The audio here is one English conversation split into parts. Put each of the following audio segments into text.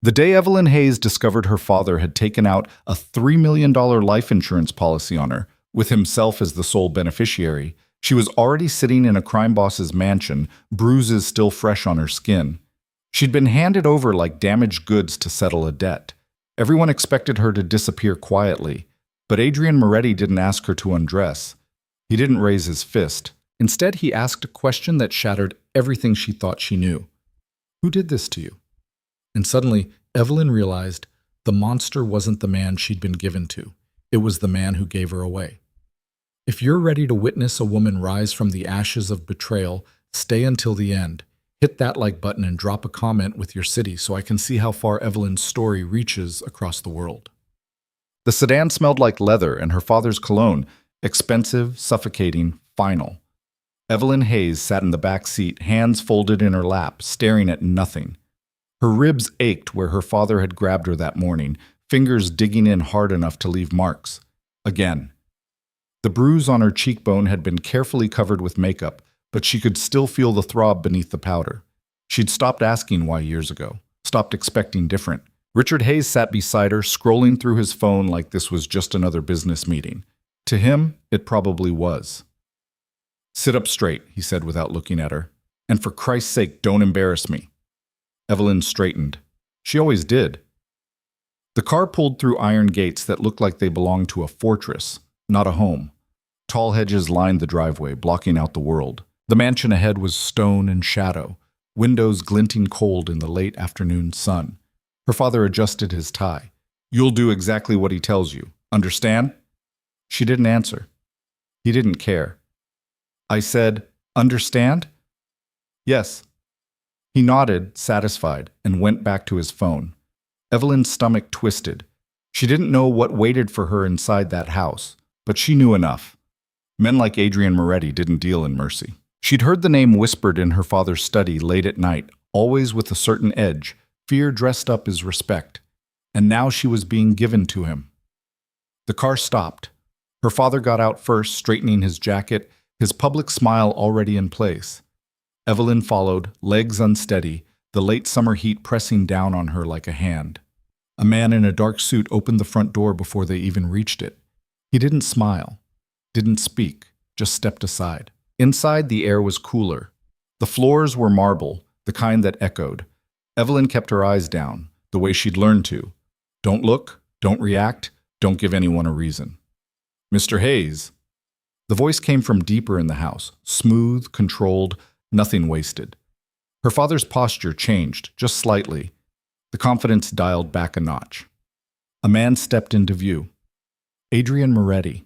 The day Evelyn Hayes discovered her father had taken out a $3 million life insurance policy on her, with himself as the sole beneficiary, she was already sitting in a crime boss's mansion, bruises still fresh on her skin. She'd been handed over like damaged goods to settle a debt. Everyone expected her to disappear quietly, but Adrien Moretti didn't ask her to undress. He didn't raise his fist. Instead, he asked a question that shattered everything she thought she knew. Who did this to you? And suddenly, Evelyn realized the monster wasn't the man she'd been given to. It was the man who gave her away. If you're ready to witness a woman rise from the ashes of betrayal, stay until the end. Hit that like button and drop a comment with your city so I can see how far Evelyn's story reaches across the world. The sedan smelled like leather and her father's cologne, expensive, suffocating, final. Evelyn Hayes sat in the back seat, hands folded in her lap, staring at nothing. Her ribs ached where her father had grabbed her that morning, fingers digging in hard enough to leave marks. Again. The bruise on her cheekbone had been carefully covered with makeup, but she could still feel the throb beneath the powder. She'd stopped asking why years ago, stopped expecting different. Richard Hayes sat beside her, scrolling through his phone like this was just another business meeting. To him, it probably was. "Sit up straight," he said without looking at her. "And for Christ's sake, don't embarrass me." Evelyn straightened. She always did. The car pulled through iron gates that looked like they belonged to a fortress, not a home. Tall hedges lined the driveway, blocking out the world. The mansion ahead was stone and shadow, windows glinting cold in the late afternoon sun. Her father adjusted his tie. "You'll do exactly what he tells you. Understand?" She didn't answer. He didn't care. "I said, understand?" "Yes." He nodded, satisfied, and went back to his phone. Evelyn's stomach twisted. She didn't know what waited for her inside that house, but she knew enough. Men like Adrien Moretti didn't deal in mercy. She'd heard the name whispered in her father's study late at night, always with a certain edge, fear dressed up as respect. And now she was being given to him. The car stopped. Her father got out first, straightening his jacket, his public smile already in place. Evelyn followed, legs unsteady, the late summer heat pressing down on her like a hand. A man in a dark suit opened the front door before they even reached it. He didn't smile, didn't speak, just stepped aside. Inside, the air was cooler. The floors were marble, the kind that echoed. Evelyn kept her eyes down, the way she'd learned to. Don't look, don't react, don't give anyone a reason. "Mr. Hayes." The voice came from deeper in the house, smooth, controlled, nothing wasted. Her father's posture changed, just slightly. The confidence dialed back a notch. A man stepped into view. Adrien Moretti.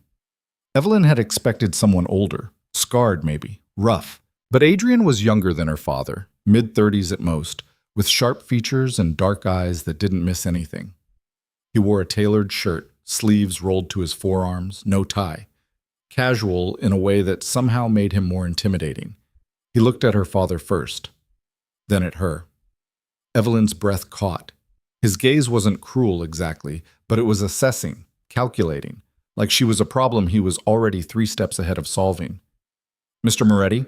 Evelyn had expected someone older, scarred maybe, rough. But Adrien was younger than her father, mid-30s at most, with sharp features and dark eyes that didn't miss anything. He wore a tailored shirt, sleeves rolled to his forearms, no tie. Casual in a way that somehow made him more intimidating. He looked at her father first, then at her. Evelyn's breath caught. His gaze wasn't cruel exactly, but it was assessing, calculating, like she was a problem he was already 3 steps ahead of solving. "Mr. Moretti?"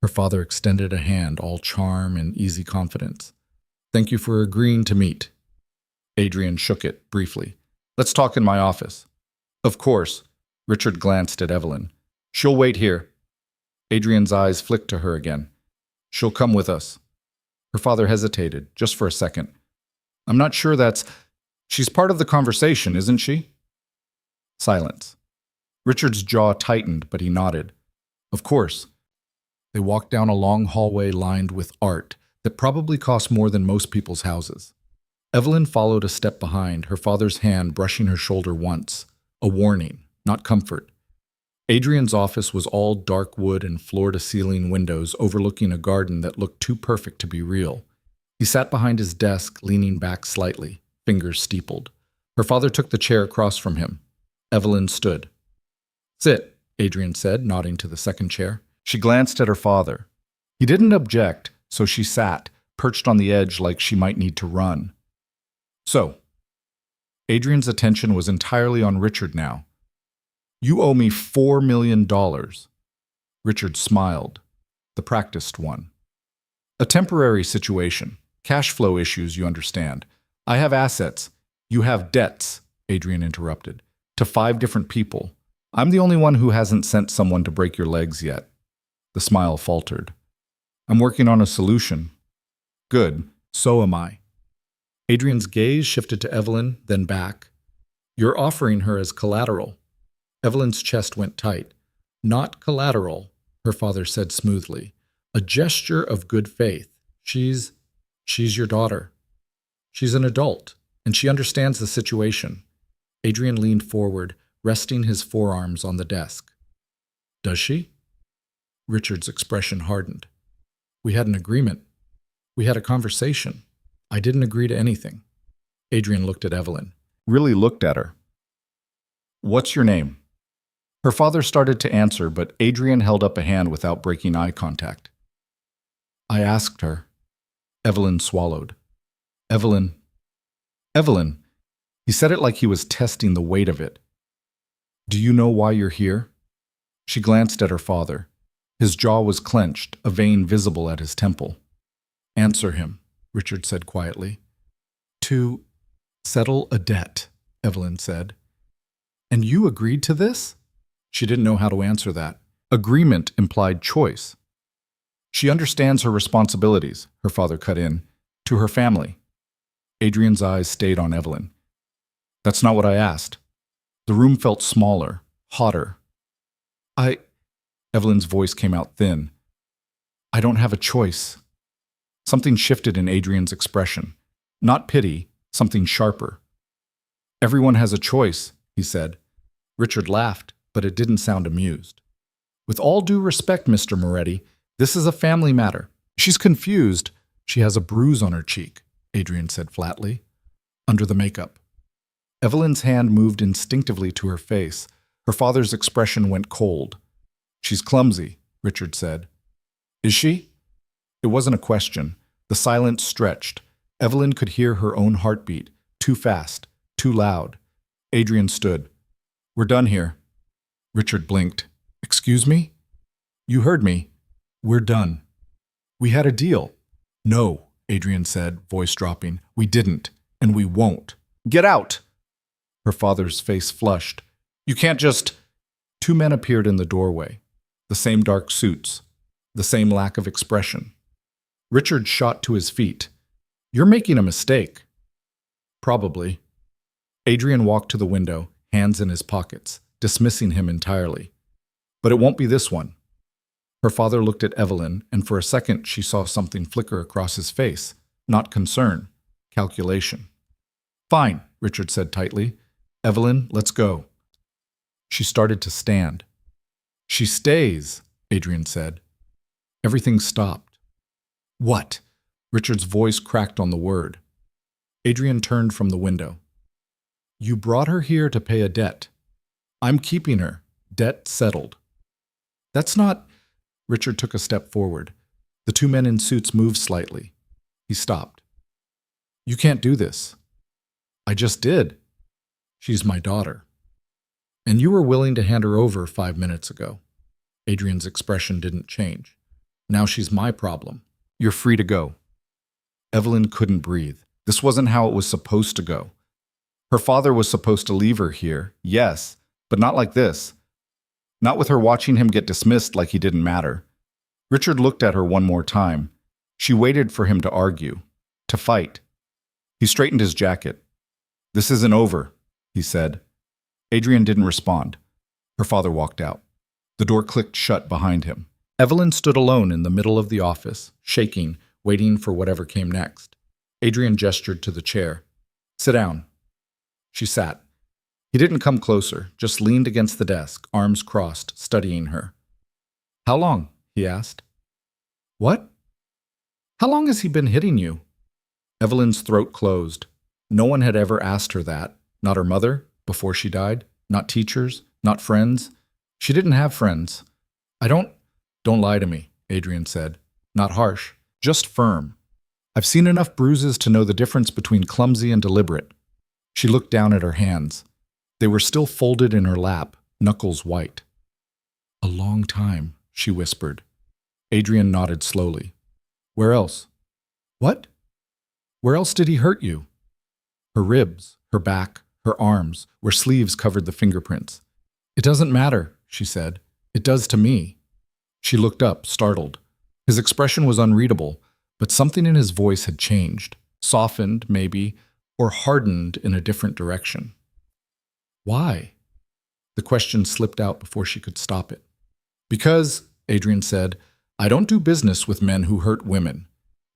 Her father extended a hand, all charm and easy confidence. "Thank you for agreeing to meet." Adrien shook it, briefly. "Let's talk in my office." "Of course." Richard glanced at Evelyn. "She'll wait here." Adrien's eyes flicked to her again. "She'll come with us." Her father hesitated, just for a second. "I'm not sure that's... She's part of the conversation, isn't she?" Silence. Richard's jaw tightened, but he nodded. "Of course." They walked down a long hallway lined with art that probably cost more than most people's houses. Evelyn followed a step behind, her father's hand brushing her shoulder once. A warning, not comfort. Adrien's office was all dark wood and floor-to-ceiling windows overlooking a garden that looked too perfect to be real. He sat behind his desk, leaning back slightly, fingers steepled. Her father took the chair across from him. Evelyn stood. "Sit," Adrien said, nodding to the second chair. She glanced at her father. He didn't object, so she sat, perched on the edge like she might need to run. "So." Adrien's attention was entirely on Richard now. "You owe me $4 million. Richard smiled, the practiced one. "A temporary situation," Cash flow issues, you understand. I have assets. You have debts, Adrien interrupted, to 5 different people. I'm the only one who hasn't sent someone to break your legs yet. The smile faltered. I'm working on a solution. Good, so am I. Adrien's gaze shifted to Evelyn, then back. You're offering her as collateral. Evelyn's chest went tight. Not collateral, her father said smoothly. A gesture of good faith. She's your daughter. She's an adult, and she understands the situation. Adrien leaned forward, resting his forearms on the desk. Does she? Richard's expression hardened. We had an agreement. We had a conversation. I didn't agree to anything. Adrien looked at Evelyn. Really looked at her. What's your name? Her father started to answer, but Adrien held up a hand without breaking eye contact. I asked her. Evelyn swallowed. Evelyn. He said it like he was testing the weight of it. Do you know why you're here? She glanced at her father. His jaw was clenched, a vein visible at his temple. Answer him, Richard said quietly. To settle a debt, Evelyn said. And you agreed to this? She didn't know how to answer that. Agreement implied choice. She understands her responsibilities, her father cut in, to her family. Adrien's eyes stayed on Evelyn. That's not what I asked. The room felt smaller, hotter. Evelyn's voice came out thin. I don't have a choice. Something shifted in Adrien's expression. Not pity, something sharper. Everyone has a choice, he said. Richard laughed, but it didn't sound amused. With all due respect, Mr. Moretti, this is a family matter. She's confused. She has a bruise on her cheek, Adrien said flatly, under the makeup. Evelyn's hand moved instinctively to her face. Her father's expression went cold. She's clumsy, Richard said. Is she? It wasn't a question. The silence stretched. Evelyn could hear her own heartbeat, too fast, too loud. Adrien stood. We're done here. Richard blinked. Excuse me? You heard me. We're done. We had a deal. No, Adrien said, voice dropping. We didn't, and we won't. Get out! Her father's face flushed. You can't just... 2 men appeared in the doorway. The same dark suits. The same lack of expression. Richard shot to his feet. You're making a mistake. Probably. Adrien walked to the window, hands in his pockets, dismissing him entirely. But it won't be this one. Her father looked at Evelyn, and for a second she saw something flicker across his face. Not concern. Calculation. Fine, Richard said tightly. Evelyn, let's go. She started to stand. She stays, Adrien said. Everything stopped. What? Richard's voice cracked on the word. Adrien turned from the window. You brought her here to pay a debt. I'm keeping her. Debt settled. That's not... Richard took a step forward. The 2 men in suits moved slightly. He stopped. You can't do this. I just did. She's my daughter. And you were willing to hand her over 5 minutes ago. Adrien's expression didn't change. Now she's my problem. You're free to go. Evelyn couldn't breathe. This wasn't how it was supposed to go. Her father was supposed to leave her here, yes, but not like this. Not with her watching him get dismissed like he didn't matter. Richard looked at her one more time. She waited for him to argue, to fight. He straightened his jacket. This isn't over, he said. Adrien didn't respond. Her father walked out. The door clicked shut behind him. Evelyn stood alone in the middle of the office, shaking, waiting for whatever came next. Adrien gestured to the chair. Sit down. She sat. He didn't come closer, just leaned against the desk, arms crossed, studying her. How long? He asked. What? How long has he been hitting you? Evelyn's throat closed. No one had ever asked her that. Not her mother, before she died. Not teachers. Not friends. She didn't have friends. Don't lie to me, Adrien said. Not harsh, just firm. I've seen enough bruises to know the difference between clumsy and deliberate. She looked down at her hands. They were still folded in her lap, knuckles white. A long time, she whispered. Adrien nodded slowly. Where else? What? Where else did he hurt you? Her ribs, her back, her arms, where sleeves covered the fingerprints. It doesn't matter, she said. It does to me. She looked up, startled. His expression was unreadable, but something in his voice had changed, softened, maybe, or hardened in a different direction. Why? The question slipped out before she could stop it. Because, Adrien said, I don't do business with men who hurt women,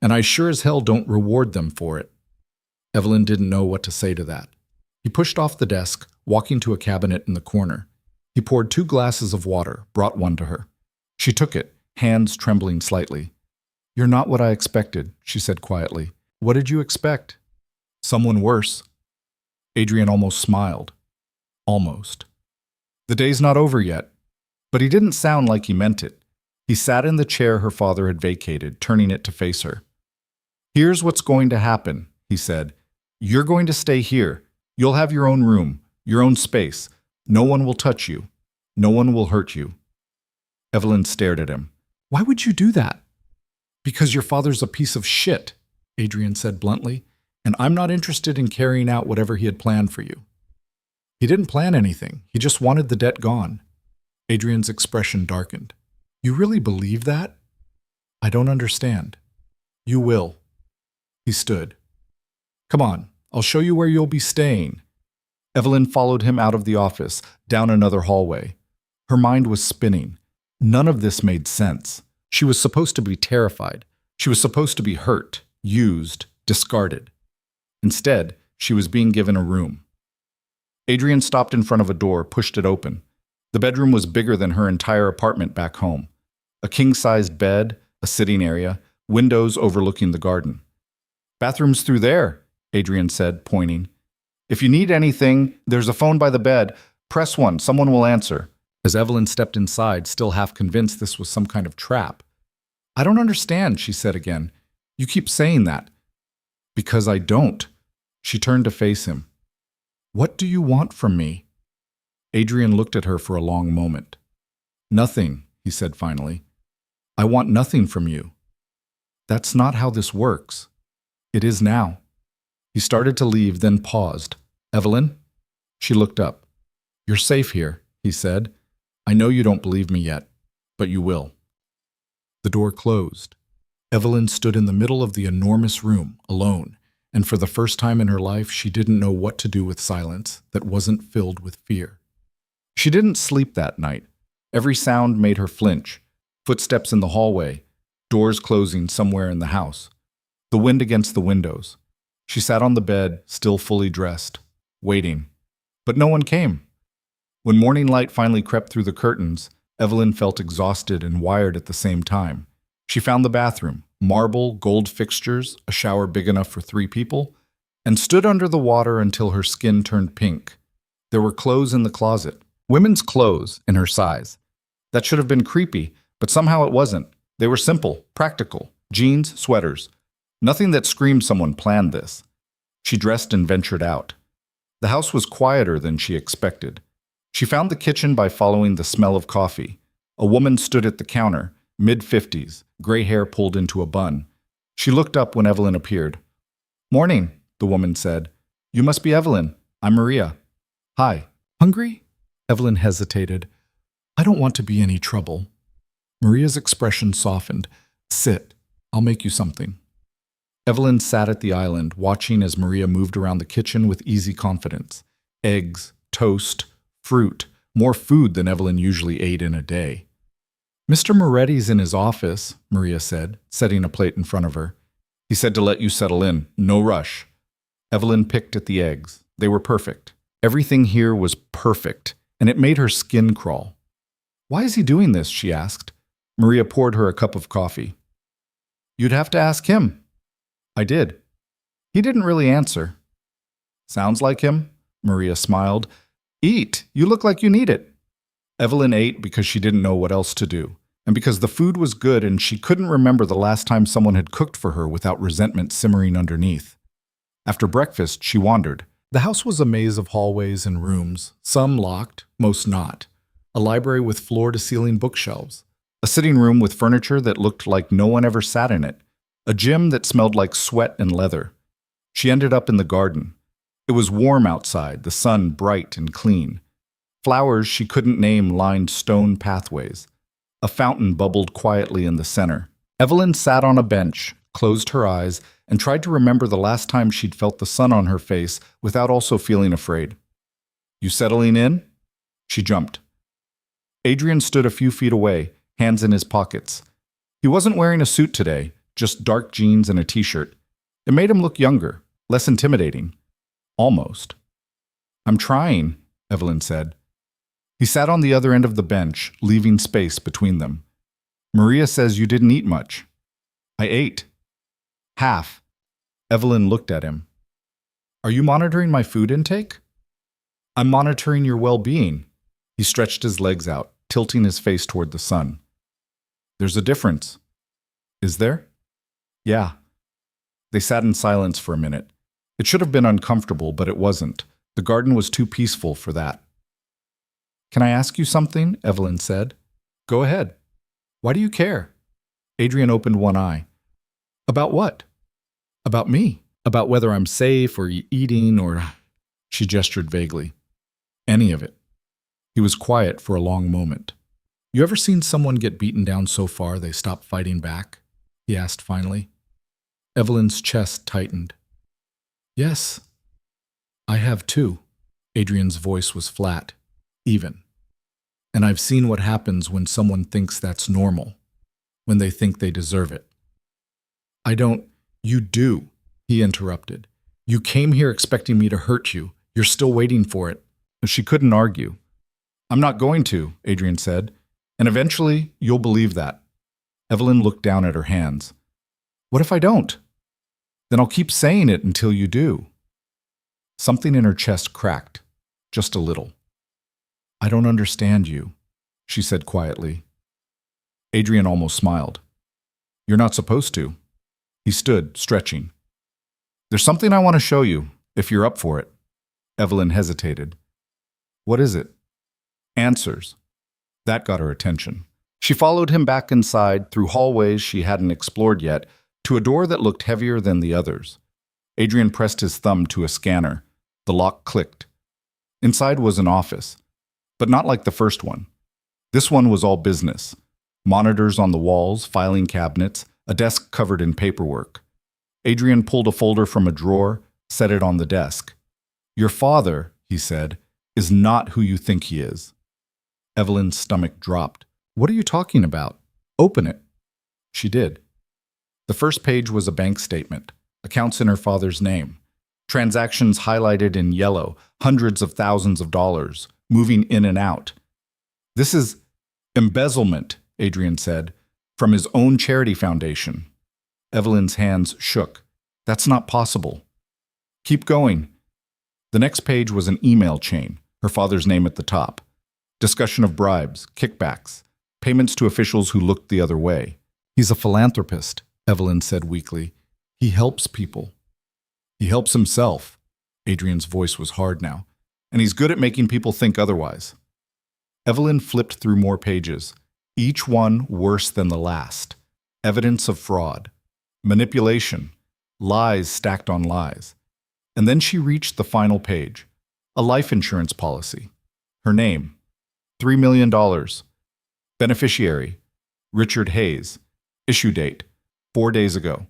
and I sure as hell don't reward them for it. Evelyn didn't know what to say to that. He pushed off the desk, walking to a cabinet in the corner. He poured 2 glasses of water, brought one to her. She took it, hands trembling slightly. You're not what I expected, she said quietly. What did you expect? Someone worse. Adrien almost smiled. Almost. The day's not over yet. But he didn't sound like he meant it. He sat in the chair her father had vacated, turning it to face her. Here's what's going to happen, he said. You're going to stay here. You'll have your own room, your own space. No one will touch you. No one will hurt you. Evelyn stared at him. Why would you do that? Because your father's a piece of shit, Adrien said bluntly, and I'm not interested in carrying out whatever he had planned for you. He didn't plan anything. He just wanted the debt gone. Adrien's expression darkened. You really believe that? I don't understand. You will. He stood. Come on, I'll show you where you'll be staying. Evelyn followed him out of the office, down another hallway. Her mind was spinning. None of this made sense. She was supposed to be terrified. She was supposed to be hurt, used, discarded. Instead, she was being given a room. Adrien stopped in front of a door, pushed it open. The bedroom was bigger than her entire apartment back home. A king-sized bed, a sitting area, windows overlooking the garden. Bathroom's through there, Adrien said, pointing. If you need anything, there's a phone by the bed. Press one, someone will answer. As Evelyn stepped inside, still half convinced this was some kind of trap. I don't understand, she said again. You keep saying that. Because I don't. She turned to face him. What do you want from me? Adrien looked at her for a long moment. Nothing, he said finally. I want nothing from you. That's not how this works. It is now. He started to leave, then paused. Evelyn? She looked up. You're safe here, he said. I know you don't believe me yet, but you will. The door closed. Evelyn stood in the middle of the enormous room, alone, and for the first time in her life, she didn't know what to do with silence that wasn't filled with fear. She didn't sleep that night. Every sound made her flinch. Footsteps in the hallway, doors closing somewhere in the house, the wind against the windows. She sat on the bed, still fully dressed, waiting. But no one came. When morning light finally crept through the curtains, Evelyn felt exhausted and wired at the same time. She found the bathroom, marble, gold fixtures, a shower big enough for 3 people, and stood under the water until her skin turned pink. There were clothes in the closet, women's clothes in her size. That should have been creepy, but somehow it wasn't. They were simple, practical, jeans, sweaters. Nothing that screamed someone planned this. She dressed and ventured out. The house was quieter than she expected. She found the kitchen by following the smell of coffee. A woman stood at the counter, mid-50s, gray hair pulled into a bun. She looked up when Evelyn appeared. Morning, the woman said. You must be Evelyn. I'm Maria. Hi. Hungry? Evelyn hesitated. I don't want to be any trouble. Maria's expression softened. Sit. I'll make you something. Evelyn sat at the island, watching as Maria moved around the kitchen with easy confidence. Eggs, toast, fruit, more food than Evelyn usually ate in a day. Mr. Moretti's in his office, Maria said, setting a plate in front of her. He said to let you settle in, no rush. Evelyn picked at the eggs. They were perfect. Everything here was perfect, and it made her skin crawl. Why is he doing this? She asked. Maria poured her a cup of coffee. You'd have to ask him. I did. He didn't really answer. Sounds like him, Maria smiled. Eat. You look like you need it. Evelyn ate because she didn't know what else to do, and because the food was good and she couldn't remember the last time someone had cooked for her without resentment simmering underneath. After breakfast, she wandered. The house was a maze of hallways and rooms, some locked, most not. A library with floor-to-ceiling bookshelves. A sitting room with furniture that looked like no one ever sat in it. A gym that smelled like sweat and leather. She ended up in the garden. It was warm outside, the sun bright and clean. Flowers she couldn't name lined stone pathways. A fountain bubbled quietly in the center. Evelyn sat on a bench, closed her eyes, and tried to remember the last time she'd felt the sun on her face without also feeling afraid. "You settling in?" She jumped. Adrien stood a few feet away, hands in his pockets. He wasn't wearing a suit today, just dark jeans and a t-shirt. It made him look younger, less intimidating. Almost. "I'm trying," Evelyn said. He sat on the other end of the bench, leaving space between them. "Maria says you didn't eat much." "I ate. Half." Evelyn looked at him. "Are you monitoring my food intake?" "I'm monitoring your well-being." He stretched his legs out, tilting his face toward the sun. "There's a difference." "Is there?" "Yeah." They sat in silence for a minute. It should have been uncomfortable, but it wasn't. The garden was too peaceful for that. "Can I ask you something?" Evelyn said. "Go ahead." "Why do you care?" Adrien opened one eye. "About what?" "About me. About whether I'm safe or eating or—" She gestured vaguely. "Any of it." He was quiet for a long moment. "You ever seen someone get beaten down so far they stop fighting back?" he asked finally. Evelyn's chest tightened. "Yes, I have too." Adrien's voice was flat, even. "And I've seen what happens when someone thinks that's normal, when they think they deserve it." "I don't—" "You do," he interrupted. "You came here expecting me to hurt you. You're still waiting for it." She couldn't argue. "I'm not going to," Adrien said, "and eventually you'll believe that." Evelyn looked down at her hands. "What if I don't?" "Then I'll keep saying it until you do." Something in her chest cracked, just a little. "I don't understand you," she said quietly. Adrien almost smiled. "You're not supposed to." He stood, stretching. "There's something I want to show you, if you're up for it." Evelyn hesitated. "What is it?" "Answers." That got her attention. She followed him back inside, through hallways she hadn't explored yet, to a door that looked heavier than the others. Adrien pressed his thumb to a scanner. The lock clicked. Inside was an office, but not like the first one. This one was all business. Monitors on the walls, filing cabinets, a desk covered in paperwork. Adrien pulled a folder from a drawer, set it on the desk. "Your father," he said, "is not who you think he is." Evelyn's stomach dropped. "What are you talking about? Open it." She did. The first page was a bank statement, accounts in her father's name. Transactions highlighted in yellow, hundreds of thousands of dollars, moving in and out. "This is embezzlement," Adrien said, "from his own charity foundation." Evelyn's hands shook. "That's not possible." "Keep going." The next page was an email chain, her father's name at the top. Discussion of bribes, kickbacks, payments to officials who looked the other way. "He's a philanthropist," Evelyn said weakly. "He helps people." "He helps himself." Adrien's voice was hard now. "And he's good at making people think otherwise." Evelyn flipped through more pages, each one worse than the last. Evidence of fraud, manipulation, lies stacked on lies. And then she reached the final page, a life insurance policy. Her name, $3 million. Beneficiary, Richard Hayes. Issue date, 4 days ago.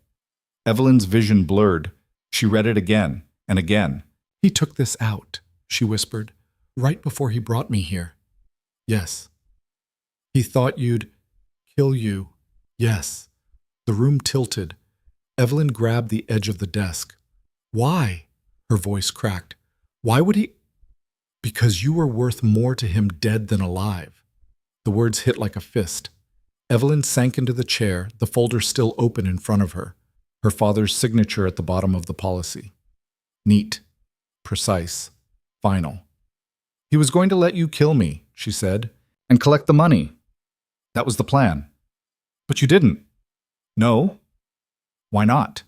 Evelyn's vision blurred. She read it again and again. "He took this out," she whispered, "right before he brought me here." "Yes." "He thought you'd kill you." "Yes." The room tilted. Evelyn grabbed the edge of the desk. "Why?" Her voice cracked. "Why would he—" "Because you were worth more to him dead than alive." The words hit like a fist. Evelyn sank into the chair, the folder still open in front of her, her father's signature at the bottom of the policy. Neat, precise, final. "He was going to let you kill me," she said, "and collect the money. That was the plan. But you didn't." "No." "Why not?"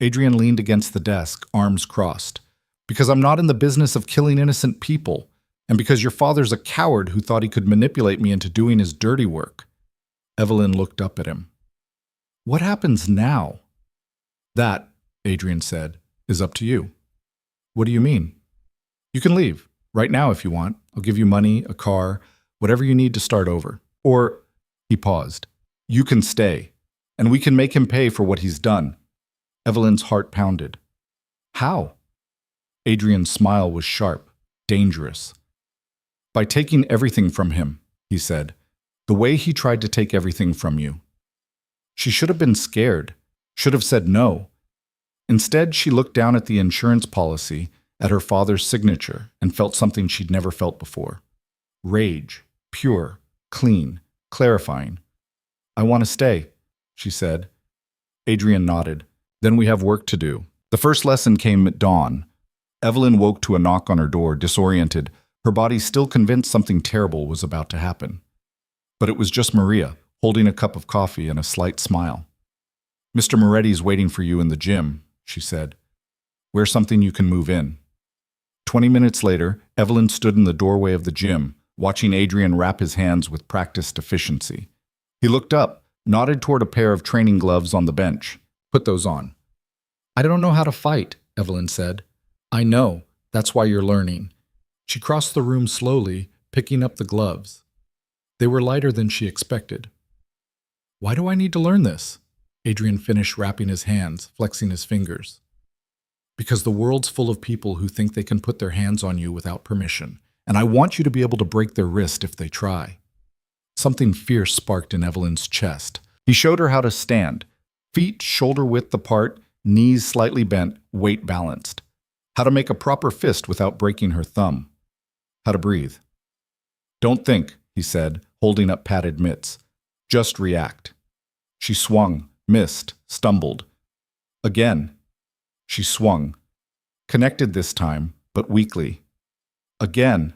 Adrien leaned against the desk, arms crossed. "Because I'm not in the business of killing innocent people, and because your father's a coward who thought he could manipulate me into doing his dirty work." Evelyn looked up at him. "What happens now?" "That," Adrien said, is up to you. What do you mean? You can leave. Right now if you want. I'll give you money, a car, whatever you need to start over. Or, he paused, you can stay, and we can make him pay for what he's done. Evelyn's heart pounded. How? Adrien's smile was sharp, dangerous. By taking everything from him, he said, the way he tried to take everything from you. She should have been scared, should have said no. Instead, she looked down at the insurance policy, at her father's signature, and felt something she'd never felt before. Rage, pure, clean, clarifying. I want to stay, she said. Adrien nodded. Then we have work to do. The first lesson came at dawn. Evelyn woke to a knock on her door, disoriented, her body still convinced something terrible was about to happen. But it was just Maria, holding a cup of coffee and a slight smile. Mr. Moretti's waiting for you in the gym, she said. Wear something you can move in. 20 minutes later, Evelyn stood in the doorway of the gym, watching Adrien wrap his hands with practiced efficiency. He looked up, nodded toward a pair of training gloves on the bench. Put those on. I don't know how to fight, Evelyn said. I know. That's why you're learning. She crossed the room slowly, picking up the gloves. They were lighter than she expected. Why do I need to learn this? Adrien finished wrapping his hands, flexing his fingers. Because the world's full of people who think they can put their hands on you without permission, and I want you to be able to break their wrist if they try. Something fierce sparked in Evelyn's chest. He showed her how to stand, feet shoulder-width apart, knees slightly bent, weight balanced. How to make a proper fist without breaking her thumb. How to breathe. Don't think, he said, holding up padded mitts. Just react. She swung, missed, stumbled. Again. She swung. Connected this time, but weakly. Again.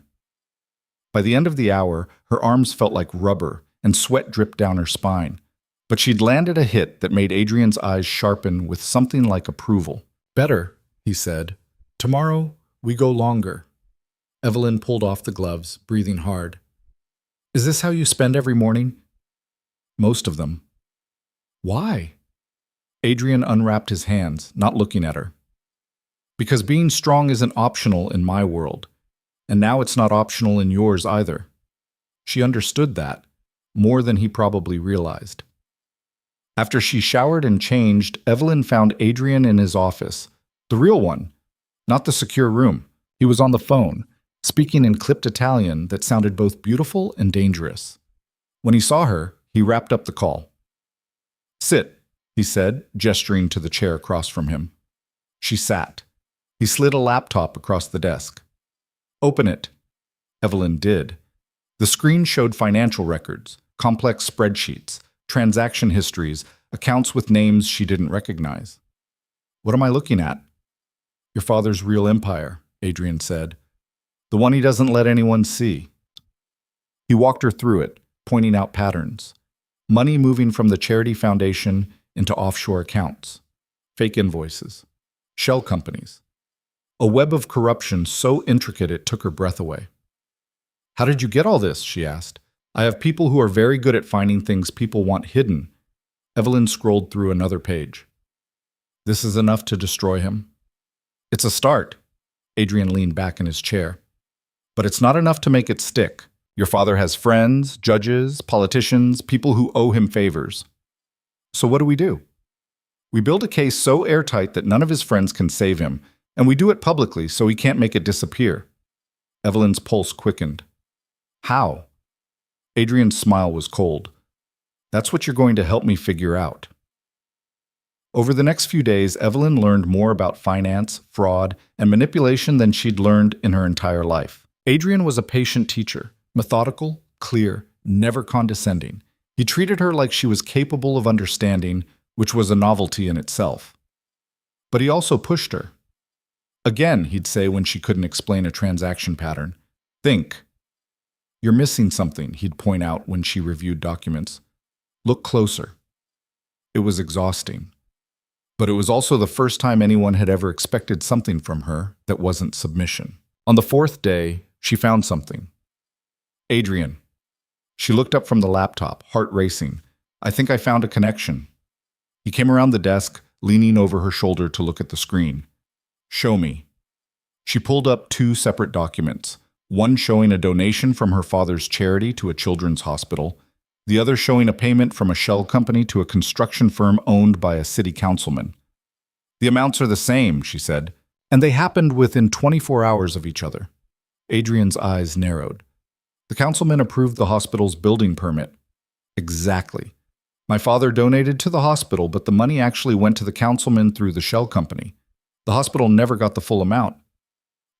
By the end of the hour, her arms felt like rubber, and sweat dripped down her spine. But she'd landed a hit that made Adrien's eyes sharpen with something like approval. Better, he said. Tomorrow, we go longer. Evelyn pulled off the gloves, breathing hard. Is this how you spend every morning? Most of them. Why? Adrien unwrapped his hands, not looking at her. Because being strong isn't optional in my world, and now it's not optional in yours either. She understood that, more than he probably realized. After she showered and changed, Evelyn found Adrien in his office, the real one, not the secure room. He was on the phone, speaking in clipped Italian that sounded both beautiful and dangerous. When he saw her, he wrapped up the call. Sit, he said, gesturing to the chair across from him. She sat. He slid a laptop across the desk. Open it. Evelyn did. The screen showed financial records, complex spreadsheets, transaction histories, accounts with names she didn't recognize. What am I looking at? Your father's real empire, Adrien said. The one he doesn't let anyone see. He walked her through it, pointing out patterns. Money moving from the charity foundation into offshore accounts. Fake invoices. Shell companies. A web of corruption so intricate it took her breath away. How did you get all this? She asked. I have people who are very good at finding things people want hidden. Evelyn scrolled through another page. This is enough to destroy him? It's a start. Adrien leaned back in his chair. But it's not enough to make it stick. Your father has friends, judges, politicians, people who owe him favors. So what do? We build a case so airtight that none of his friends can save him, and we do it publicly so he can't make it disappear. Evelyn's pulse quickened. How? Adrien's smile was cold. That's what you're going to help me figure out. Over the next few days, Evelyn learned more about finance, fraud, and manipulation than she'd learned in her entire life. Adrien was a patient teacher, methodical, clear, never condescending. He treated her like she was capable of understanding, which was a novelty in itself. But he also pushed her. Again, he'd say when she couldn't explain a transaction pattern. Think. You're missing something, he'd point out when she reviewed documents. Look closer. It was exhausting. But it was also the first time anyone had ever expected something from her that wasn't submission. On the fourth day, she found something. Adrien. She looked up from the laptop, heart racing. I think I found a connection. He came around the desk, leaning over her shoulder to look at the screen. Show me. She pulled up two separate documents, one showing a donation from her father's charity to a children's hospital, the other showing a payment from a shell company to a construction firm owned by a city councilman. The amounts are the same, she said, and they happened within 24 hours of each other. Adrien's eyes narrowed. The councilman approved the hospital's building permit. Exactly. My father donated to the hospital, but the money actually went to the councilman through the shell company. The hospital never got the full amount.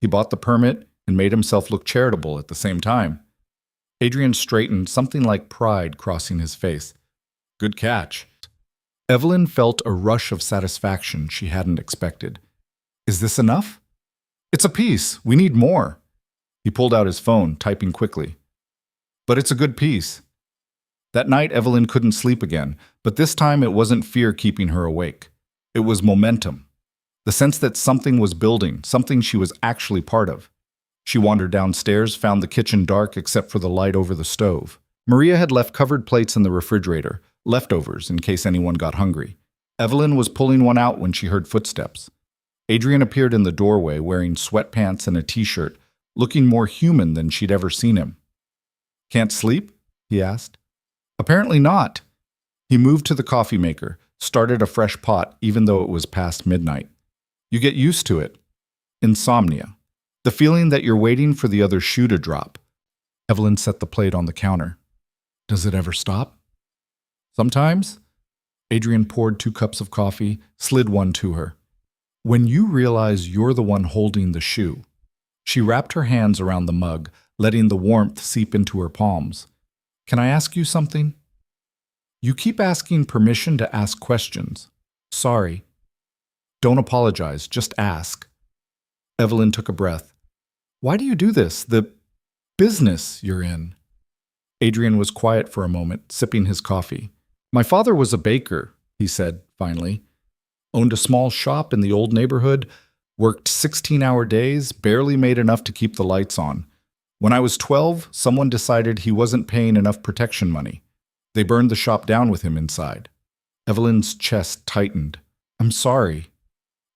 He bought the permit and made himself look charitable at the same time. Adrien straightened, something like pride crossing his face. Good catch. Evelyn felt a rush of satisfaction she hadn't expected. Is this enough? It's a piece. We need more. He pulled out his phone, typing quickly. But it's a good piece. That night, Evelyn couldn't sleep again, but this time it wasn't fear keeping her awake. It was momentum. The sense that something was building, something she was actually part of. She wandered downstairs, found the kitchen dark except for the light over the stove. Maria had left covered plates in the refrigerator, leftovers in case anyone got hungry. Evelyn was pulling one out when she heard footsteps. Adrien appeared in the doorway wearing sweatpants and a t-shirt, looking more human than she'd ever seen him. Can't sleep? He asked. Apparently not. He moved to the coffee maker, started a fresh pot even though it was past midnight. You get used to it. Insomnia. The feeling that you're waiting for the other shoe to drop. Evelyn set the plate on the counter. Does it ever stop? Sometimes. Adrien poured 2 cups of coffee, slid one to her. When you realize you're the one holding the shoe. She wrapped her hands around the mug, letting the warmth seep into her palms. Can I ask you something? You keep asking permission to ask questions. Sorry. Don't apologize, just ask. Evelyn took a breath. Why do you do this? The business you're in. Adrien was quiet for a moment, sipping his coffee. My father was a baker, he said, finally. Owned a small shop in the old neighborhood, worked 16-hour days, barely made enough to keep the lights on. When I was 12, someone decided he wasn't paying enough protection money. They burned the shop down with him inside. Evelyn's chest tightened. I'm sorry.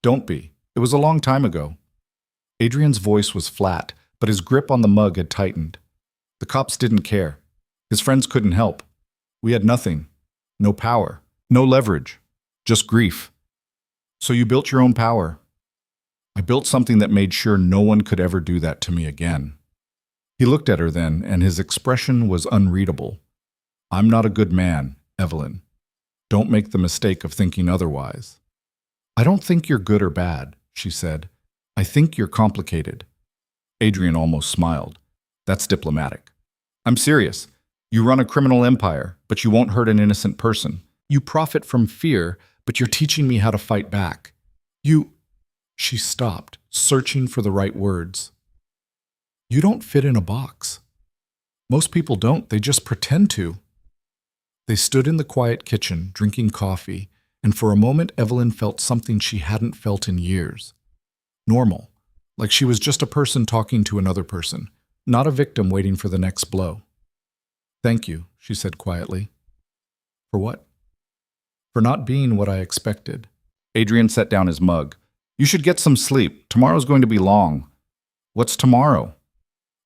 Don't be. It was a long time ago. Adrien's voice was flat, but his grip on the mug had tightened. The cops didn't care. His friends couldn't help. We had nothing. No power. No leverage. Just grief. So you built your own power. I built something that made sure no one could ever do that to me again. He looked at her then, and his expression was unreadable. I'm not a good man, Evelyn. Don't make the mistake of thinking otherwise. I don't think you're good or bad, she said. I think you're complicated. Adrien almost smiled. That's diplomatic. I'm serious. You run a criminal empire, but you won't hurt an innocent person. You profit from fear, but you're teaching me how to fight back. She stopped, searching for the right words. You don't fit in a box. Most people don't, they just pretend to. They stood in the quiet kitchen, drinking coffee, and for a moment Evelyn felt something she hadn't felt in years. Normal, like she was just a person talking to another person, not a victim waiting for the next blow. Thank you, she said quietly. For what? For not being what I expected. Adrien set down his mug. You should get some sleep. Tomorrow's going to be long. What's tomorrow?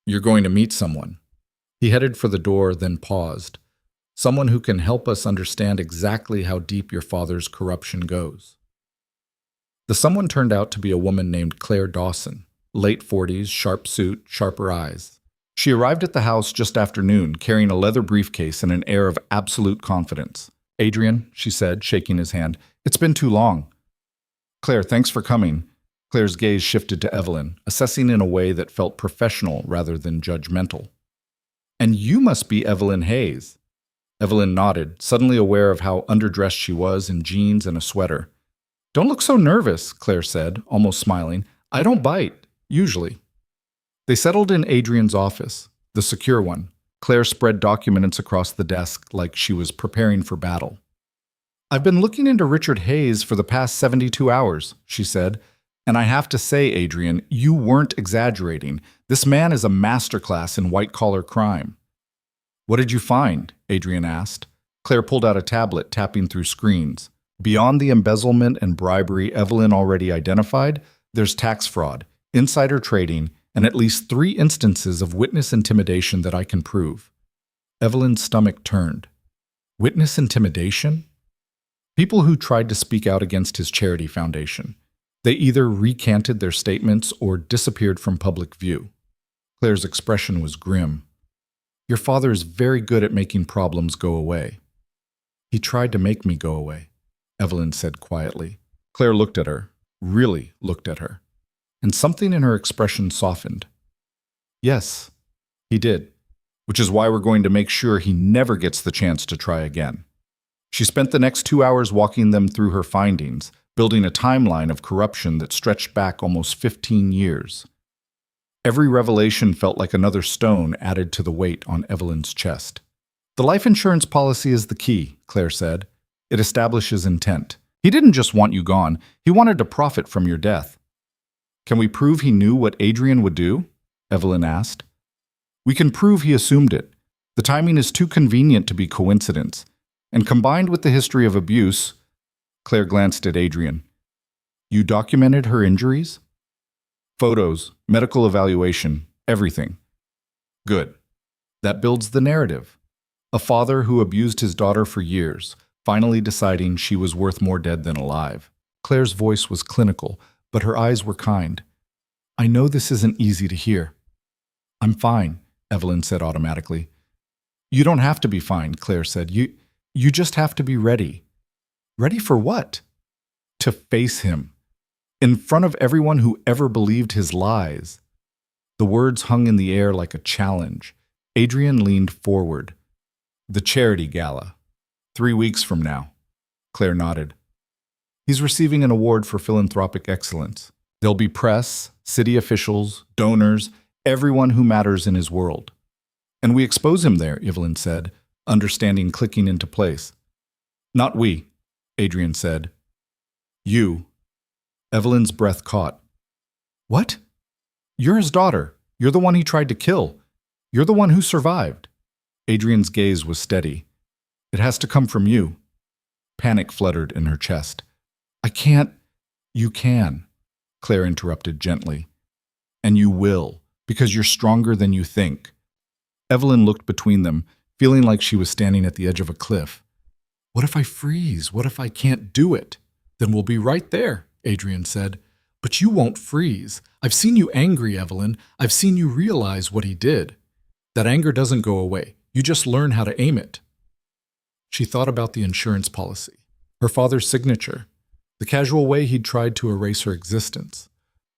You're going to meet someone. He headed for the door, then paused. Someone who can help us understand exactly how deep your father's corruption goes. The someone turned out to be a woman named Claire Dawson, late 40s, sharp suit, sharper eyes. She arrived at the house just after noon, carrying a leather briefcase and an air of absolute confidence. Adrien, she said, shaking his hand, it's been too long. Claire, thanks for coming. Claire's gaze shifted to Evelyn, assessing in a way that felt professional rather than judgmental. And you must be Evelyn Hayes. Evelyn nodded, suddenly aware of how underdressed she was in jeans and a sweater. Don't look so nervous, Claire said, almost smiling. I don't bite, usually. They settled in Adrien's office, the secure one. Claire spread documents across the desk like she was preparing for battle. I've been looking into Richard Hayes for the past 72 hours, she said. And I have to say, Adrien, you weren't exaggerating. This man is a masterclass in white-collar crime. What did you find? Adrien asked. Claire pulled out a tablet, tapping through screens. Beyond the embezzlement and bribery Evelyn already identified, There's tax fraud, insider trading, and at least 3 instances of witness intimidation that I can prove. Evelyn's stomach turned. Witness intimidation? People who tried to speak out against his charity foundation. They either recanted their statements or disappeared from public view. Claire's expression was grim. Your father is very good at making problems go away. He tried to make me go away, Evelyn said quietly. Claire looked at her, really looked at her, and something in her expression softened. Yes, he did, which is why we're going to make sure he never gets the chance to try again. She spent the next 2 hours walking them through her findings, building a timeline of corruption that stretched back almost 15 years. Every revelation felt like another stone added to the weight on Evelyn's chest. The life insurance policy is the key, Claire said. It establishes intent. He didn't just want you gone, he wanted to profit from your death. Can we prove he knew what Adrien would do? Evelyn asked. We can prove he assumed it. The timing is too convenient to be coincidence. And combined with the history of abuse, Claire glanced at Adrien. You documented her injuries? Photos, medical evaluation, everything. Good. That builds the narrative. A father who abused his daughter for years, finally deciding she was worth more dead than alive. Claire's voice was clinical, but her eyes were kind. I know this isn't easy to hear. I'm fine, Evelyn said automatically. You don't have to be fine, Claire said. You just have to be ready. Ready for what? To face him. In front of everyone who ever believed his lies. The words hung in the air like a challenge. Adrien leaned forward. The charity gala. 3 weeks from now. Claire nodded. He's receiving an award for philanthropic excellence. There'll be press, city officials, donors, everyone who matters in his world. And we expose him there, Evelyn said, understanding clicking into place. Not we, Adrien said. You. Evelyn's breath caught. What? You're his daughter. You're the one he tried to kill. You're the one who survived. Adrien's gaze was steady. It has to come from you. Panic fluttered in her chest. I can't. You can, Claire interrupted gently. And you will, because you're stronger than you think. Evelyn looked between them, feeling like she was standing at the edge of a cliff. What if I freeze? What if I can't do it? Then we'll be right there, Adrien said. But you won't freeze. I've seen you angry, Evelyn. I've seen you realize what he did. That anger doesn't go away. You just learn how to aim it. She thought about the insurance policy, her father's signature, the casual way he'd tried to erase her existence.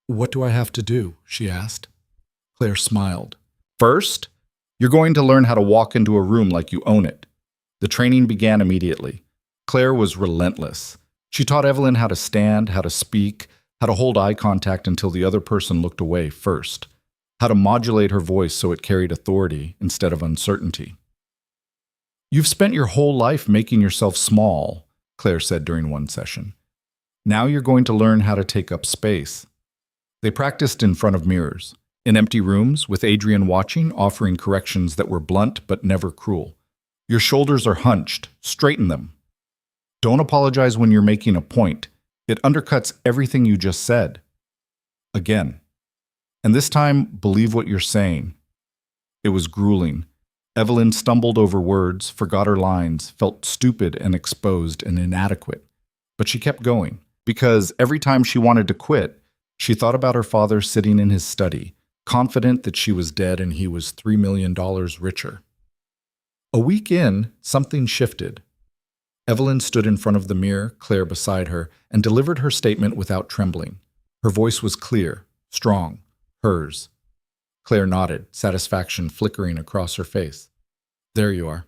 What do I have to do? She asked. Claire smiled. First, you're going to learn how to walk into a room like you own it. The training began immediately. Claire was relentless. She taught Evelyn how to stand, how to speak, how to hold eye contact until the other person looked away first, how to modulate her voice so it carried authority instead of uncertainty. You've spent your whole life making yourself small, Claire said during one session. Now you're going to learn how to take up space. They practiced in front of mirrors, in empty rooms, with Adrien watching, offering corrections that were blunt but never cruel. Your shoulders are hunched. Straighten them. Don't apologize when you're making a point. It undercuts everything you just said. Again. And this time, believe what you're saying. It was grueling. Evelyn stumbled over words, forgot her lines, felt stupid and exposed and inadequate. But she kept going, because every time she wanted to quit, she thought about her father sitting in his study, confident that she was dead and he was $3 million richer. A week in, something shifted. Evelyn stood in front of the mirror, Claire beside her, and delivered her statement without trembling. Her voice was clear, strong, hers. Claire nodded, satisfaction flickering across her face. There you are.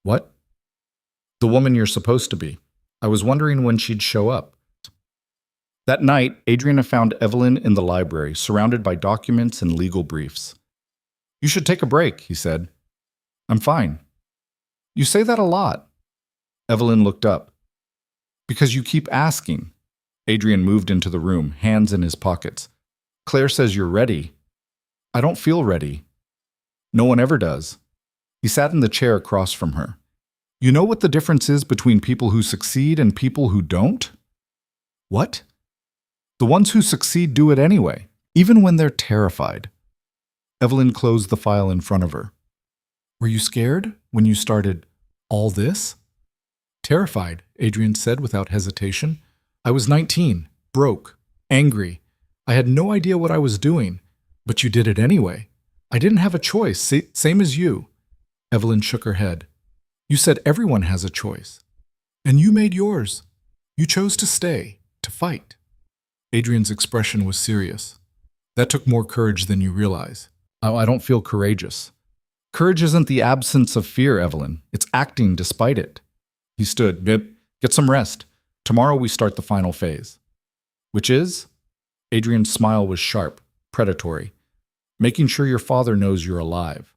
What? The woman you're supposed to be. I was wondering when she'd show up. That night, Adrien found Evelyn in the library, surrounded by documents and legal briefs. You should take a break, he said. I'm fine. You say that a lot. Evelyn looked up. Because you keep asking. Adrien moved into the room, hands in his pockets. Claire says you're ready. I don't feel ready. No one ever does. He sat in the chair across from her. You know what the difference is between people who succeed and people who don't? What? The ones who succeed do it anyway, even when they're terrified. Evelyn closed the file in front of her. Were you scared when you started all this? Terrified, Adrien said without hesitation. I was 19, broke, angry. I had no idea what I was doing, but you did it anyway. I didn't have a choice, same as you. Evelyn shook her head. You said everyone has a choice. And you made yours. You chose to stay, to fight. Adrien's expression was serious. That took more courage than you realize. I don't feel courageous. Courage isn't the absence of fear, Evelyn. It's acting despite it. He stood. Get some rest. Tomorrow we start the final phase. Which is? Adrien's smile was sharp, predatory. Making sure your father knows you're alive.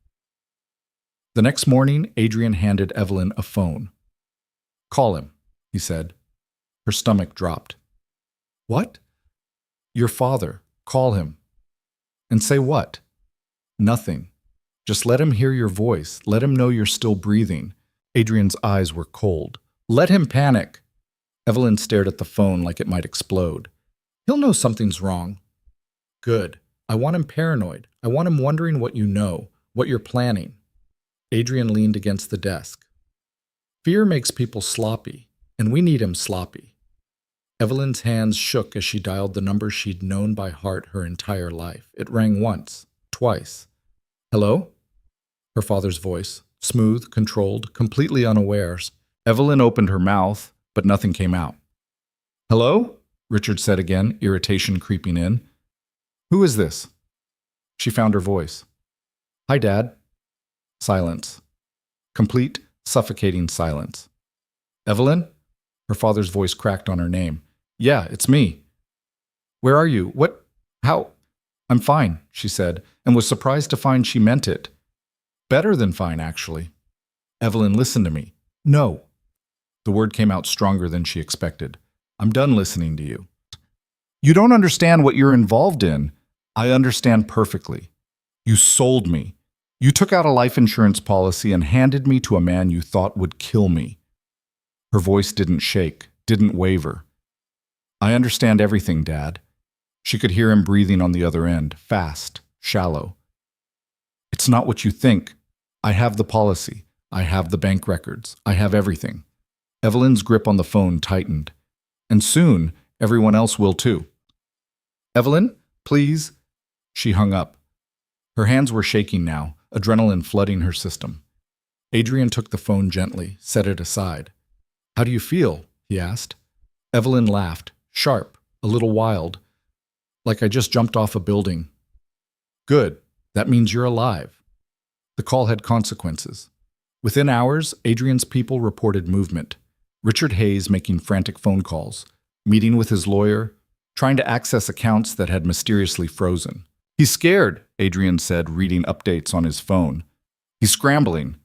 The next morning, Adrien handed Evelyn a phone. Call him, he said. Her stomach dropped. What? Your father. Call him. And say what? Nothing. Just let him hear your voice. Let him know you're still breathing. Adrien's eyes were cold. Let him panic. Evelyn stared at the phone like it might explode. He'll know something's wrong. Good. I want him paranoid. I want him wondering what you know, what you're planning. Adrien leaned against the desk. Fear makes people sloppy, and we need him sloppy. Evelyn's hands shook as she dialed the number she'd known by heart her entire life. It rang once, twice. Hello? Her father's voice, smooth, controlled, completely unawares. Evelyn opened her mouth, but nothing came out. Hello? Richard said again, irritation creeping in. Who is this? She found her voice. Hi, Dad. Silence. Complete, suffocating silence. Evelyn? Her father's voice cracked on her name. Yeah, it's me. Where are you? What? How? I'm fine, she said, and was surprised to find she meant it. Better than fine, actually. Evelyn, listen to me. No. The word came out stronger than she expected. I'm done listening to you. You don't understand what you're involved in. I understand perfectly. You sold me. You took out a life insurance policy and handed me to a man you thought would kill me. Her voice didn't shake, didn't waver. I understand everything, Dad. She could hear him breathing on the other end, fast, shallow. It's not what you think. I have the policy. I have the bank records. I have everything. Evelyn's grip on the phone tightened. And soon, everyone else will too. Evelyn, please. She hung up. Her hands were shaking now, adrenaline flooding her system. Adrien took the phone gently, set it aside. How do you feel? He asked. Evelyn laughed, sharp, a little wild. Like I just jumped off a building. Good. That means you're alive. The call had consequences. Within hours, Adrien's people reported movement. Richard Hayes making frantic phone calls, meeting with his lawyer, trying to access accounts that had mysteriously frozen. He's scared, Adrien said, reading updates on his phone. He's scrambling.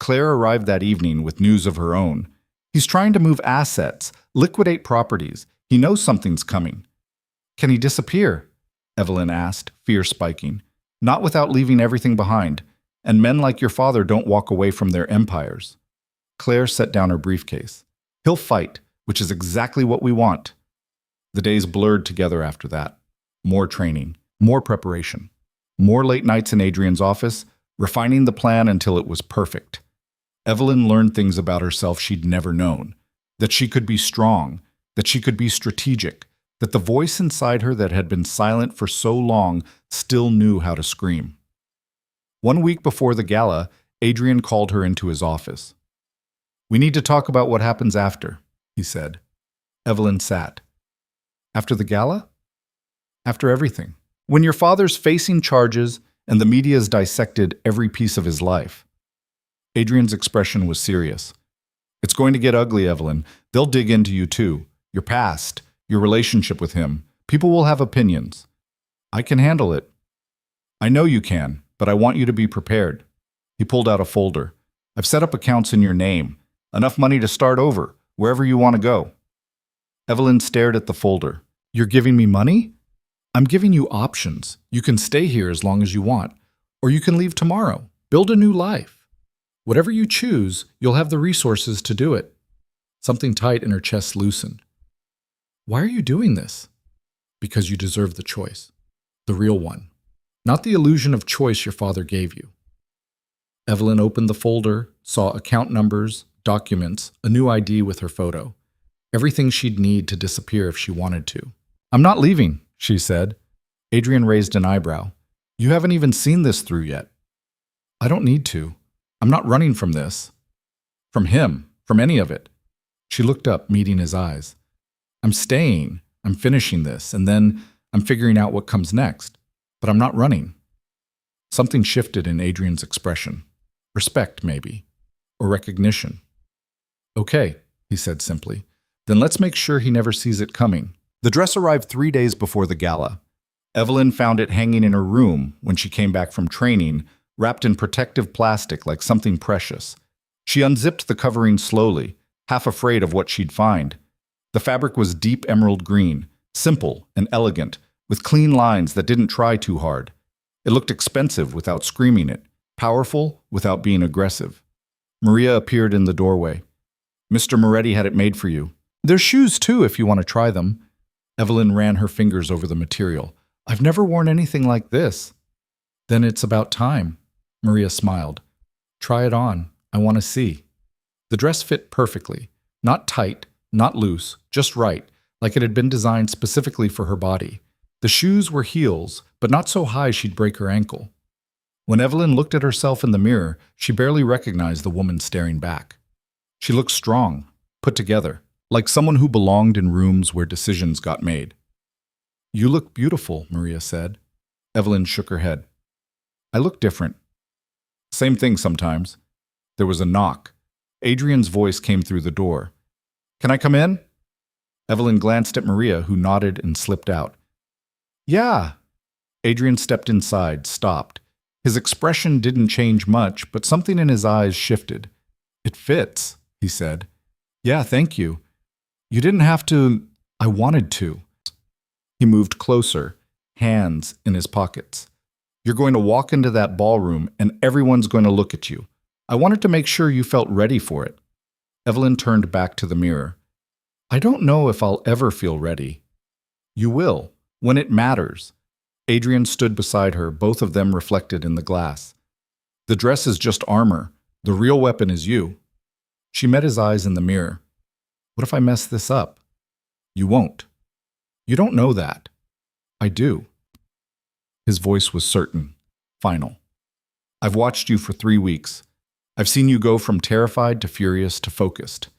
Claire arrived that evening with news of her own. He's trying to move assets, liquidate properties. He knows something's coming. Can he disappear? Evelyn asked, fear spiking. Not without leaving everything behind. And men like your father don't walk away from their empires. Claire set down her briefcase. He'll fight, which is exactly what we want. The days blurred together after that. More training, more preparation, more late nights in Adrien's office, refining the plan until it was perfect. Evelyn learned things about herself she'd never known. That she could be strong, that she could be strategic, that the voice inside her that had been silent for so long still knew how to scream. 1 week before the gala, Adrien called her into his office. We need to talk about what happens after, he said. Evelyn sat. After the gala? After everything. When your father's facing charges and the media's dissected every piece of his life. Adrien's expression was serious. It's going to get ugly, Evelyn. They'll dig into you too. Your past, your relationship with him. People will have opinions. I can handle it. I know you can, but I want you to be prepared. He pulled out a folder. I've set up accounts in your name. Enough money to start over, wherever you want to go. Evelyn stared at the folder. You're giving me money? I'm giving you options. You can stay here as long as you want, or you can leave tomorrow. Build a new life. Whatever you choose, you'll have the resources to do it. Something tight in her chest loosened. Why are you doing this? Because you deserve the choice. The real one. Not the illusion of choice your father gave you. Evelyn opened the folder, saw account numbers, documents, a new ID with her photo. Everything she'd need to disappear if she wanted to. I'm not leaving, she said. Adrien raised an eyebrow. You haven't even seen this through yet. I don't need to. I'm not running from this. From him. From any of it. She looked up, meeting his eyes. I'm staying. I'm finishing this, and then I'm figuring out what comes next. But I'm not running. Something shifted in Adrien's expression. Respect, maybe. Or recognition. Okay, he said simply. Then let's make sure he never sees it coming. The dress arrived 3 days before the gala. Evelyn found it hanging in her room when she came back from training, wrapped in protective plastic like something precious. She unzipped the covering slowly, half afraid of what she'd find. The fabric was deep emerald green, simple and elegant, with clean lines that didn't try too hard. It looked expensive without screaming it, powerful without being aggressive. Maria appeared in the doorway. Mr. Moretti had it made for you. There's shoes too if you want to try them. Evelyn ran her fingers over the material. I've never worn anything like this. Then it's about time. Maria smiled. Try it on. I want to see. The dress fit perfectly. Not tight, not loose, just right, like it had been designed specifically for her body. The shoes were heels, but not so high she'd break her ankle. When Evelyn looked at herself in the mirror, she barely recognized the woman staring back. She looked strong, put together, like someone who belonged in rooms where decisions got made. You look beautiful, Maria said. Evelyn shook her head. I look different. Same thing sometimes. There was a knock. Adrien's voice came through the door. Can I come in? Evelyn glanced at Maria, who nodded and slipped out. Yeah. Adrien stepped inside, stopped. His expression didn't change much, but something in his eyes shifted. It fits, he said. Yeah, thank you. You didn't have to. I wanted to. He moved closer, hands in his pockets. You're going to walk into that ballroom and everyone's going to look at you. I wanted to make sure you felt ready for it. Evelyn turned back to the mirror. I don't know if I'll ever feel ready. You will, when it matters. Adrien stood beside her, both of them reflected in the glass. The dress is just armor. The real weapon is you. She met his eyes in the mirror. What if I mess this up? You won't. You don't know that. I do. His voice was certain, final. I've watched you for 3 weeks. I've seen you go from terrified to furious to focused.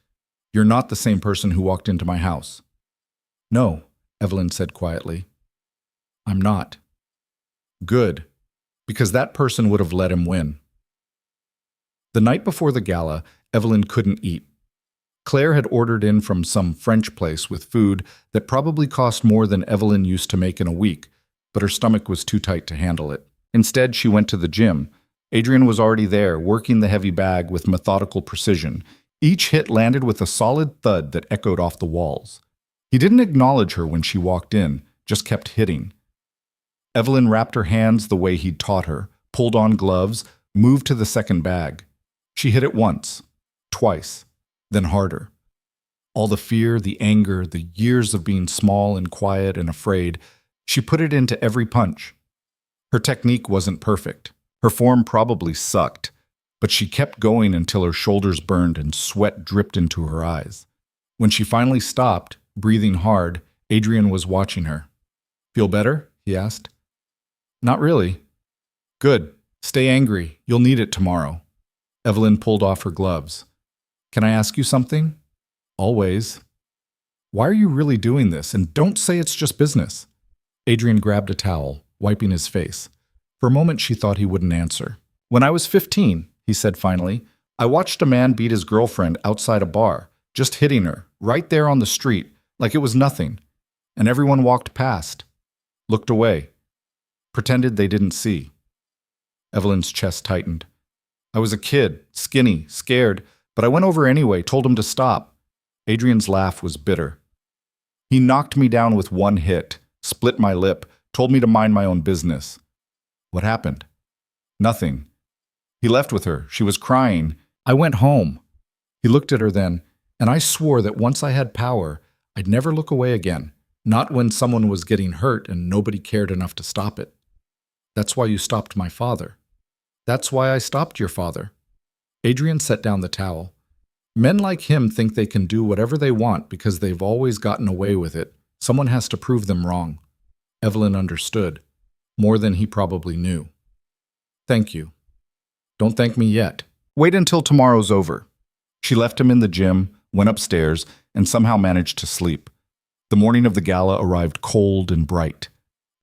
You're not the same person who walked into my house. No, Evelyn said quietly. I'm not. Good, because that person would have let him win. The night before the gala, Evelyn couldn't eat. Claire had ordered in from some French place with food that probably cost more than Evelyn used to make in a week, but her stomach was too tight to handle it. Instead, she went to the gym. Adrien was already there, working the heavy bag with methodical precision. Each hit landed with a solid thud that echoed off the walls. He didn't acknowledge her when she walked in, just kept hitting. Evelyn wrapped her hands the way he'd taught her, pulled on gloves, moved to the second bag. She hit it once, twice, then harder. All the fear, the anger, the years of being small and quiet and afraid, she put it into every punch. Her technique wasn't perfect. Her form probably sucked, but she kept going until her shoulders burned and sweat dripped into her eyes. When she finally stopped, breathing hard, Adrien was watching her. Feel better? He asked. Not really. Good. Stay angry. You'll need it tomorrow. Evelyn pulled off her gloves. Can I ask you something? Always. Why are you really doing this? And don't say it's just business. Adrien grabbed a towel, wiping his face. For a moment, she thought he wouldn't answer. When I was 15, he said finally, I watched a man beat his girlfriend outside a bar, just hitting her, right there on the street, like it was nothing. And everyone walked past, looked away, pretended they didn't see. Evelyn's chest tightened. I was a kid, skinny, scared, but I went over anyway, told him to stop. Adrien's laugh was bitter. He knocked me down with one hit, split my lip, told me to mind my own business. What happened? Nothing. He left with her. She was crying. I went home. He looked at her then, and I swore that once I had power, I'd never look away again. Not when someone was getting hurt and nobody cared enough to stop it. That's why you stopped my father. That's why I stopped your father. Adrien set down the towel. Men like him think they can do whatever they want because they've always gotten away with it. Someone has to prove them wrong. Evelyn understood, more than he probably knew. Thank you. Don't thank me yet. Wait until tomorrow's over. She left him in the gym, went upstairs, and somehow managed to sleep. The morning of the gala arrived cold and bright.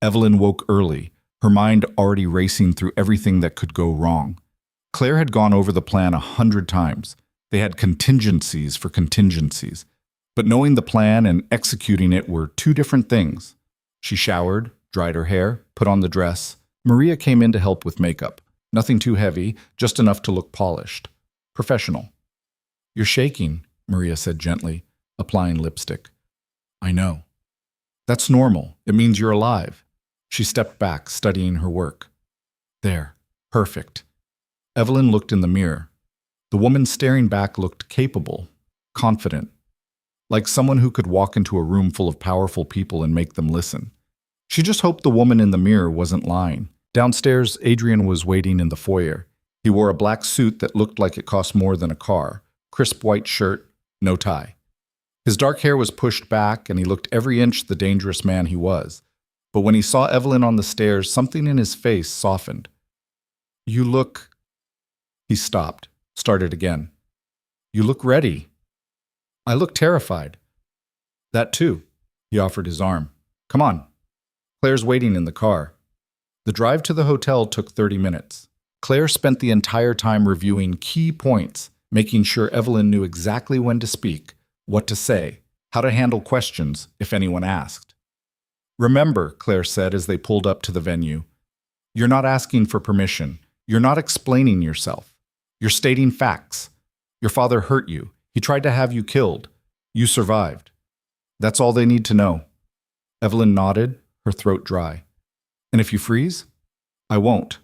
Evelyn woke early, her mind already racing through everything that could go wrong. Claire had gone over the plan 100 times. They had contingencies for contingencies. But knowing the plan and executing it were two different things. She showered, dried her hair, put on the dress. Maria came in to help with makeup. Nothing too heavy, just enough to look polished. Professional. You're shaking, Maria said gently, applying lipstick. I know. That's normal. It means you're alive. She stepped back, studying her work. There. Perfect. Evelyn looked in the mirror. The woman staring back looked capable, confident, like someone who could walk into a room full of powerful people and make them listen. She just hoped the woman in the mirror wasn't lying. Downstairs, Adrien was waiting in the foyer. He wore a black suit that looked like it cost more than a car, crisp white shirt, no tie. His dark hair was pushed back, and he looked every inch the dangerous man he was. But when he saw Evelyn on the stairs, something in his face softened. You look... He stopped, started again. You look ready. I look terrified. That too. He offered his arm. Come on. Claire's waiting in the car. The drive to the hotel took 30 minutes. Claire spent the entire time reviewing key points, making sure Evelyn knew exactly when to speak, what to say, how to handle questions if anyone asked. Remember, Claire said as they pulled up to the venue, you're not asking for permission. You're not explaining yourself. You're stating facts. Your father hurt you. He tried to have you killed. You survived. That's all they need to know. Evelyn nodded, her throat dry. And if you freeze? I won't.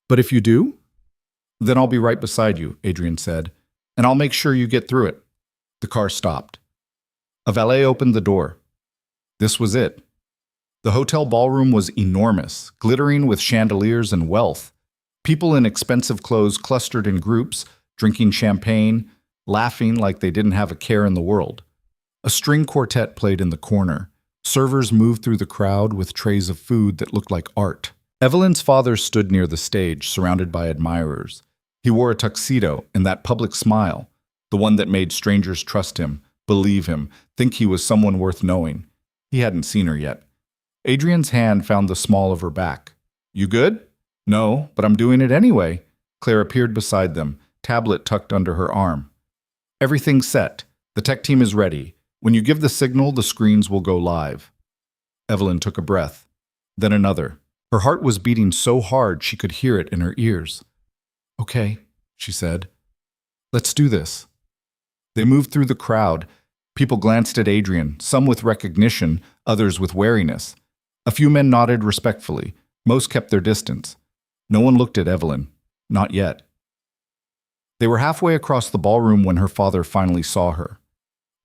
But if you do? Then I'll be right beside you, Adrien said, and I'll make sure you get through it. The car stopped. A valet opened the door. This was it. The hotel ballroom was enormous, glittering with chandeliers and wealth. People in expensive clothes clustered in groups, drinking champagne, laughing like they didn't have a care in the world. A string quartet played in the corner. Servers moved through the crowd with trays of food that looked like art. Evelyn's father stood near the stage, surrounded by admirers. He wore a tuxedo and that public smile, the one that made strangers trust him, believe him, think he was someone worth knowing. He hadn't seen her yet. Adrien's hand found the small of her back. You good? No, but I'm doing it anyway. Claire appeared beside them, tablet tucked under her arm. Everything's set. The tech team is ready. When you give the signal, the screens will go live. Evelyn took a breath, then another. Her heart was beating so hard she could hear it in her ears. Okay, she said. Let's do this. They moved through the crowd. People glanced at Adrien, some with recognition, others with wariness. A few men nodded respectfully. Most kept their distance. No one looked at Evelyn. Not yet. They were halfway across the ballroom when her father finally saw her.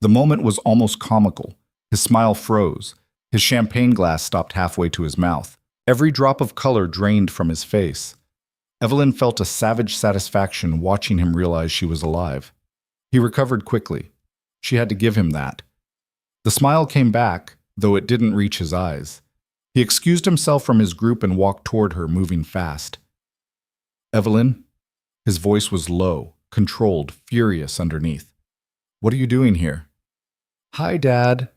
The moment was almost comical. His smile froze. His champagne glass stopped halfway to his mouth. Every drop of color drained from his face. Evelyn felt a savage satisfaction watching him realize she was alive. He recovered quickly. She had to give him that. The smile came back, though it didn't reach his eyes. He excused himself from his group and walked toward her, moving fast. Evelyn? His voice was low, controlled, furious underneath. What are you doing here? Hi, Dad.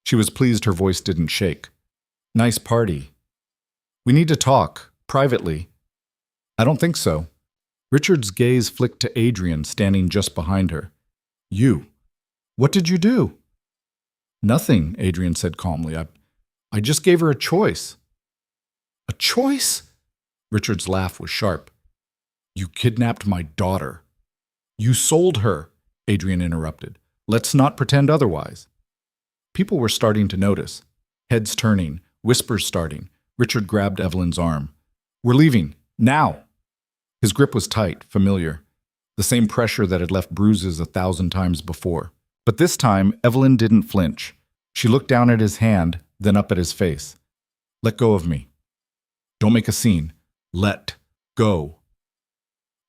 She was pleased her voice didn't shake. Nice party. We need to talk, privately. I don't think so. Richard's gaze flicked to Adrien, standing just behind her. You. What did you do? Nothing, Adrien said calmly. I just gave her a choice. A choice? Richard's laugh was sharp. You kidnapped my daughter. You sold her, Adrien interrupted. Let's not pretend otherwise. People were starting to notice. Heads turning, whispers starting. Richard grabbed Evelyn's arm. We're leaving. Now. His grip was tight, familiar. The same pressure that had left bruises 1,000 times before. But this time, Evelyn didn't flinch. She looked down at his hand, then up at his face. Let go of me. Don't make a scene. Let go.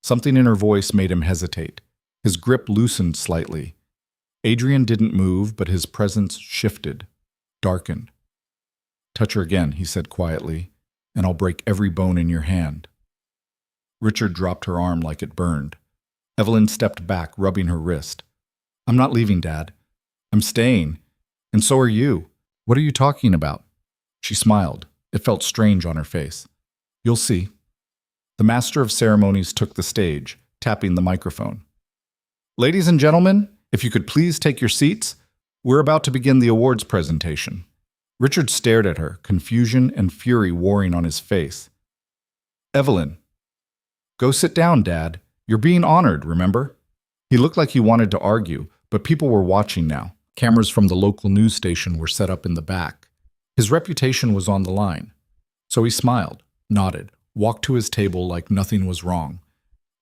Something in her voice made him hesitate. His grip loosened slightly. Adrien didn't move, but his presence shifted, darkened. Touch her again, he said quietly, and I'll break every bone in your hand. Richard dropped her arm like it burned. Evelyn stepped back, rubbing her wrist. I'm not leaving, Dad. I'm staying. And so are you. What are you talking about? She smiled. It felt strange on her face. You'll see. The master of ceremonies took the stage, tapping the microphone. Ladies and gentlemen, if you could please take your seats, we're about to begin the awards presentation. Richard stared at her, confusion and fury warring on his face. Evelyn. Go sit down, Dad. You're being honored, remember? He looked like he wanted to argue, but people were watching now. Cameras from the local news station were set up in the back. His reputation was on the line. So he smiled, nodded, walked to his table like nothing was wrong.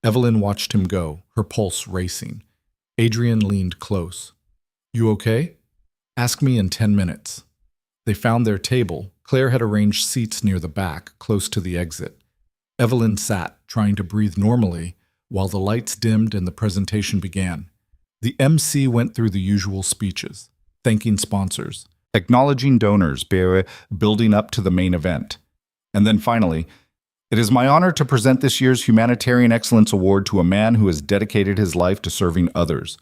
Evelyn watched him go, her pulse racing. Adrien leaned close. You okay? Ask me in 10 minutes. They found their table. Claire had arranged seats near the back, close to the exit. Evelyn sat, trying to breathe normally, while the lights dimmed and the presentation began. The MC went through the usual speeches, thanking sponsors, acknowledging donors, building up to the main event. And then finally, it is my honor to present this year's Humanitarian Excellence Award to a man who has dedicated his life to serving others,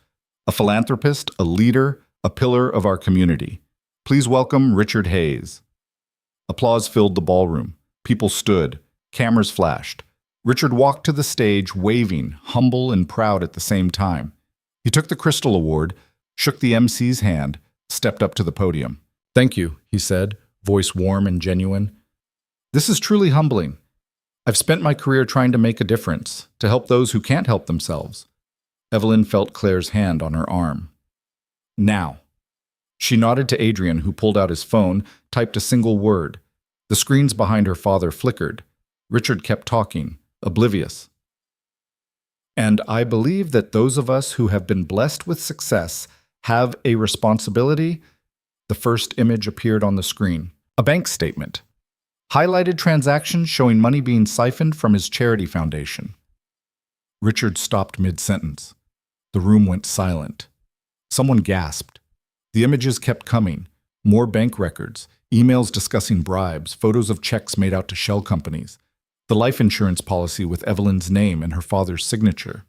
a philanthropist, a leader, a pillar of our community. Please welcome Richard Hayes. Applause filled the ballroom. People stood. Cameras flashed. Richard walked to the stage, waving, humble and proud at the same time. He took the Crystal Award, shook the MC's hand, stepped up to the podium. Thank you, he said, voice warm and genuine. This is truly humbling. I've spent my career trying to make a difference, to help those who can't help themselves. Evelyn felt Claire's hand on her arm. Now. She nodded to Adrien, who pulled out his phone, typed a single word. The screens behind her father flickered. Richard kept talking, oblivious. And I believe that those of us who have been blessed with success have a responsibility. The first image appeared on the screen. A bank statement. Highlighted transactions showing money being siphoned from his charity foundation. Richard stopped mid-sentence. The room went silent. Someone gasped. The images kept coming. More bank records, emails discussing bribes, photos of checks made out to shell companies. The life insurance policy with Evelyn's name and her father's signature.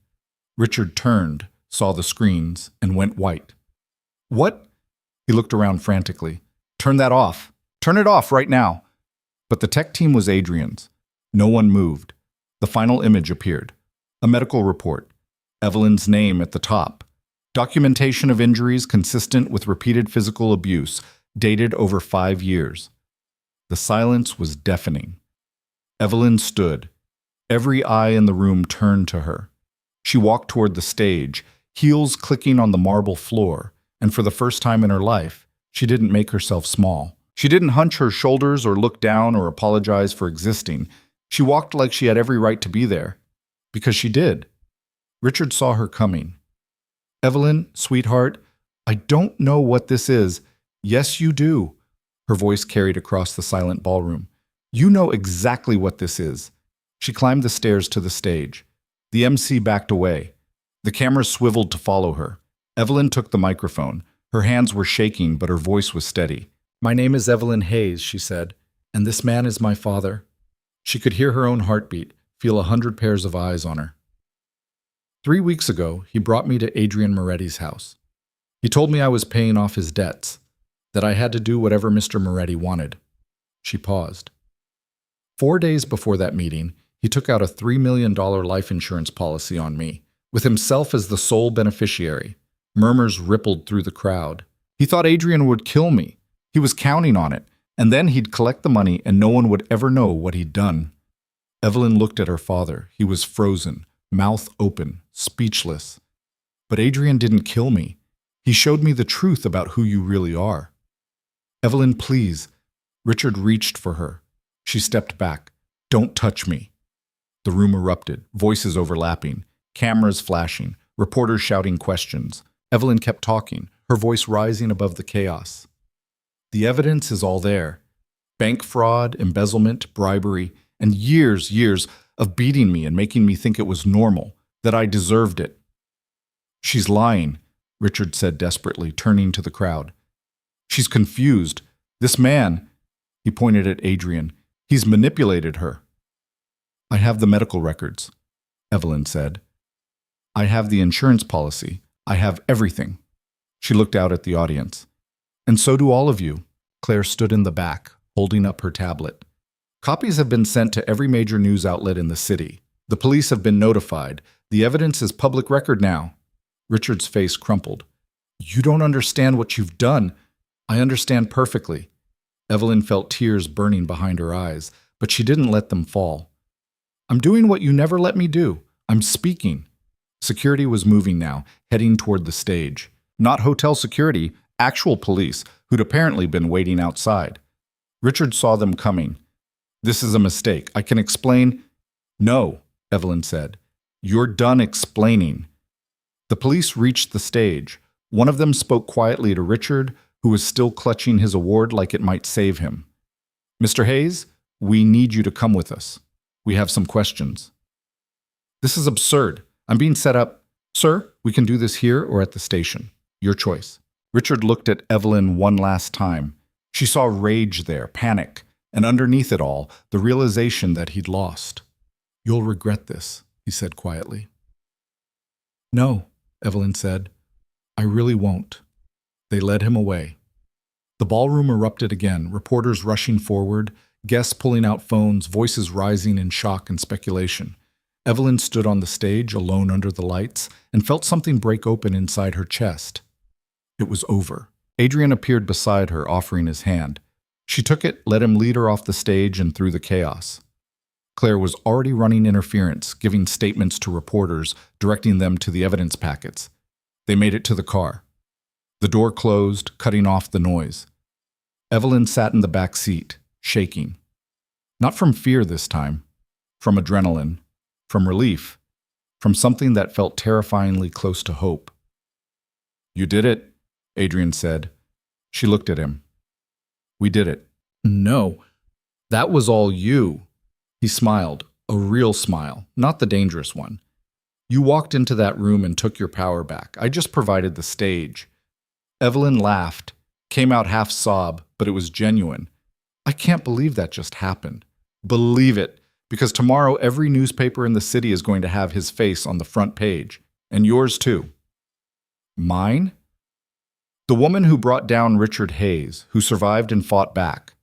Richard turned, saw the screens, and went white. What? He looked around frantically. Turn that off. Turn it off right now. But the tech team was Adrien's. No one moved. The final image appeared. A medical report. Evelyn's name at the top. Documentation of injuries consistent with repeated physical abuse, dated over 5 years. The silence was deafening. Evelyn stood. Every eye in the room turned to her. She walked toward the stage, heels clicking on the marble floor, and for the first time in her life, she didn't make herself small. She didn't hunch her shoulders or look down or apologize for existing. She walked like she had every right to be there. Because she did. Richard saw her coming. Evelyn, sweetheart, I don't know what this is. Yes, you do. Her voice carried across the silent ballroom. You know exactly what this is. She climbed the stairs to the stage. The MC backed away. The camera swiveled to follow her. Evelyn took the microphone. Her hands were shaking, but her voice was steady. My name is Evelyn Hayes, she said, and this man is my father. She could hear her own heartbeat, feel 100 pairs of eyes on her. 3 weeks ago, he brought me to Adrien Moretti's house. He told me I was paying off his debts, that I had to do whatever Mr. Moretti wanted. She paused. 4 days before that meeting, he took out a $3 million life insurance policy on me, with himself as the sole beneficiary. Murmurs rippled through the crowd. He thought Adrien would kill me. He was counting on it, and then he'd collect the money and no one would ever know what he'd done. Evelyn looked at her father. He was frozen, mouth open, speechless. But Adrien didn't kill me. He showed me the truth about who you really are. Evelyn, please. Richard reached for her. She stepped back. Don't touch me. The room erupted, voices overlapping, cameras flashing, reporters shouting questions. Evelyn kept talking, her voice rising above the chaos. The evidence is all there. Bank fraud, embezzlement, bribery, and years of beating me and making me think it was normal, that I deserved it. She's lying, Richard said desperately, turning to the crowd. She's confused. This man, he pointed at Adrien, he's manipulated her. I have the medical records, Evelyn said. I have the insurance policy. I have everything. She looked out at the audience. And so do all of you. Claire stood in the back, holding up her tablet. Copies have been sent to every major news outlet in the city. The police have been notified. The evidence is public record now. Richard's face crumpled. You don't understand what you've done. I understand perfectly. Evelyn felt tears burning behind her eyes, but she didn't let them fall. I'm doing what you never let me do. I'm speaking. Security was moving now, heading toward the stage. Not hotel security, actual police, who'd apparently been waiting outside. Richard saw them coming. This is a mistake. I can explain. No, Evelyn said. You're done explaining. The police reached the stage. One of them spoke quietly to Richard, who was still clutching his award like it might save him. Mr. Hayes, we need you to come with us. We have some questions. This is absurd. I'm being set up. Sir, we can do this here or at the station. Your choice. Richard looked at Evelyn one last time. She saw rage there, panic, and underneath it all, the realization that he'd lost. You'll regret this, he said quietly. No, Evelyn said. I really won't. They led him away. The ballroom erupted again, reporters rushing forward, guests pulling out phones, voices rising in shock and speculation. Evelyn stood on the stage, alone under the lights, and felt something break open inside her chest. It was over. Adrien appeared beside her, offering his hand. She took it, let him lead her off the stage and through the chaos. Claire was already running interference, giving statements to reporters, directing them to the evidence packets. They made it to the car. The door closed, cutting off the noise. Evelyn sat in the back seat, shaking. Not from fear this time, from adrenaline, from relief, from something that felt terrifyingly close to hope. You did it, Adrien said. She looked at him. We did it. No, that was all you. He smiled, a real smile, not the dangerous one. You walked into that room and took your power back. I just provided the stage. Evelyn laughed, came out half sob, but it was genuine. I can't believe that just happened. Believe it, because tomorrow every newspaper in the city is going to have his face on the front page, and yours too. Mine? The woman who brought down Richard Hayes, who survived and fought back.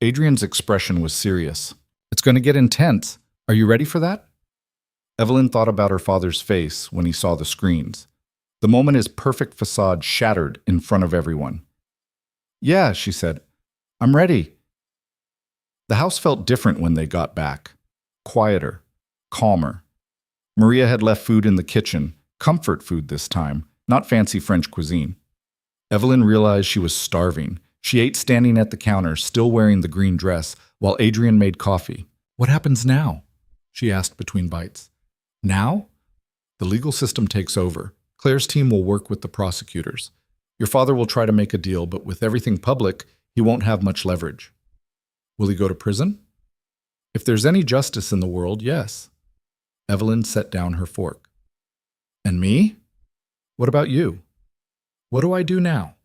Adrien's expression was serious. It's going to get intense. Are you ready for that? Evelyn thought about her father's face when he saw the screens. The moment his perfect facade shattered in front of everyone. Yeah, she said. I'm ready. The house felt different when they got back. Quieter, calmer. Maria had left food in the kitchen, comfort food this time, not fancy French cuisine. Evelyn realized she was starving. She ate standing at the counter, still wearing the green dress, while Adrien made coffee. What happens now? She asked between bites. Now? The legal system takes over. Claire's team will work with the prosecutors. Your father will try to make a deal, but with everything public, he won't have much leverage. Will he go to prison? If there's any justice in the world, yes. Evelyn set down her fork. And me? What about you? What do I do now?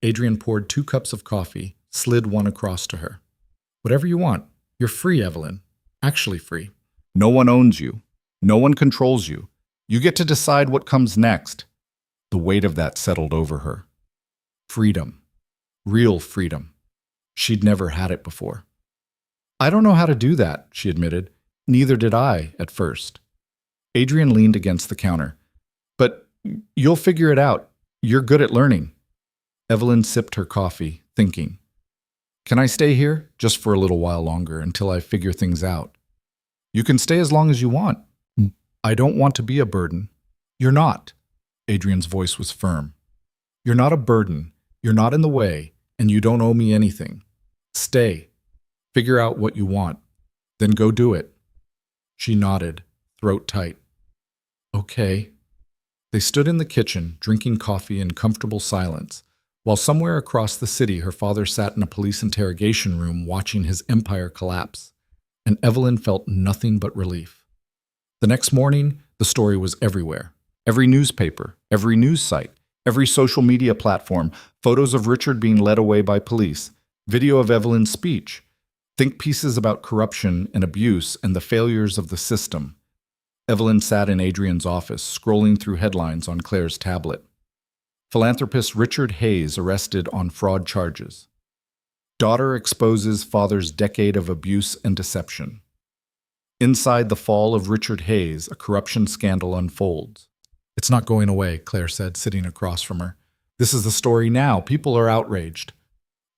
Adrien poured 2 cups of coffee, slid one across to her. Whatever you want. You're free, Evelyn. Actually free. No one owns you. No one controls you. You get to decide what comes next. The weight of that settled over her. Freedom. Real freedom. She'd never had it before. I don't know how to do that, she admitted. Neither did I at first. Adrien leaned against the counter. But you'll figure it out. You're good at learning. Evelyn sipped her coffee, thinking. Can I stay here just for a little while longer until I figure things out? You can stay as long as you want. I don't want to be a burden. You're not. Adrien's voice was firm. You're not a burden. You're not in the way, and you don't owe me anything. Stay. Figure out what you want. Then go do it. She nodded, throat tight. Okay. They stood in the kitchen, drinking coffee in comfortable silence, While somewhere across the city, her father sat in a police interrogation room watching his empire collapse, and Evelyn felt nothing but relief. The next morning, the story was everywhere. Every newspaper, every news site, every social media platform, photos of Richard being led away by police, video of Evelyn's speech, think pieces about corruption and abuse and the failures of the system. Evelyn sat in Adrien's office, scrolling through headlines on Claire's tablet. Philanthropist Richard Hayes arrested on fraud charges. Daughter exposes father's decade of abuse and deception. Inside the fall of Richard Hayes, a corruption scandal unfolds. It's not going away, Claire said, sitting across from her. This is the story now. People are outraged.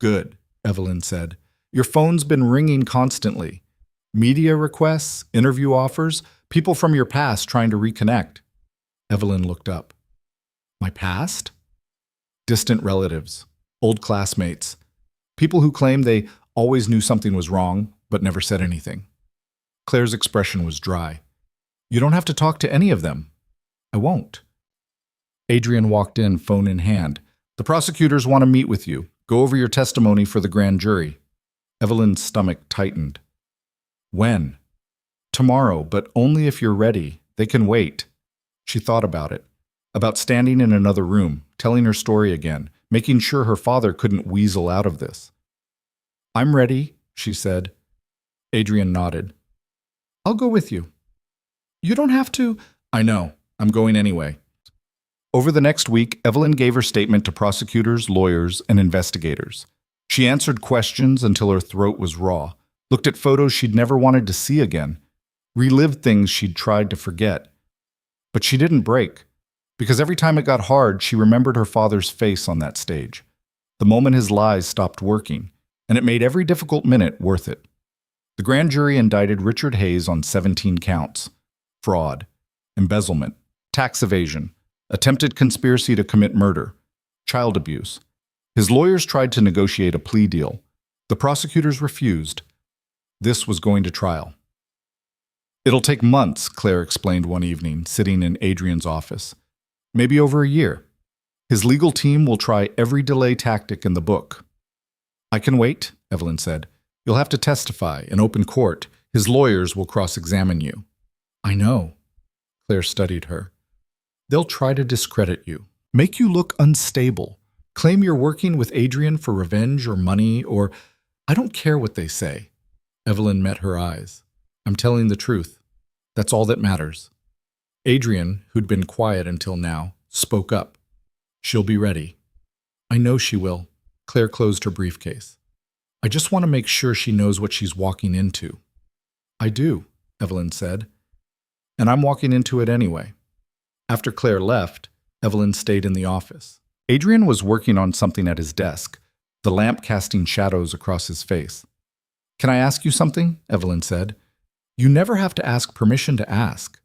Good, Evelyn said. Your phone's been ringing constantly. Media requests, interview offers, people from your past trying to reconnect. Evelyn looked up. My past? Distant relatives, old classmates, people who claim they always knew something was wrong but never said anything. Claire's expression was dry. You don't have to talk to any of them. I won't. Adrien walked in, phone in hand. The prosecutors want to meet with you. Go over your testimony for the grand jury. Evelyn's stomach tightened. When? Tomorrow, but only if you're ready. They can wait. She thought about it. About standing in another room, telling her story again, making sure her father couldn't weasel out of this. I'm ready, she said. Adrien nodded. I'll go with you. You don't have to. I know. I'm going anyway. Over the next week, Evelyn gave her statement to prosecutors, lawyers, and investigators. She answered questions until her throat was raw, looked at photos she'd never wanted to see again, relived things she'd tried to forget. But she didn't break. Because every time it got hard, she remembered her father's face on that stage, the moment his lies stopped working, and it made every difficult minute worth it. The grand jury indicted Richard Hayes on 17 counts: fraud, embezzlement, tax evasion, attempted conspiracy to commit murder, child abuse. His lawyers tried to negotiate a plea deal. The prosecutors refused. This was going to trial. It'll take months, Claire explained one evening, sitting in Adrien's office. Maybe over a year. His legal team will try every delay tactic in the book. I can wait, Evelyn said. You'll have to testify in open court. His lawyers will cross-examine you. I know. Claire studied her. They'll try to discredit you, make you look unstable, claim you're working with Adrien for revenge or money or I don't care what they say. Evelyn met her eyes. I'm telling the truth. That's all that matters. Adrien, who'd been quiet until now, spoke up. She'll be ready. I know she will. Claire closed her briefcase. I just want to make sure she knows what she's walking into. I do, Evelyn said. And I'm walking into it anyway. After Claire left, Evelyn stayed in the office. Adrien was working on something at his desk, the lamp casting shadows across his face. Can I ask you something? Evelyn said. You never have to ask permission to ask.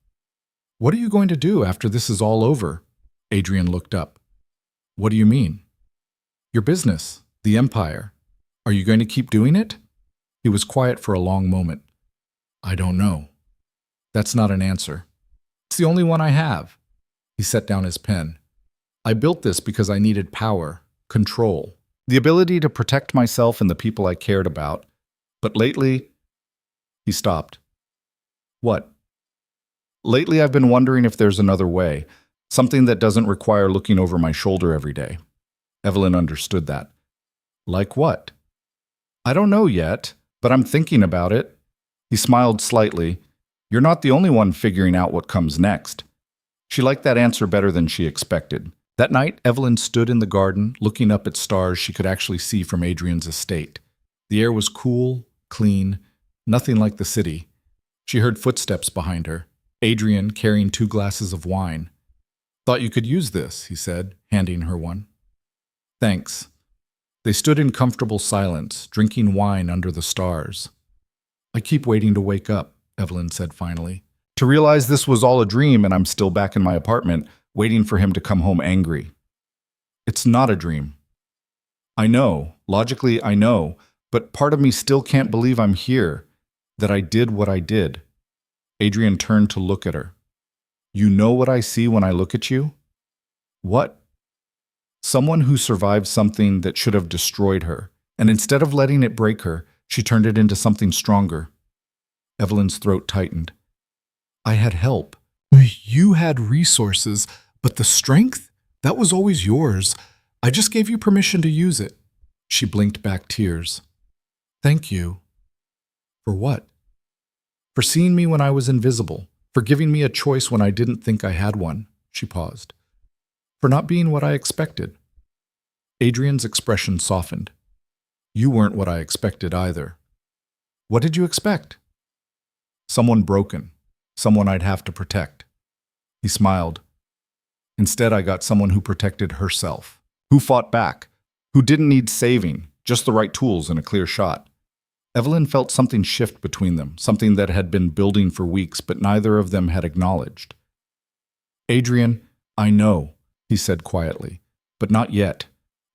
What are you going to do after this is all over? Adrien looked up. What do you mean? Your business, the empire. Are you going to keep doing it? He was quiet for a long moment. I don't know. That's not an answer. It's the only one I have. He set down his pen. I built this because I needed power, control, the ability to protect myself and the people I cared about. But lately, he stopped. What? Lately, I've been wondering if there's another way, something that doesn't require looking over my shoulder every day. Evelyn understood that. Like what? I don't know yet, but I'm thinking about it. He smiled slightly. You're not the only one figuring out what comes next. She liked that answer better than she expected. That night, Evelyn stood in the garden, looking up at stars she could actually see from Adrien's estate. The air was cool, clean, nothing like the city. She heard footsteps behind her. Adrien carrying 2 glasses of wine. Thought you could use this, he said, handing her one. Thanks. They stood in comfortable silence, drinking wine under the stars. I keep waiting to wake up, Evelyn said finally. To realize this was all a dream and I'm still back in my apartment, waiting for him to come home angry. It's not a dream. I know, logically I know, but part of me still can't believe I'm here, that I did what I did. Adrien turned to look at her. You know what I see when I look at you? What? Someone who survived something that should have destroyed her, and instead of letting it break her, she turned it into something stronger. Evelyn's throat tightened. I had help. You had resources, but the strength? That was always yours. I just gave you permission to use it. She blinked back tears. Thank you. For what? For seeing me when I was invisible, for giving me a choice when I didn't think I had one. She paused. For not being what I expected. Adrien's expression softened. You weren't what I expected either. What did you expect? Someone broken, someone I'd have to protect. He smiled. Instead, I got someone who protected herself, who fought back, who didn't need saving, just the right tools and a clear shot. Evelyn felt something shift between them, something that had been building for weeks, but neither of them had acknowledged. Adrien, I know, he said quietly, but not yet.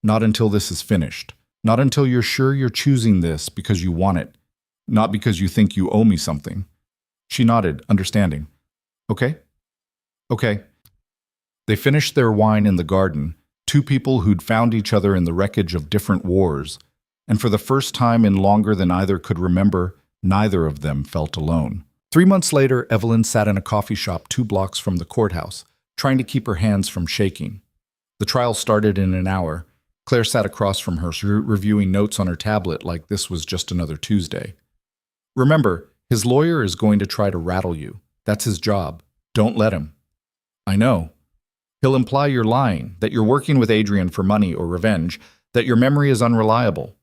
Not until this is finished. Not until you're sure you're choosing this because you want it, not because you think you owe me something. She nodded, understanding. Okay? Okay. They finished their wine in the garden, two people who'd found each other in the wreckage of different wars, and for the first time in longer than either could remember, neither of them felt alone. 3 months later, Evelyn sat in a coffee shop 2 blocks from the courthouse, trying to keep her hands from shaking. The trial started in an hour. Claire sat across from her, reviewing notes on her tablet like this was just another Tuesday. Remember, his lawyer is going to try to rattle you. That's his job. Don't let him. I know. He'll imply you're lying, that you're working with Adrien for money or revenge, that your memory is unreliable.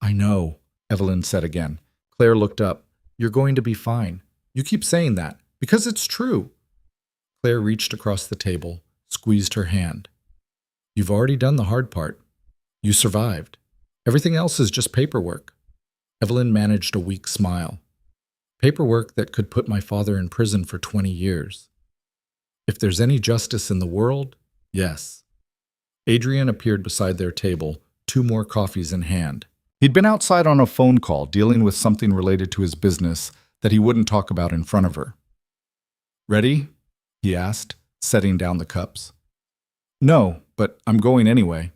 I know, Evelyn said again. Claire looked up. You're going to be fine. You keep saying that, because it's true. Claire reached across the table, squeezed her hand. You've already done the hard part. You survived. Everything else is just paperwork. Evelyn managed a weak smile. Paperwork that could put my father in prison for 20 years. If there's any justice in the world, yes. Adrien appeared beside their table, 2 more coffees in hand. He'd been outside on a phone call dealing with something related to his business that he wouldn't talk about in front of her. Ready? He asked, setting down the cups. No, but I'm going anyway.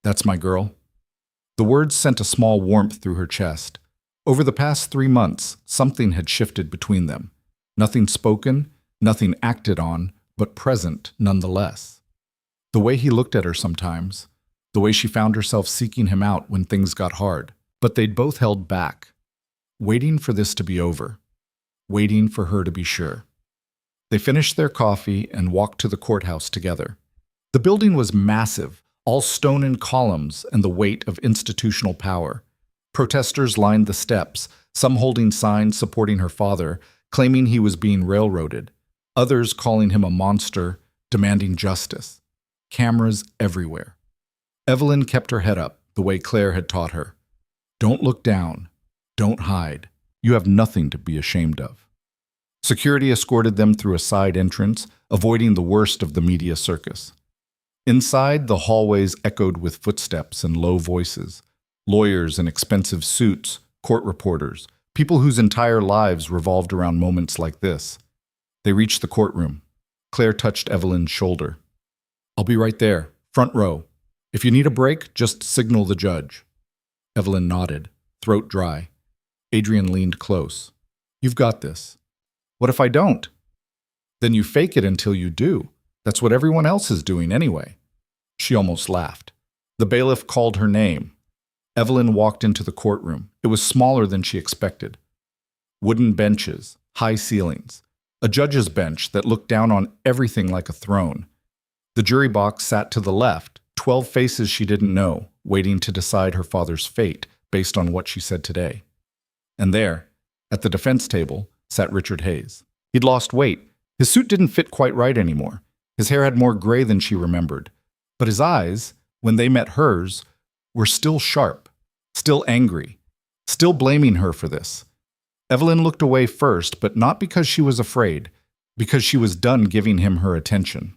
That's my girl. The words sent a small warmth through her chest. Over the past 3 months, something had shifted between them. Nothing spoken, nothing acted on, but present nonetheless. The way he looked at her sometimes, the way she found herself seeking him out when things got hard. But they'd both held back, waiting for this to be over, waiting for her to be sure. They finished their coffee and walked to the courthouse together. The building was massive, all stone and columns and the weight of institutional power. Protesters lined the steps, some holding signs supporting her father, claiming he was being railroaded, others calling him a monster, demanding justice. Cameras everywhere. Evelyn kept her head up, the way Claire had taught her. Don't look down. Don't hide. You have nothing to be ashamed of. Security escorted them through a side entrance, avoiding the worst of the media circus. Inside, the hallways echoed with footsteps and low voices. Lawyers in expensive suits, court reporters, people whose entire lives revolved around moments like this. They reached the courtroom. Claire touched Evelyn's shoulder. I'll be right there, front row. If you need a break, just signal the judge. Evelyn nodded, throat dry. Adrien leaned close. You've got this. What if I don't? Then you fake it until you do. That's what everyone else is doing anyway. She almost laughed. The bailiff called her name. Evelyn walked into the courtroom. It was smaller than she expected. Wooden benches, high ceilings, a judge's bench that looked down on everything like a throne. The jury box sat to the left, 12 faces she didn't know, waiting to decide her father's fate based on what she said today. And there, at the defense table, sat Richard Hayes. He'd lost weight. His suit didn't fit quite right anymore. His hair had more gray than she remembered. But his eyes, when they met hers, were still sharp, still angry, still blaming her for this. Evelyn looked away first, but not because she was afraid, because she was done giving him her attention.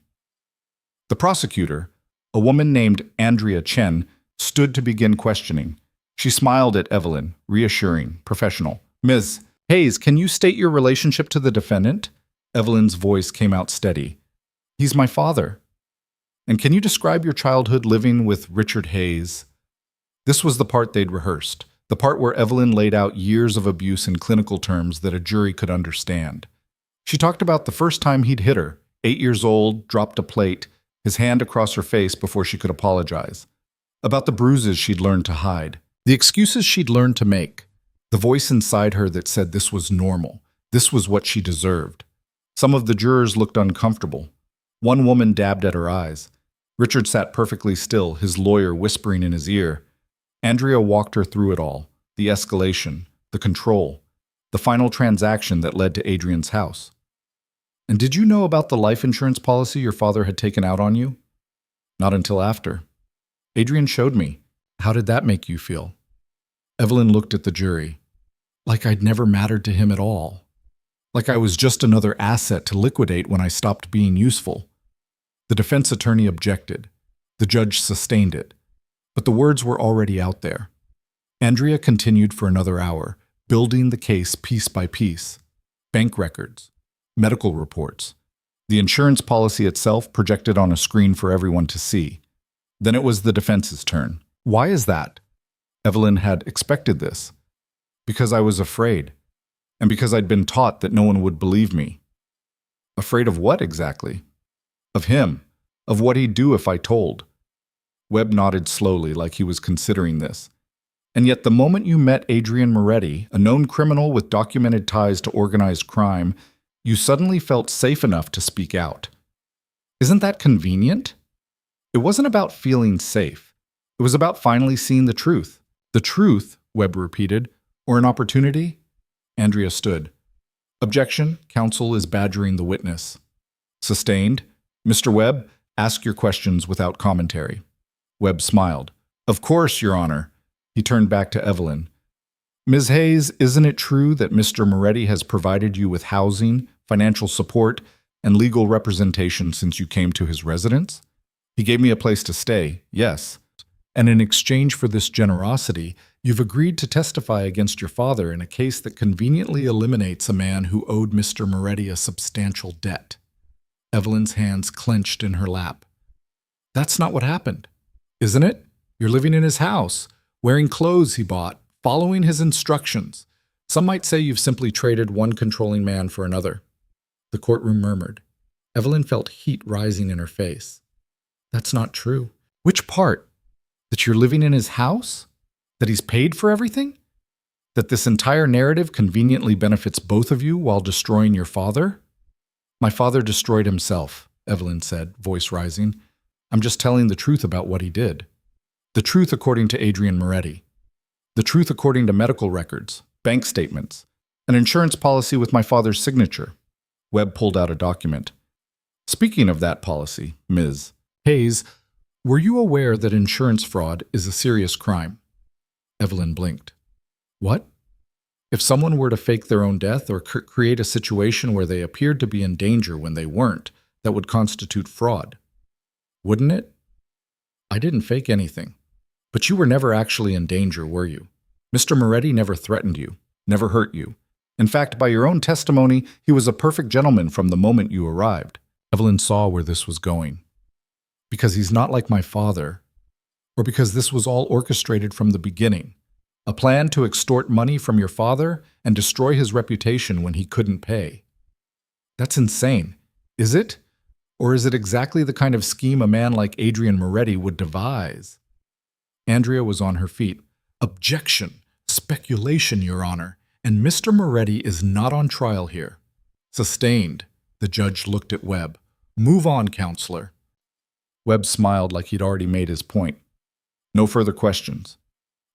The prosecutor, a woman named Andrea Chen, stood to begin questioning. She smiled at Evelyn, reassuring, professional. Ms. Hayes, can you state your relationship to the defendant? Evelyn's voice came out steady. He's my father. And can you describe your childhood living with Richard Hayes? This was the part they'd rehearsed, the part where Evelyn laid out years of abuse in clinical terms that a jury could understand. She talked about the first time he'd hit her, 8 years old, dropped a plate, his hand across her face before she could apologize. About the bruises she'd learned to hide, the excuses she'd learned to make, the voice inside her that said this was normal, this was what she deserved. Some of the jurors looked uncomfortable. One woman dabbed at her eyes. Richard sat perfectly still, his lawyer whispering in his ear. Andrea walked her through it all, the escalation, the control, the final transaction that led to Adrien's house. And did you know about the life insurance policy your father had taken out on you? Not until after. Adrien showed me. How did that make you feel? Evelyn looked at the jury. Like I'd never mattered to him at all. Like I was just another asset to liquidate when I stopped being useful. The defense attorney objected. The judge sustained it. But the words were already out there. Andrea continued for another hour, building the case piece by piece. Bank records, medical reports, the insurance policy itself projected on a screen for everyone to see. Then it was the defense's turn. Why is that? Evelyn had expected this. Because I was afraid. And because I'd been taught that no one would believe me. Afraid of what exactly? Of him. Of what he'd do if I told. Webb nodded slowly like he was considering this. And yet the moment you met Adrien Moretti, a known criminal with documented ties to organized crime, you suddenly felt safe enough to speak out. Isn't that convenient? It wasn't about feeling safe. It was about finally seeing the truth. The truth, Webb repeated, or an opportunity? Andrea stood. Objection, counsel is badgering the witness. Sustained. Mr. Webb, ask your questions without commentary. Webb smiled. Of course, Your Honor. He turned back to Evelyn. Ms. Hayes, isn't it true that Mr. Moretti has provided you with housing, financial support, and legal representation since you came to his residence? He gave me a place to stay, yes. And in exchange for this generosity, you've agreed to testify against your father in a case that conveniently eliminates a man who owed Mr. Moretti a substantial debt. Evelyn's hands clenched in her lap. That's not what happened, isn't it? You're living in his house, wearing clothes he bought, following his instructions. Some might say you've simply traded one controlling man for another. The courtroom murmured. Evelyn felt heat rising in her face. That's not true. Which part? That you're living in his house? That he's paid for everything? That this entire narrative conveniently benefits both of you while destroying your father? My father destroyed himself, Evelyn said, voice rising. I'm just telling the truth about what he did. The truth according to Adrien Moretti. The truth according to medical records, bank statements, an insurance policy with my father's signature. Webb pulled out a document. Speaking of that policy, Ms. Hayes, were you aware that insurance fraud is a serious crime? Evelyn blinked. What? If someone were to fake their own death or create a situation where they appeared to be in danger when they weren't, that would constitute fraud. Wouldn't it? I didn't fake anything. But you were never actually in danger, were you? Mr. Moretti never threatened you, never hurt you. In fact, by your own testimony, he was a perfect gentleman from the moment you arrived. Evelyn saw where this was going. Because he's not like my father, or because this was all orchestrated from the beginning. A plan to extort money from your father and destroy his reputation when he couldn't pay. That's insane, is it? Or is it exactly the kind of scheme a man like Adrien Moretti would devise? Andrea was on her feet. Objection, speculation, Your Honor, and Mr. Moretti is not on trial here. Sustained. The judge looked at Webb. Move on, counselor. Webb smiled like he'd already made his point. No further questions.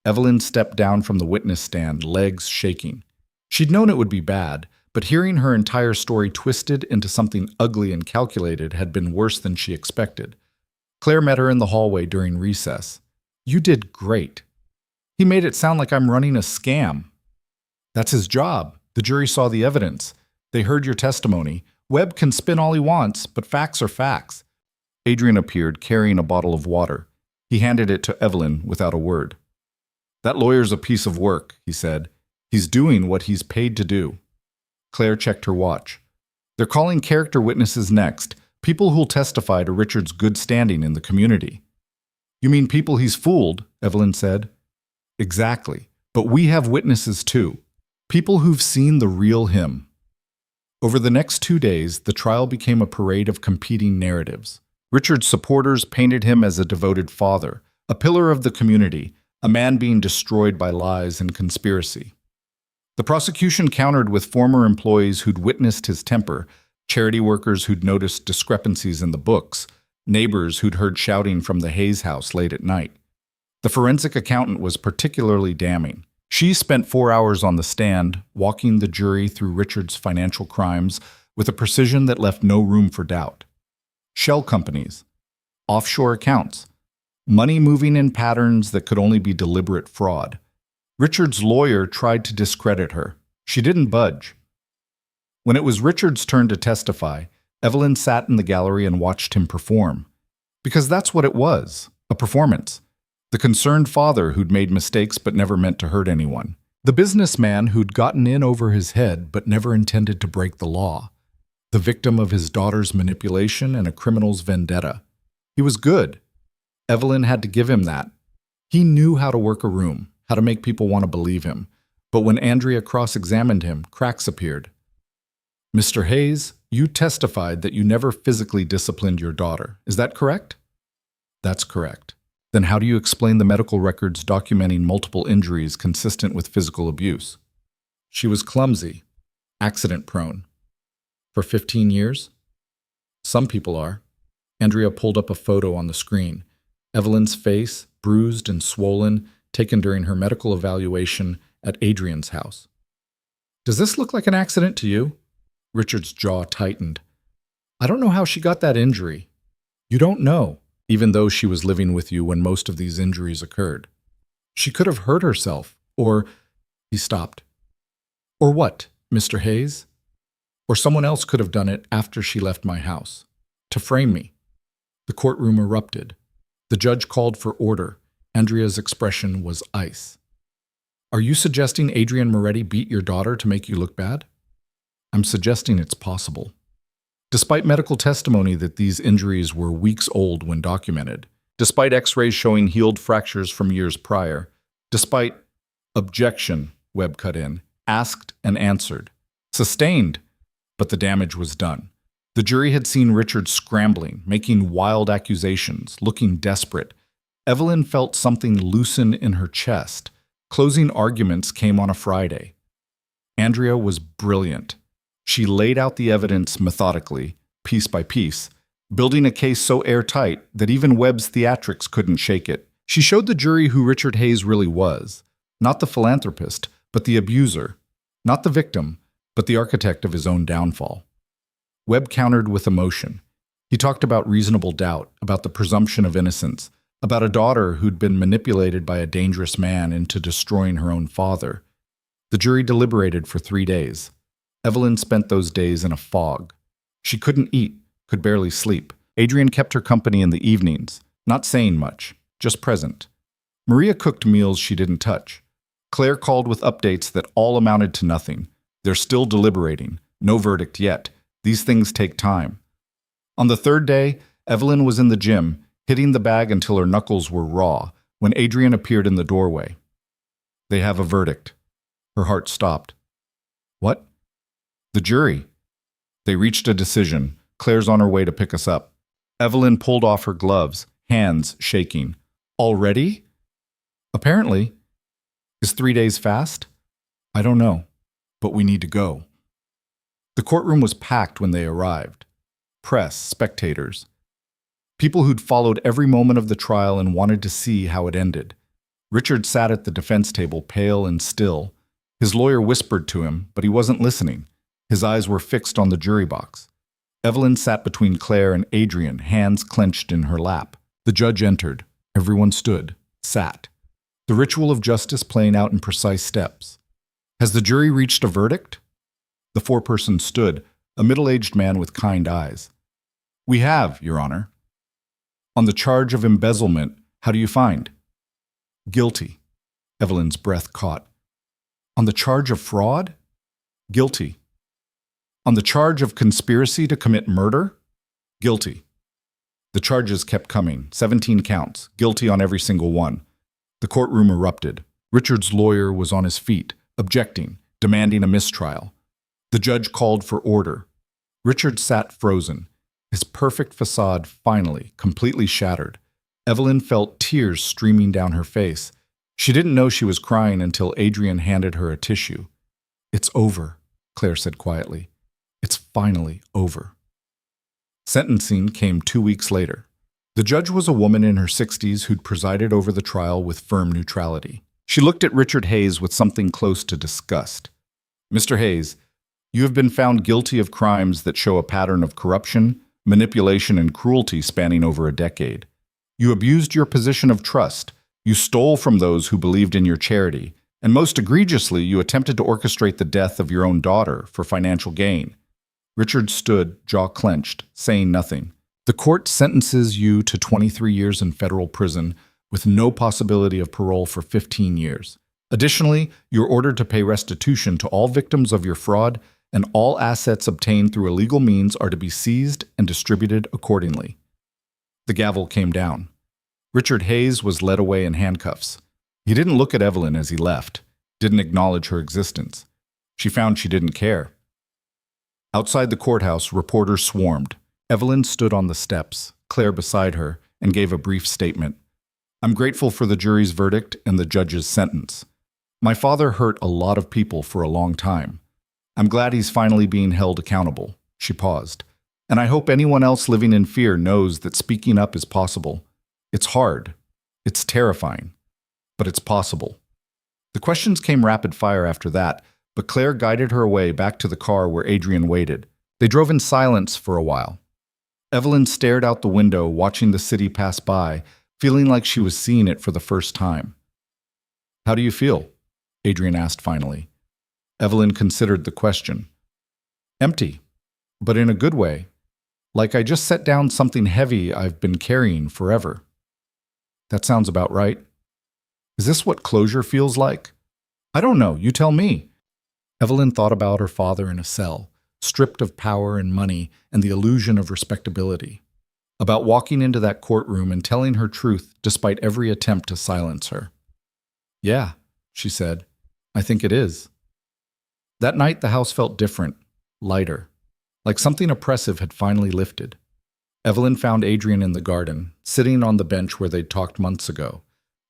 Evelyn stepped down from the witness stand, legs shaking. She'd known it would be bad, but hearing her entire story twisted into something ugly and calculated had been worse than she expected. Claire met her in the hallway during recess. You did great. He made it sound like I'm running a scam. That's his job. The jury saw the evidence. They heard your testimony. Webb can spin all he wants, but facts are facts. Adrien appeared, carrying a bottle of water. He handed it to Evelyn without a word. That lawyer's a piece of work, he said. He's doing what he's paid to do. Claire checked her watch. They're calling character witnesses next, People who'll testify to Richard's good standing in the community. You mean people he's fooled, Evelyn said. Exactly. But we have witnesses too. People who've seen the real him. Over the next 2 days, the trial became a parade of competing narratives. Richard's supporters painted him as a devoted father, a pillar of the community, a man being destroyed by lies and conspiracy. The prosecution countered with former employees who'd witnessed his temper, charity workers who'd noticed discrepancies in the books, neighbors who'd heard shouting from the Hayes house late at night. The forensic accountant was particularly damning. She spent 4 hours on the stand, walking the jury through Richard's financial crimes with a precision that left no room for doubt. Shell companies, offshore accounts, money moving in patterns that could only be deliberate fraud. Richard's lawyer tried to discredit her. She didn't budge. When it was Richard's turn to testify, Evelyn sat in the gallery and watched him perform. Because that's what it was, a performance. The concerned father who'd made mistakes but never meant to hurt anyone. The businessman who'd gotten in over his head but never intended to break the law. The victim of his daughter's manipulation and a criminal's vendetta. He was good. Evelyn had to give him that. He knew how to work a room, how to make people want to believe him. But when Adrien cross-examined him, cracks appeared. Mr. Hayes, you testified that you never physically disciplined your daughter. Is that correct? That's correct. Then how do you explain the medical records documenting multiple injuries consistent with physical abuse? She was clumsy, accident-prone. For 15 years? Some people are. Andrea pulled up a photo on the screen. Evelyn's face, bruised and swollen, taken during her medical evaluation at Adrien's house. Does this look like an accident to you? Richard's jaw tightened. I don't know how she got that injury. You don't know, even though she was living with you when most of these injuries occurred. She could have hurt herself, or... He stopped. Or what, Mr. Hayes? Or someone else could have done it after she left my house. To frame me. The courtroom erupted. The judge called for order. Andrea's expression was ice. Are you suggesting Adrien Moretti beat your daughter to make you look bad? I'm suggesting it's possible. Despite medical testimony that these injuries were weeks old when documented, despite x-rays showing healed fractures from years prior, despite objection, Webb cut in, asked and answered, sustained, but the damage was done. The jury had seen Richard scrambling, making wild accusations, looking desperate. Evelyn felt something loosen in her chest. Closing arguments came on a Friday. Andrea was brilliant. She laid out the evidence methodically, piece by piece, building a case so airtight that even Webb's theatrics couldn't shake it. She showed the jury who Richard Hayes really was. Not the philanthropist, but the abuser. Not the victim, but the architect of his own downfall. Webb countered with emotion. He talked about reasonable doubt, about the presumption of innocence, about a daughter who'd been manipulated by a dangerous man into destroying her own father. The jury deliberated for 3 days. Evelyn spent those days in a fog. She couldn't eat, could barely sleep. Adrien kept her company in the evenings, not saying much, just present. Maria cooked meals she didn't touch. Claire called with updates that all amounted to nothing. They're still deliberating. No verdict yet. These things take time. On the 3rd day, Evelyn was in the gym, hitting the bag until her knuckles were raw, when Adrien appeared in the doorway. They have a verdict. Her heart stopped. What? The jury. They reached a decision. Claire's on her way to pick us up. Evelyn pulled off her gloves, hands shaking. Already? Apparently. Is 3 days fast? I don't know, but we need to go. The courtroom was packed when they arrived. Press, spectators. People who'd followed every moment of the trial and wanted to see how it ended. Richard sat at the defense table, pale and still. His lawyer whispered to him, but he wasn't listening. His eyes were fixed on the jury box. Evelyn sat between Claire and Adrien, hands clenched in her lap. The judge entered. Everyone stood, sat. The ritual of justice playing out in precise steps. Has the jury reached a verdict? The foreperson stood, a middle-aged man with kind eyes. We have, Your Honor. On the charge of embezzlement, how do you find? Guilty. Evelyn's breath caught. On the charge of fraud? Guilty. On the charge of conspiracy to commit murder? Guilty. The charges kept coming, 17 counts, guilty on every single one. The courtroom erupted. Richard's lawyer was on his feet, objecting, demanding a mistrial. The judge called for order. Richard sat frozen, his perfect facade finally, completely shattered. Evelyn felt tears streaming down her face. She didn't know she was crying until Adrien handed her a tissue. "It's over," Claire said quietly. "It's finally over." Sentencing came 2 weeks later. The judge was a woman in her 60s who'd presided over the trial with firm neutrality. She looked at Richard Hayes with something close to disgust. "Mr. Hayes, you have been found guilty of crimes that show a pattern of corruption, manipulation, and cruelty spanning over a decade. You abused your position of trust, you stole from those who believed in your charity, and most egregiously, you attempted to orchestrate the death of your own daughter for financial gain." Richard stood, jaw clenched, saying nothing. "The court sentences you to 23 years in federal prison with no possibility of parole for 15 years. Additionally, you're ordered to pay restitution to all victims of your fraud, and all assets obtained through illegal means are to be seized and distributed accordingly." The gavel came down. Richard Hayes was led away in handcuffs. He didn't look at Evelyn as he left, didn't acknowledge her existence. She found she didn't care. Outside the courthouse, reporters swarmed. Evelyn stood on the steps, Claire beside her, and gave a brief statement. "I'm grateful for the jury's verdict and the judge's sentence. My father hurt a lot of people for a long time. I'm glad he's finally being held accountable." She paused. "And I hope anyone else living in fear knows that speaking up is possible. It's hard. It's terrifying. But it's possible." The questions came rapid fire after that, but Claire guided her away back to the car where Adrien waited. They drove in silence for a while. Evelyn stared out the window, watching the city pass by, feeling like she was seeing it for the first time. "How do you feel?" Adrien asked finally. Evelyn considered the question. "Empty, but in a good way. Like I just set down something heavy I've been carrying forever." "That sounds about right. Is this what closure feels like?" "I don't know. You tell me." Evelyn thought about her father in a cell, stripped of power and money and the illusion of respectability. About walking into that courtroom and telling her truth despite every attempt to silence her. "Yeah," she said. "I think it is." That night the house felt different, lighter, like something oppressive had finally lifted. Evelyn found Adrien in the garden, sitting on the bench where they'd talked months ago,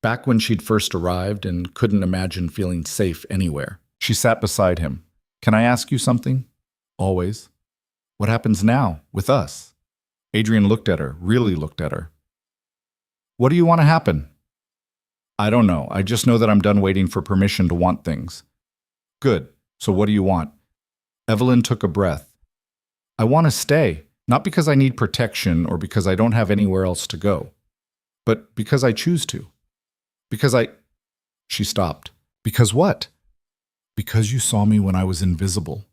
back when she'd first arrived and couldn't imagine feeling safe anywhere. She sat beside him. "Can I ask you something?" "Always." "What happens now, with us?" Adrien looked at her, really looked at her. "What do you want to happen?" "I don't know. I just know that I'm done waiting for permission to want things." "Good. So what do you want?" Evelyn took a breath. "I want to stay, not because I need protection or because I don't have anywhere else to go, but because I choose to. Because I—" She stopped. "Because what?" "Because you saw me when I was invisible.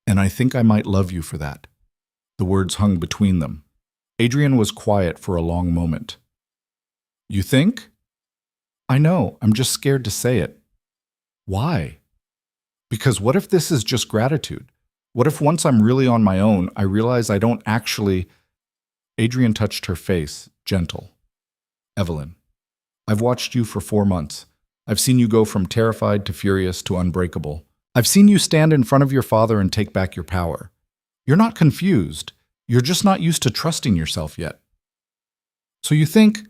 And I think I might love you for that." The words hung between them. Adrien was quiet for a long moment. "You think?" "I know. I'm just scared to say it." "Why?" "Because what if this is just gratitude? What if once I'm really on my own, I realize I don't actually—" Adrien touched her face, gentle. "Evelyn, I've watched you for 4 months. I've seen you go from terrified to furious to unbreakable. I've seen you stand in front of your father and take back your power. You're not confused. You're just not used to trusting yourself yet. So you think,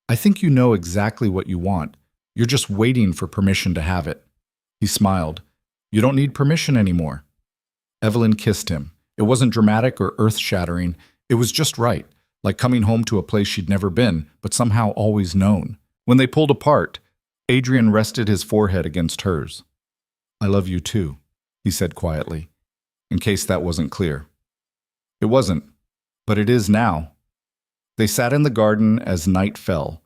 I think you know exactly what you want. You're just waiting for permission to have it." He smiled. "You don't need permission anymore." Evelyn kissed him. It wasn't dramatic or earth-shattering. It was just right, like coming home to a place she'd never been, but somehow always known. When they pulled apart, Adrien rested his forehead against hers. "I love you too," he said quietly, in case that wasn't clear. It wasn't, but it is now. They sat in the garden as night fell,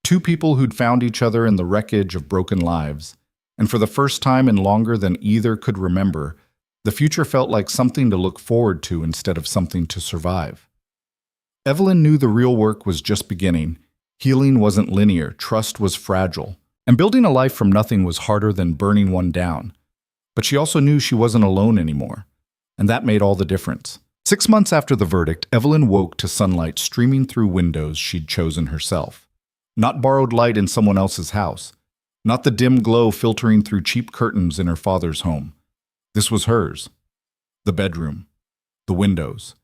two people who'd found each other in the wreckage of broken lives, and for the first time in longer than either could remember, the future felt like something to look forward to instead of something to survive. Evelyn knew the real work was just beginning. Healing wasn't linear, trust was fragile, and building a life from nothing was harder than burning one down. But she also knew she wasn't alone anymore, and that made all the difference. 6 months after the verdict, Evelyn woke to sunlight streaming through windows she'd chosen herself. Not borrowed light in someone else's house. Not the dim glow filtering through cheap curtains in her father's home. This was hers. The bedroom. The windows.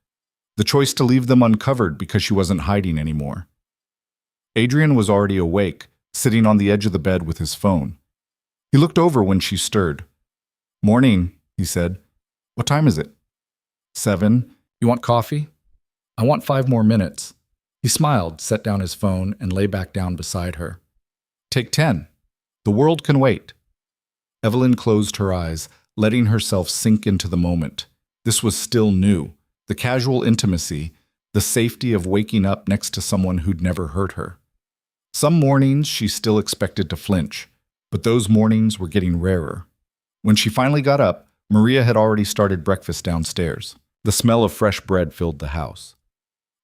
The choice to leave them uncovered because she wasn't hiding anymore. Adrien was already awake, sitting on the edge of the bed with his phone. He looked over when she stirred. "Morning," he said. "What time is it?" "7. You want coffee?" "I want 5 more minutes." He smiled, set down his phone, and lay back down beside her. "Take 10. The world can wait." Evelyn closed her eyes, letting herself sink into the moment. This was still new. The casual intimacy, the safety of waking up next to someone who'd never hurt her. Some mornings she still expected to flinch, but those mornings were getting rarer. When she finally got up, Maria had already started breakfast downstairs. The smell of fresh bread filled the house.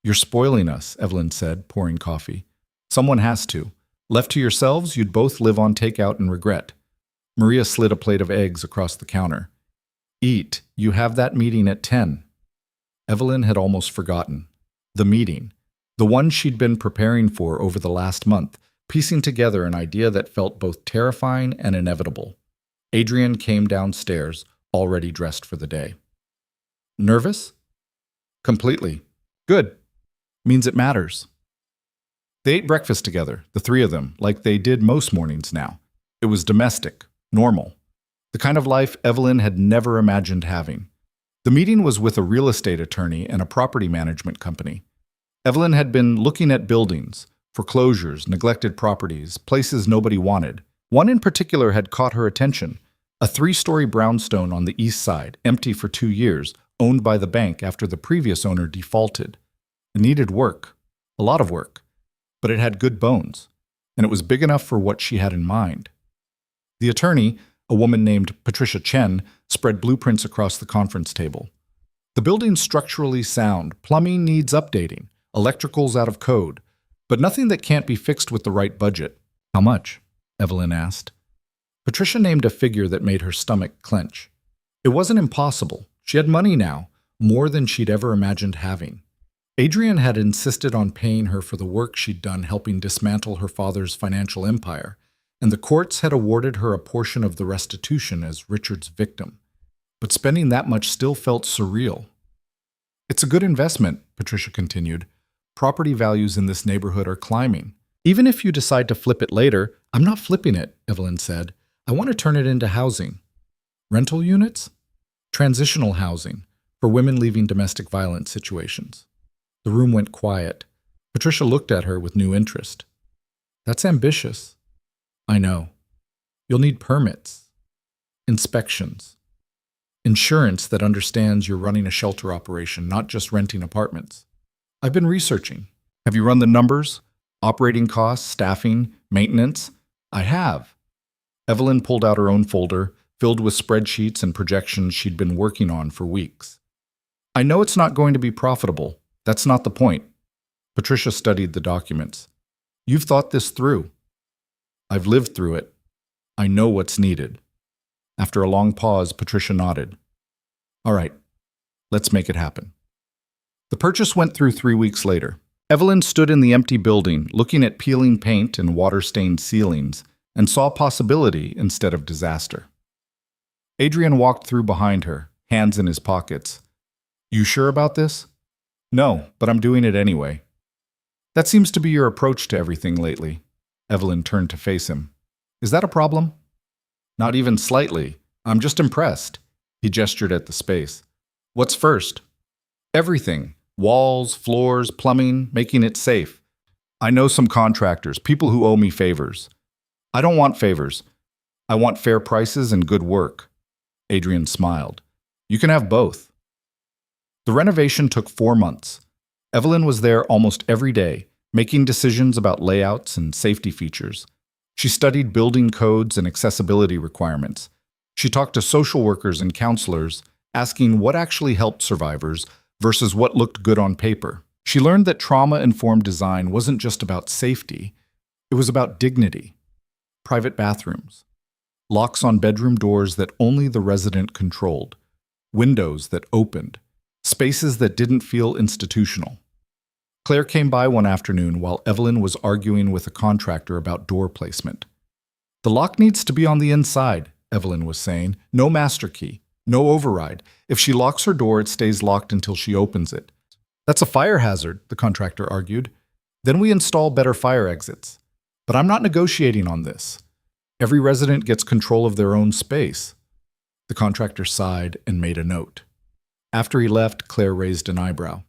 "You're spoiling us," Evelyn said, pouring coffee. "Someone has to. Left to yourselves, you'd both live on takeout and regret." Maria slid a plate of eggs across the counter. "Eat. You have that meeting at 10. Evelyn had almost forgotten. The meeting. The one she'd been preparing for over the last month, piecing together an idea that felt both terrifying and inevitable. Adrien came downstairs, already dressed for the day. "Nervous?" "Completely." "Good. Means it matters." They ate breakfast together, the three of them, like they did most mornings now. It was domestic, normal. The kind of life Evelyn had never imagined having. The meeting was with a real estate attorney and a property management company. Evelyn had been looking at buildings, foreclosures, neglected properties, places nobody wanted. One in particular had caught her attention, a 3-story brownstone on the east side, empty for 2 years, owned by the bank after the previous owner defaulted. It needed work, a lot of work, but it had good bones, and it was big enough for what she had in mind. The attorney, a woman named Patricia Chen, spread blueprints across the conference table. The building's structurally sound, plumbing needs updating, electrical's out of code, but nothing that can't be fixed with the right budget. "How much?" Evelyn asked. Patricia named a figure that made her stomach clench. It wasn't impossible. She had money now, more than she'd ever imagined having. Adrien had insisted on paying her for the work she'd done helping dismantle her father's financial empire, and the courts had awarded her a portion of the restitution as Richard's victim. But spending that much still felt surreal. "It's a good investment," Patricia continued. "Property values in this neighborhood are climbing. Even if you decide to flip it later—" "I'm not flipping it," Evelyn said. "I want to turn it into housing." "Rental units?" "Transitional housing, for women leaving domestic violence situations." The room went quiet. Patricia looked at her with new interest. "That's ambitious." "I know. You'll need permits, inspections, insurance that understands you're running a shelter operation, not just renting apartments." "I've been researching." "Have you run the numbers? Operating costs, staffing, maintenance?" "I have." Evelyn pulled out her own folder, filled with spreadsheets and projections she'd been working on for weeks. "I know it's not going to be profitable. That's not the point." Patricia studied the documents. "You've thought this through." "I've lived through it. I know what's needed." After a long pause, Patricia nodded. "All right, let's make it happen." The purchase went through 3 weeks later. Evelyn stood in the empty building, looking at peeling paint and water-stained ceilings, and saw possibility instead of disaster. Adrien walked through behind her, hands in his pockets. "You sure about this?" "No, but I'm doing it anyway." "That seems to be your approach to everything lately." Evelyn turned to face him. "Is that a problem?" "Not even slightly. I'm just impressed." He gestured at the space. "What's first?" "Everything. Walls, floors, plumbing, making it safe. I know some contractors, people who owe me favors." "I don't want favors. I want fair prices and good work." Adrien smiled. "You can have both." The renovation took 4 months. Evelyn was there almost every day, making decisions about layouts and safety features. She studied building codes and accessibility requirements. She talked to social workers and counselors, asking what actually helped survivors versus what looked good on paper. She learned that trauma-informed design wasn't just about safety, it was about dignity. Private bathrooms, locks on bedroom doors that only the resident controlled, windows that opened, Spaces that didn't feel institutional. Claire came by one afternoon while Evelyn was arguing with a contractor about door placement. "The lock needs to be on the inside," Evelyn was saying. "No master key. No override. If she locks her door, it stays locked until she opens it." "That's a fire hazard," the contractor argued. "Then we install better fire exits. But I'm not negotiating on this. Every resident gets control of their own space." The contractor sighed and made a note. After he left, Claire raised an eyebrow.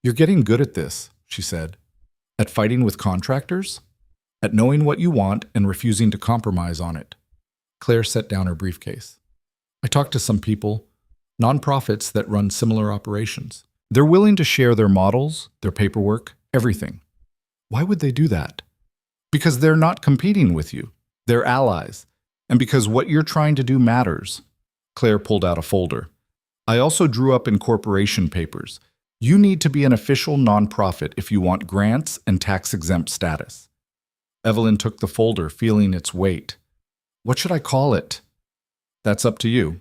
"You're getting good at this," she said. "At fighting with contractors? At knowing what you want and refusing to compromise on it." Claire set down her briefcase. "I talked to some people, nonprofits that run similar operations. They're willing to share their models, their paperwork, everything. Why would they do that? Because they're not competing with you. They're allies. And because what you're trying to do matters." Claire pulled out a folder. "I also drew up incorporation papers. You need to be an official nonprofit if you want grants and tax-exempt status." Evelyn took the folder, feeling its weight. "What should I call it?" "That's up to you."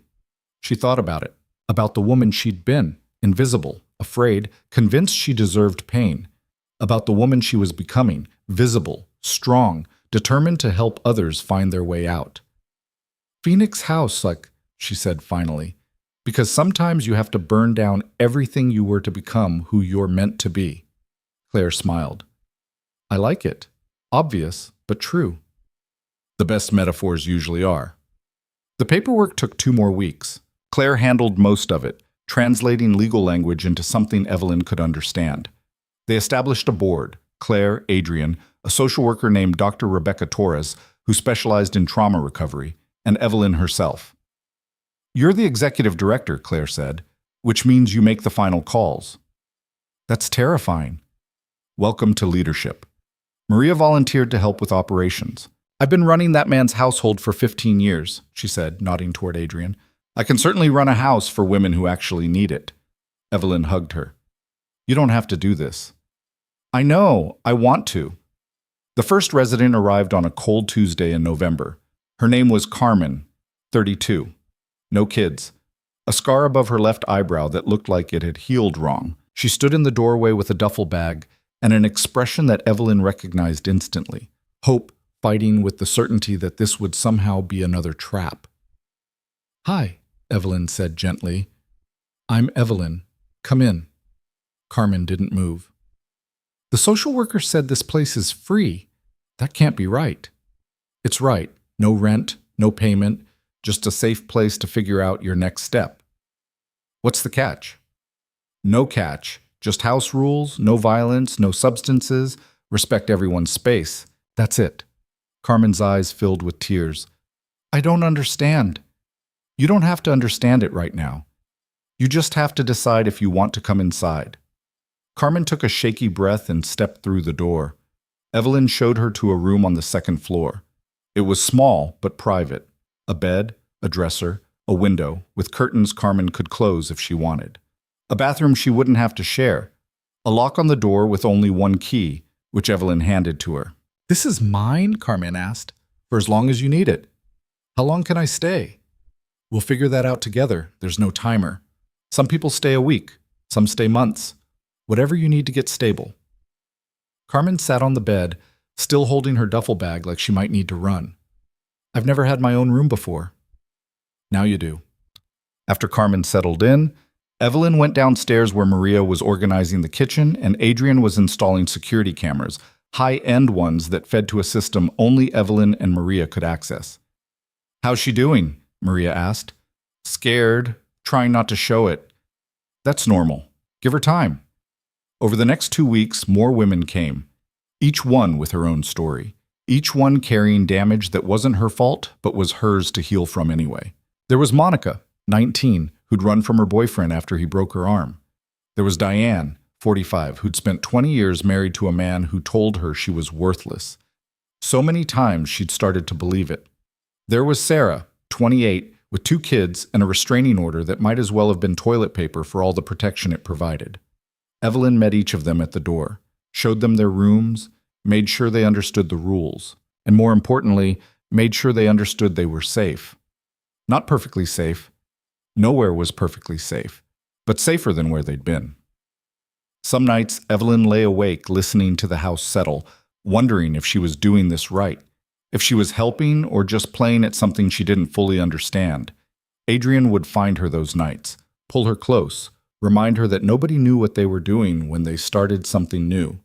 She thought about it, about the woman she'd been, invisible, afraid, convinced she deserved pain, about the woman she was becoming, visible, strong, determined to help others find their way out. "Phoenix House," she said finally, "because sometimes you have to burn down everything you were to become who you're meant to be." Claire smiled. "I like it. Obvious, but true." The best metaphors usually are. The paperwork took 2 more weeks. Claire handled most of it, translating legal language into something Evelyn could understand. They established a board: Claire, Adrien, a social worker named Dr. Rebecca Torres, who specialized in trauma recovery, and Evelyn herself. "You're the executive director," Claire said, "which means you make the final calls." "That's terrifying." "Welcome to leadership." Maria volunteered to help with operations. "I've been running that man's household for 15 years, she said, nodding toward Adrien. "I can certainly run a house for women who actually need it." Evelyn hugged her. "You don't have to do this." "I know, I want to." The first resident arrived on a cold Tuesday in November. Her name was Carmen, 32. No kids. A scar above her left eyebrow that looked like it had healed wrong. She stood in the doorway with a duffel bag and an expression that Evelyn recognized instantly. Hope fighting with the certainty that this would somehow be another trap. "Hi," Evelyn said gently. "I'm Evelyn. Come in." Carmen didn't move. "The social worker said this place is free. That can't be right." "It's right. No rent, no payment, just a safe place to figure out your next step." "What's the catch?" "No catch. Just house rules, no violence, no substances, respect everyone's space. That's it." Carmen's eyes filled with tears. "I don't understand." "You don't have to understand it right now. You just have to decide if you want to come inside." Carmen took a shaky breath and stepped through the door. Evelyn showed her to a room on the 2nd floor. It was small but private. A bed, a dresser, a window, with curtains Carmen could close if she wanted. A bathroom she wouldn't have to share. A lock on the door with only one key, which Evelyn handed to her. "This is mine?" Carmen asked. "For as long as you need it." "How long can I stay?" "We'll figure that out together. There's no timer. Some people stay a week. Some stay months. Whatever you need to get stable." Carmen sat on the bed, still holding her duffel bag like she might need to run. "I've never had my own room before." "Now you do." After Carmen settled in, Evelyn went downstairs where Maria was organizing the kitchen and Adrien was installing security cameras, high-end ones that fed to a system only Evelyn and Maria could access. "How's she doing?" Maria asked. "Scared, trying not to show it." "That's normal. Give her time." Over the next 2 weeks, more women came, each one with her own story, each one carrying damage that wasn't her fault but was hers to heal from anyway. There was Monica, 19, who'd run from her boyfriend after he broke her arm. There was Diane, 45, who'd spent 20 years married to a man who told her she was worthless. So many times she'd started to believe it. There was Sarah, 28, with 2 kids and a restraining order that might as well have been toilet paper for all the protection it provided. Evelyn met each of them at the door, showed them their rooms, made sure they understood the rules, and more importantly, made sure they understood they were safe. Not perfectly safe. Nowhere was perfectly safe. but safer than where they'd been. Some nights, Evelyn lay awake listening to the house settle, wondering if she was doing this right, if she was helping or just playing at something she didn't fully understand. Adrien would find her those nights, pull her close, remind her that nobody knew what they were doing when they started something new.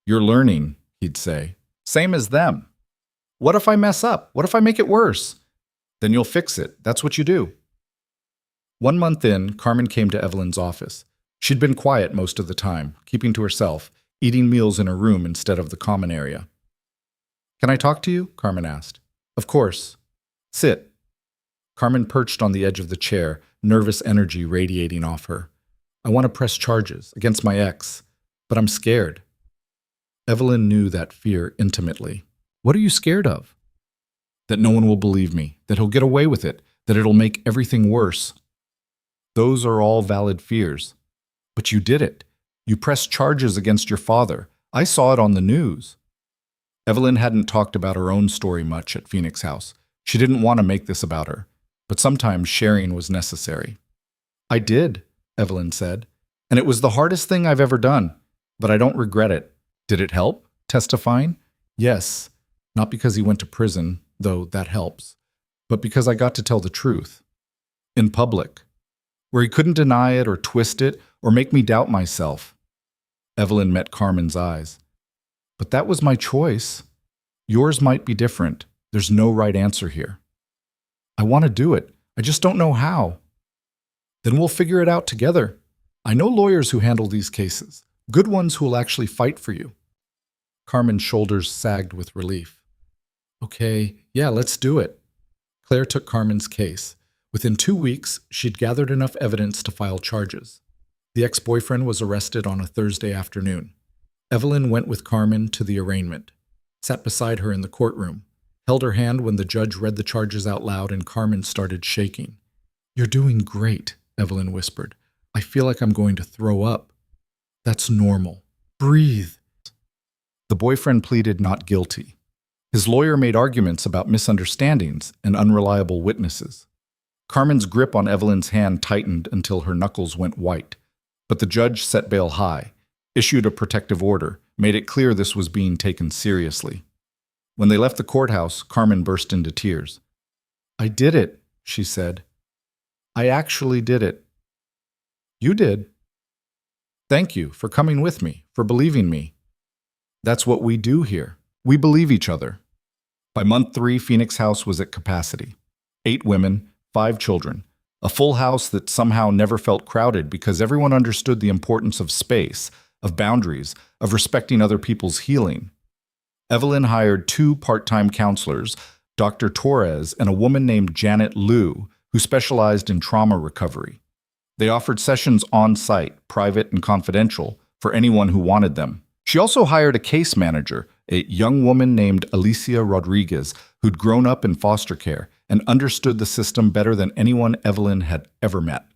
"You're learning," he'd say. "Same as them. What if I mess up? What if I make it worse?" "Then you'll fix it. That's what you do." 1 month in, Carmen came to Evelyn's office. She'd been quiet most of the time, keeping to herself, eating meals in her room instead of the common area. "Can I talk to you?" Carmen asked. "Of course. Sit." Carmen perched on the edge of the chair, nervous energy radiating off her. "I want to press charges against my ex, but I'm scared." Evelyn knew that fear intimately. "What are you scared of?" "That no one will believe me, that he'll get away with it, that it'll make everything worse." "Those are all valid fears. But you did it. You pressed charges against your father. I saw it on the news." Evelyn hadn't talked about her own story much at Phoenix House. She didn't want to make this about her, but sometimes sharing was necessary. "I did," Evelyn said, "and it was the hardest thing I've ever done, but I don't regret it." "Did it help, testifying?" "Yes, not because he went to prison, though that helps, but because I got to tell the truth. In public, where he couldn't deny it or twist it or make me doubt myself." Evelyn met Carmen's eyes. "But that was my choice. Yours might be different. There's no right answer here." "I want to do it. I just don't know how." "Then we'll figure it out together. I know lawyers who handle these cases, good ones who will actually fight for you." Carmen's shoulders sagged with relief. "Okay, yeah, let's do it." Claire took Carmen's case. Within 2 weeks, she'd gathered enough evidence to file charges. The ex-boyfriend was arrested on a Thursday afternoon. Evelyn went with Carmen to the arraignment, sat beside her in the courtroom, held her hand when the judge read the charges out loud, and Carmen started shaking. "You're doing great," Evelyn whispered. "I feel like I'm going to throw up." "That's normal. Breathe." The boyfriend pleaded not guilty. His lawyer made arguments about misunderstandings and unreliable witnesses. Carmen's grip on Evelyn's hand tightened until her knuckles went white, but the judge set bail high, issued a protective order, made it clear this was being taken seriously. When they left the courthouse, Carmen burst into tears. "I did it," she said. "I actually did it." "You did. Thank you for coming with me, for believing me. That's what we do here. We believe each other." By month 3, Phoenix House was at capacity. 8 women, 5 children. A full house that somehow never felt crowded because everyone understood the importance of space, of boundaries, of respecting other people's healing. Evelyn hired 2 part-time counselors, Dr. Torres and a woman named Janet Liu, who specialized in trauma recovery. They offered sessions on-site, private and confidential, for anyone who wanted them. She also hired a case manager, a young woman named Alicia Rodriguez, who'd grown up in foster care and understood the system better than anyone Evelyn had ever met.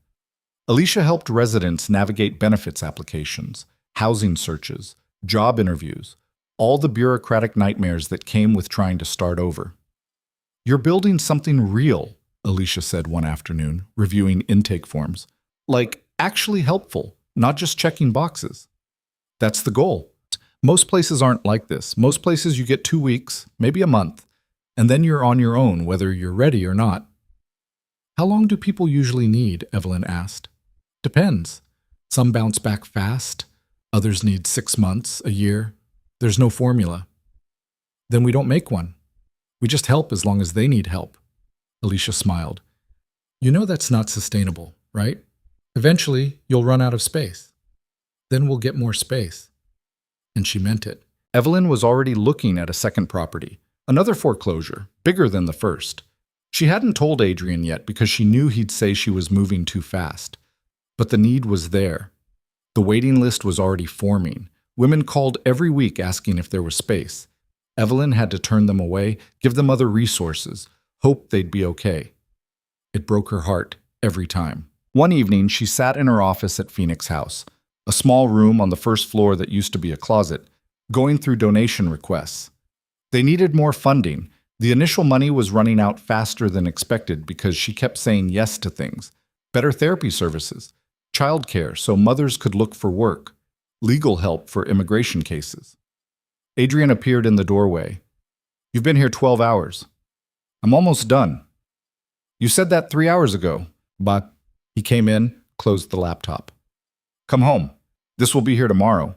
Alicia helped residents navigate benefits applications, housing searches, job interviews, all the bureaucratic nightmares that came with trying to start over. "You're building something real," Alicia said one afternoon, reviewing intake forms. "Like, actually helpful, not just checking boxes." "That's the goal. Most places aren't like this. Most places you get 2 weeks, maybe a month, and then you're on your own, whether you're ready or not." "How long do people usually need?" Evelyn asked. "Depends. Some bounce back fast. Others need 6 months, a year. There's no formula." "Then we don't make one. We just help as long as they need help." Alicia smiled. "You know that's not sustainable, right? Eventually, you'll run out of space. Then we'll get more space." And she meant it. Evelyn was already looking at a second property, another foreclosure, bigger than the first. She hadn't told Adrien yet because she knew he'd say she was moving too fast. But the need was there. The waiting list was already forming. Women called every week asking if there was space. Evelyn had to turn them away, give them other resources, hope they'd be okay. It broke her heart every time. One evening, she sat in her office at Phoenix House, a small room on the first floor that used to be a closet, going through donation requests. They needed more funding. The initial money was running out faster than expected because she kept saying yes to things. Better therapy services, childcare so mothers could look for work, legal help for immigration cases. Adrien appeared in the doorway. "You've been here 12 hours. I'm almost done." "You said that 3 hours ago." But he came in, closed the laptop. "Come home. This will be here tomorrow.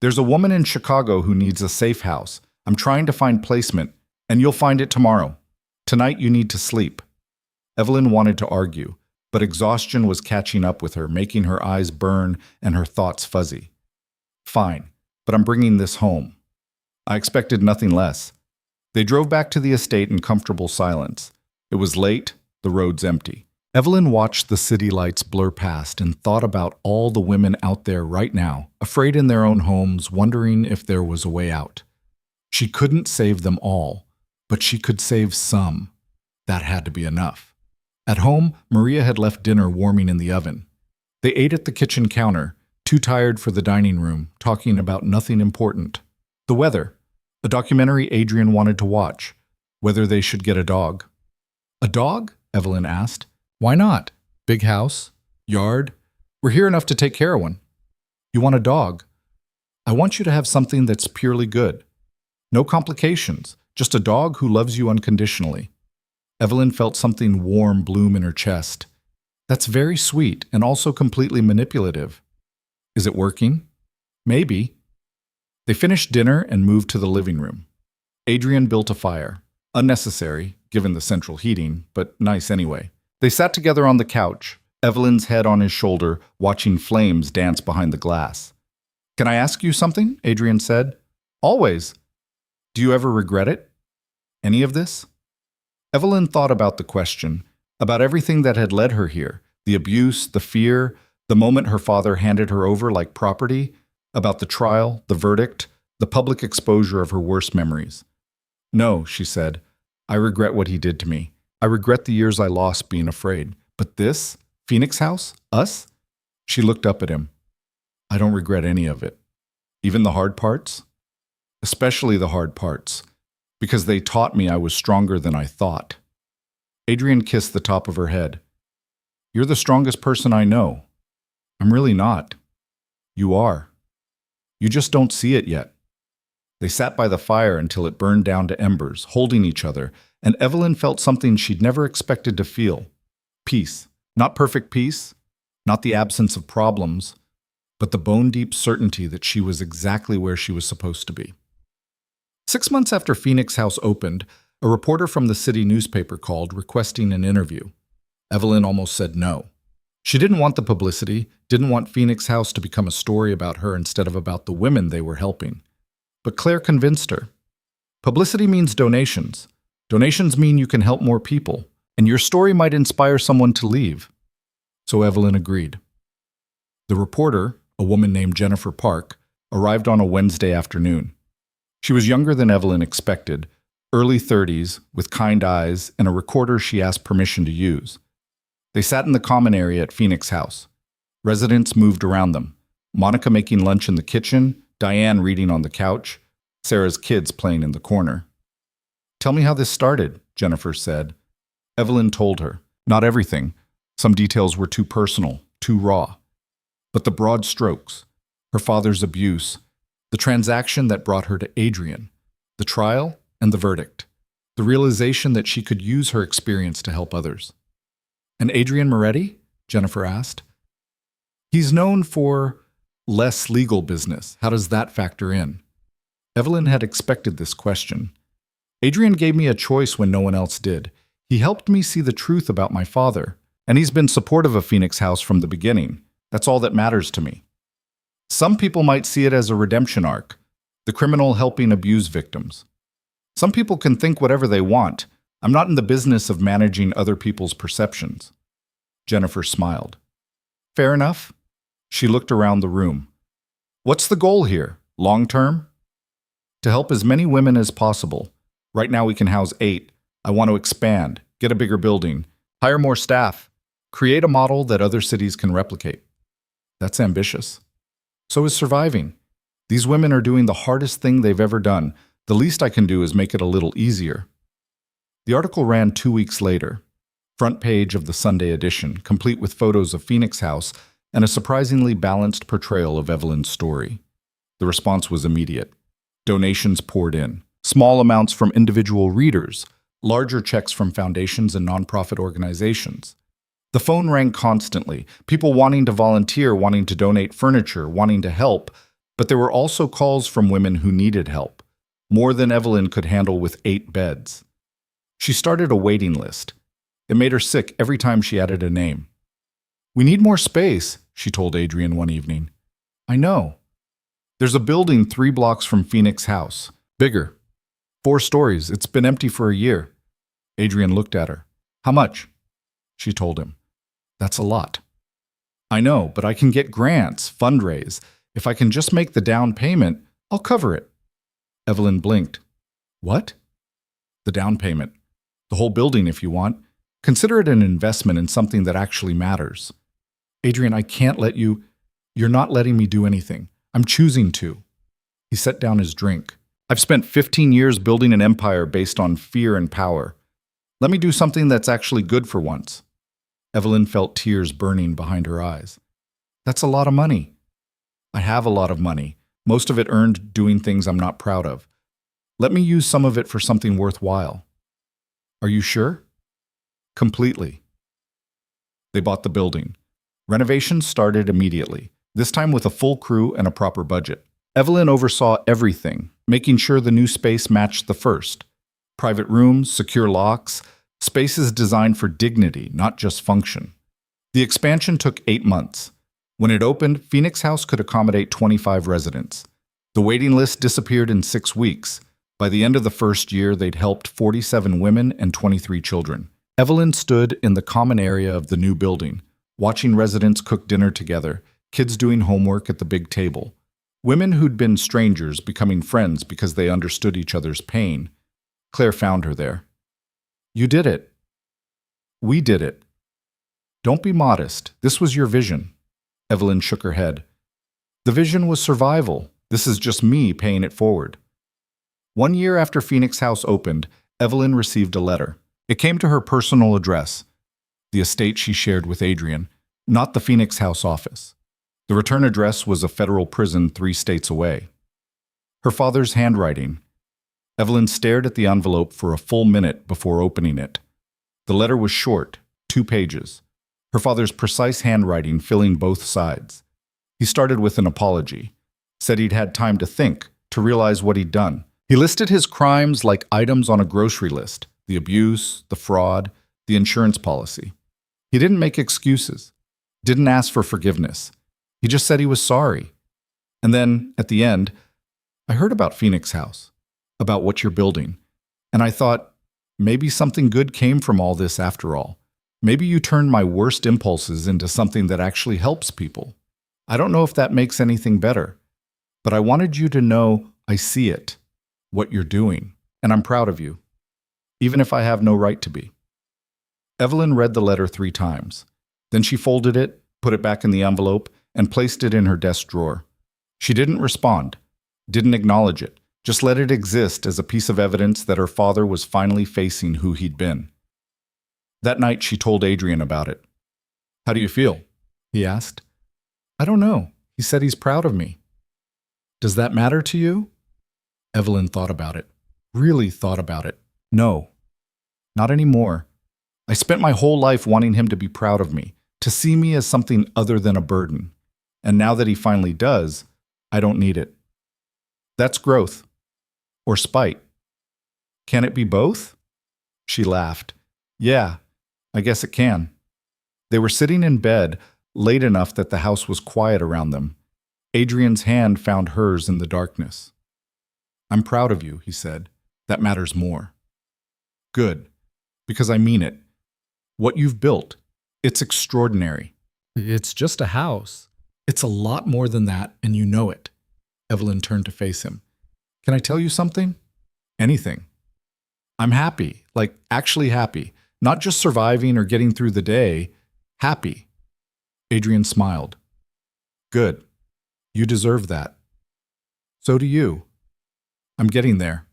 There's a woman in Chicago who needs a safe house. I'm trying to find placement, and you'll find it tomorrow. Tonight you need to sleep." Evelyn wanted to argue, but exhaustion was catching up with her, making her eyes burn and her thoughts fuzzy. "Fine, but I'm bringing this home." I expected nothing less. They drove back to the estate in comfortable silence. It was late, the roads empty. Evelyn watched the city lights blur past and thought about all the women out there right now, afraid in their own homes, wondering if there was a way out. She couldn't save them all, but she could save some. That had to be enough. At home, Maria had left dinner warming in the oven. They ate at the kitchen counter, too tired for the dining room, talking about nothing important. The weather, a documentary Adrien wanted to watch, whether they should get a dog. "A dog?" Evelyn asked. "Why not? Big house? Yard? We're here enough to take care of one." "You want a dog? I want you to have something that's purely good. No complications, just a dog who loves you unconditionally." Evelyn felt something warm bloom in her chest. "That's very sweet and also completely manipulative." "Is it working?" "Maybe." They finished dinner and moved to the living room. Adrien built a fire. Unnecessary, given the central heating, but nice anyway. They sat together on the couch, Evelyn's head on his shoulder, watching flames dance behind the glass. "Can I ask you something?" Adrien said. "Always." "Do you ever regret it? Any of this?" Evelyn thought about the question, about everything that had led her here, the abuse, the fear, the moment her father handed her over like property, about the trial, the verdict, the public exposure of her worst memories. "No," she said, "I regret what he did to me. I regret the years I lost being afraid. But this? Phoenix House? Us?" She looked up at him. "I don't regret any of it. Even the hard parts? Especially the hard parts, because they taught me I was stronger than I thought." Adrien kissed the top of her head. "You're the strongest person I know." "I'm really not." "You are. You just don't see it yet." They sat by the fire until it burned down to embers, holding each other, and Evelyn felt something she'd never expected to feel. Peace. Not perfect peace, not the absence of problems, but the bone-deep certainty that she was exactly where she was supposed to be. 6 months after Phoenix House opened, a reporter from the city newspaper called, requesting an interview. Evelyn almost said no. She didn't want the publicity, didn't want Phoenix House to become a story about her instead of about the women they were helping. But Claire convinced her. Publicity means donations. Donations mean you can help more people, and your story might inspire someone to leave. So Evelyn agreed. The reporter, a woman named Jennifer Park, arrived on a Wednesday afternoon. She was younger than Evelyn expected, early 30s, with kind eyes, and a recorder she asked permission to use. They sat in the common area at Phoenix House. Residents moved around them, Monica making lunch in the kitchen, Diane reading on the couch, Sarah's kids playing in the corner. "Tell me how this started," Jennifer said. Evelyn told her. Not everything. Some details were too personal, too raw. But the broad strokes, her father's abuse, the transaction that brought her to Adrien, the trial and the verdict, the realization that she could use her experience to help others. "And Adrien Moretti?" Jennifer asked. "He's known for less legal business. How does that factor in?" Evelyn had expected this question. "Adrien gave me a choice when no one else did. He helped me see the truth about my father, and he's been supportive of Phoenix House from the beginning. That's all that matters to me." Some people might see it as a redemption arc, the criminal helping abuse victims. Some people can think whatever they want. I'm not in the business of managing other people's perceptions. Jennifer smiled. "Fair enough." She looked around the room. "What's the goal here? Long term?" "To help as many women as possible. Right now we can house 8. I want to expand, get a bigger building, hire more staff, create a model that other cities can replicate." That's ambitious. So is surviving. These women are doing the hardest thing they've ever done. The least I can do is make it a little easier. The article ran 2 weeks later. front page of the Sunday edition, complete with photos of Phoenix House and a surprisingly balanced portrayal of Evelyn's story. The response was immediate. Donations poured in, small amounts from individual readers, larger checks from foundations and nonprofit organizations. The phone rang constantly, people wanting to volunteer, wanting to donate furniture, wanting to help, but there were also calls from women who needed help, more than Evelyn could handle with 8 beds. She started a waiting list. It made her sick every time she added a name. "We need more space," she told Adrien one evening. "I know. There's a building 3 blocks from Phoenix House. Bigger. 4 stories. It's been empty for a year." Adrien looked at her. "How much?" She told him. "That's a lot." "I know, but I can get grants, fundraise. If I can just make the down payment, I'll cover it." Evelyn blinked. "What?" "The down payment. The whole building if you want. Consider it an investment in something that actually matters." "Adrien, I can't let you. You're not letting me do anything. I'm choosing to." He set down his drink. "I've spent 15 years building an empire based on fear and power. Let me do something that's actually good for once." Evelyn felt tears burning behind her eyes. "That's a lot of money." "I have a lot of money, most of it earned doing things I'm not proud of. Let me use some of it for something worthwhile." "Are you sure?" "Completely." They bought the building. Renovations started immediately, this time with a full crew and a proper budget. Evelyn oversaw everything, making sure the new space matched the first. Private rooms, secure locks, spaces designed for dignity, not just function. The expansion took 8 months. When it opened, Phoenix House could accommodate 25 residents. The waiting list disappeared in 6 weeks. By the end of the first year, they'd helped 47 women and 23 children. Evelyn stood in the common area of the new building, watching residents cook dinner together, kids doing homework at the big table, women who'd been strangers becoming friends because they understood each other's pain. Claire found her there. "You did it. We did it. Don't be modest. This was your vision." Evelyn shook her head. "The vision was survival. This is just me paying it forward." 1 year after Phoenix House opened, Evelyn received a letter. It came to her personal address, the estate she shared with Adrien, not the Phoenix House office. The return address was a federal prison 3 states away. Her father's handwriting. Evelyn stared at the envelope for a full minute before opening it. The letter was short, 2 pages. Her father's precise handwriting filling both sides. He started with an apology, said he'd had time to think, to realize what he'd done. He listed his crimes like items on a grocery list, the abuse, the fraud, the insurance policy. He didn't make excuses, didn't ask for forgiveness. He just said he was sorry. And then, at the end, "I heard about Phoenix House, about what you're building, and I thought, maybe something good came from all this after all. Maybe you turned my worst impulses into something that actually helps people. I don't know if that makes anything better, but I wanted you to know I see it, what you're doing, and I'm proud of you, even if I have no right to be." Evelyn read the letter 3 times. Then she folded it, put it back in the envelope, and placed it in her desk drawer. She didn't respond, didn't acknowledge it, just let it exist as a piece of evidence that her father was finally facing who he'd been. That night she told Adrien about it. "How do you feel?" he asked. "I don't know. He said he's proud of me." "Does that matter to you?" Evelyn thought about it, really thought about it. "No, not anymore. I spent my whole life wanting him to be proud of me, to see me as something other than a burden. And now that he finally does, I don't need it. That's growth. Or spite. Can it be both?" She laughed. "Yeah, I guess it can." They were sitting in bed, late enough that the house was quiet around them. Adrien's hand found hers in the darkness. "I'm proud of you," he said. "That matters more." "Good, because I mean it. What you've built, it's extraordinary." "It's just a house." "It's a lot more than that, and you know it." Evelyn turned to face him. "Can I tell you something?" "Anything." "I'm happy, like actually happy. Not just surviving or getting through the day. Happy." Adrien smiled. "Good. You deserve that." "So do you." "I'm getting there."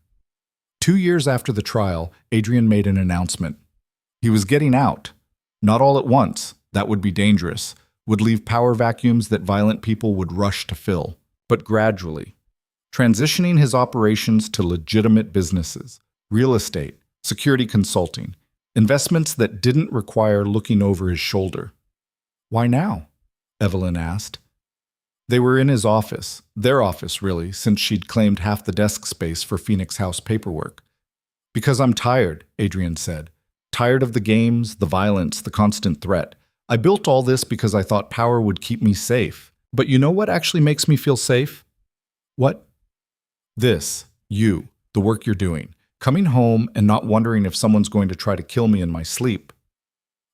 2 years after the trial, Adrien made an announcement. He was getting out, Not all at once, that would be dangerous, would leave power vacuums that violent people would rush to fill, but gradually, transitioning his operations to legitimate businesses, real estate, security consulting, investments that didn't require looking over his shoulder. Why now? Evelyn asked. They were in his office, their office really, since she'd claimed half the desk space for Phoenix House paperwork. Because I'm tired, Adrien said. Tired of the games, the violence, the constant threat. I built all this because I thought power would keep me safe. But you know what actually makes me feel safe? What? This, you, the work you're doing. Coming home and not wondering if someone's going to try to kill me in my sleep.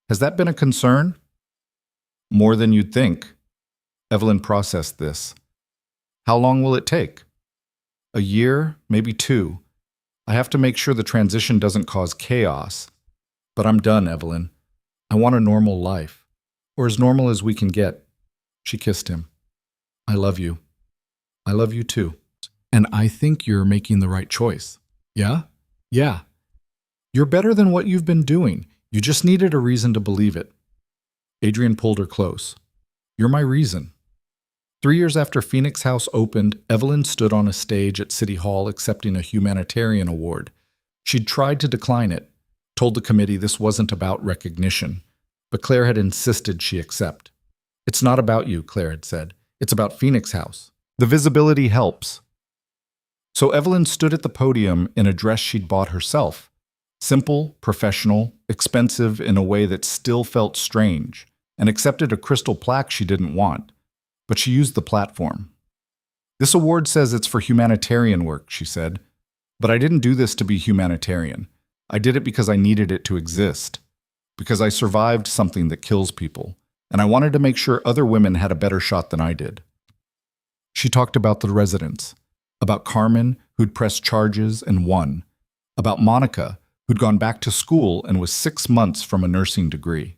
Has that been a concern? More than you'd think. Evelyn processed this. How long will it take? A year, maybe 2. I have to make sure the transition doesn't cause chaos. But I'm done, Evelyn. I want a normal life. Or as normal as we can get. She kissed him. I love you. I love you too. And I think you're making the right choice. Yeah? Yeah. You're better than what you've been doing. You just needed a reason to believe it. Adrien pulled her close. You're my reason. 3 years after Phoenix House opened, Evelyn stood on a stage at City Hall accepting a humanitarian award. She'd tried to decline it, told the committee this wasn't about recognition, but Claire had insisted she accept. It's not about you, Claire had said. It's about Phoenix House. The visibility helps. So Evelyn stood at the podium in a dress she'd bought herself. Simple, professional, expensive in a way that still felt strange, and accepted a crystal plaque she didn't want. But she used the platform. This award says it's for humanitarian work, she said. But I didn't do this to be humanitarian. I did it because I needed it to exist. Because I survived something that kills people. And I wanted to make sure other women had a better shot than I did. She talked about the residents. About Carmen, who'd pressed charges and won. About Monica, who'd gone back to school and was 6 months from a nursing degree.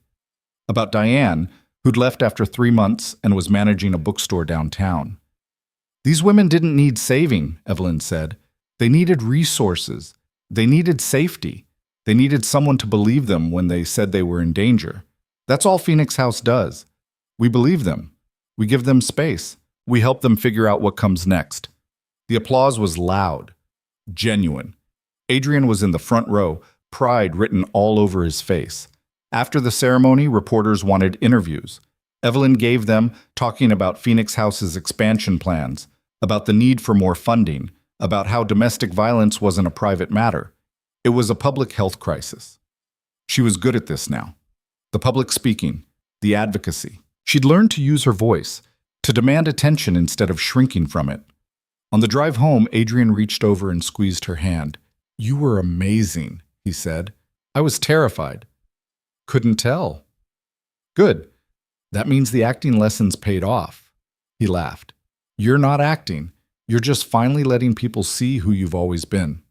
About Diane, who'd left after 3 months and was managing a bookstore downtown. These women didn't need saving, Evelyn said. They needed resources. They needed safety. They needed someone to believe them when they said they were in danger. That's all Phoenix House does. We believe them. We give them space. We help them figure out what comes next. The applause was loud, genuine. Adrien was in the front row, pride written all over his face. After the ceremony, reporters wanted interviews. Evelyn gave them, talking about Phoenix House's expansion plans, about the need for more funding, about how domestic violence wasn't a private matter. It was a public health crisis. She was good at this now. The public speaking, the advocacy. She'd learned to use her voice, to demand attention instead of shrinking from it. On the drive home, Adrien reached over and squeezed her hand. You were amazing, he said. I was terrified. Couldn't tell. Good. That means the acting lessons paid off. He laughed. You're not acting. You're just finally letting people see who you've always been.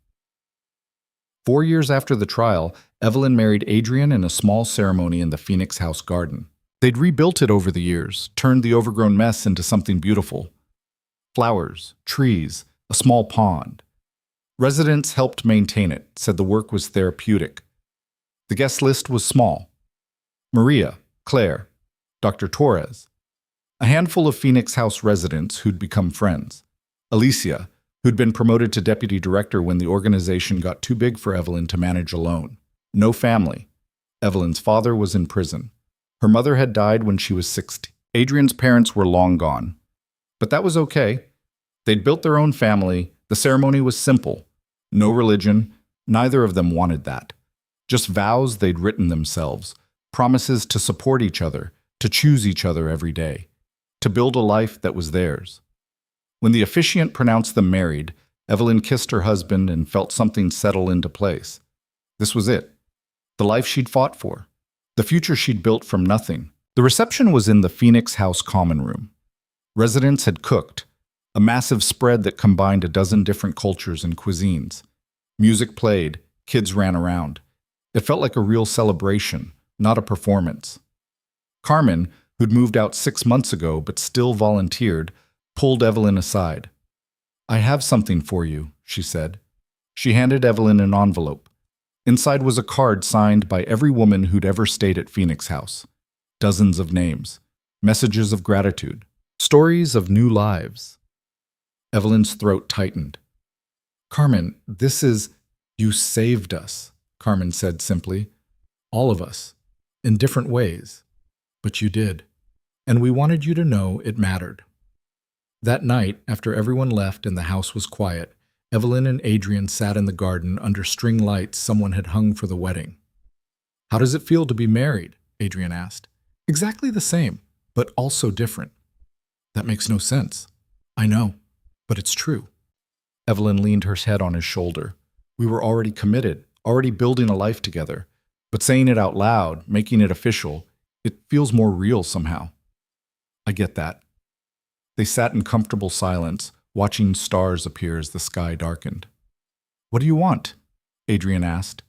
4 years after the trial, Evelyn married Adrien in a small ceremony in the Phoenix House garden. They'd rebuilt it over the years, turned the overgrown mess into something beautiful. Flowers, trees, a small pond. Residents helped maintain it, said the work was therapeutic. The guest list was small. Maria, Claire, Dr. Torres. A handful of Phoenix House residents who'd become friends. Alicia, who'd been promoted to deputy director when the organization got too big for Evelyn to manage alone. No family. Evelyn's father was in prison. Her mother had died when she was 60. Adrien's parents were long gone. But that was okay. They'd built their own family. The ceremony was simple. No religion. Neither of them wanted that. Just vows they'd written themselves. Promises to support each other, to choose each other every day. To build a life that was theirs. When the officiant pronounced them married, Evelyn kissed her husband and felt something settle into place. This was it. The life she'd fought for. The future she'd built from nothing. The reception was in the Phoenix House common room. Residents had cooked, a massive spread that combined a dozen different cultures and cuisines. Music played, kids ran around. It felt like a real celebration, not a performance. Carmen, who'd moved out 6 months ago but still volunteered, pulled Evelyn aside. I have something for you, she said. She handed Evelyn an envelope. Inside was a card signed by every woman who'd ever stayed at Phoenix House. Dozens of names, messages of gratitude, stories of new lives. Evelyn's throat tightened. "Carmen, this is— You saved us," Carmen said simply. "All of us. In different ways. But you did. And we wanted you to know it mattered." That night, after everyone left and the house was quiet, Evelyn and Adrien sat in the garden under string lights someone had hung for the wedding. "How does it feel to be married?" Adrien asked. "Exactly the same, but also different." "That makes no sense." "I know, but it's true." Evelyn leaned her head on his shoulder. "We were already committed, already building a life together. But saying it out loud, making it official, it feels more real somehow." "I get that." They sat in comfortable silence, watching stars appear as the sky darkened. "What do you want?" Adrien asked.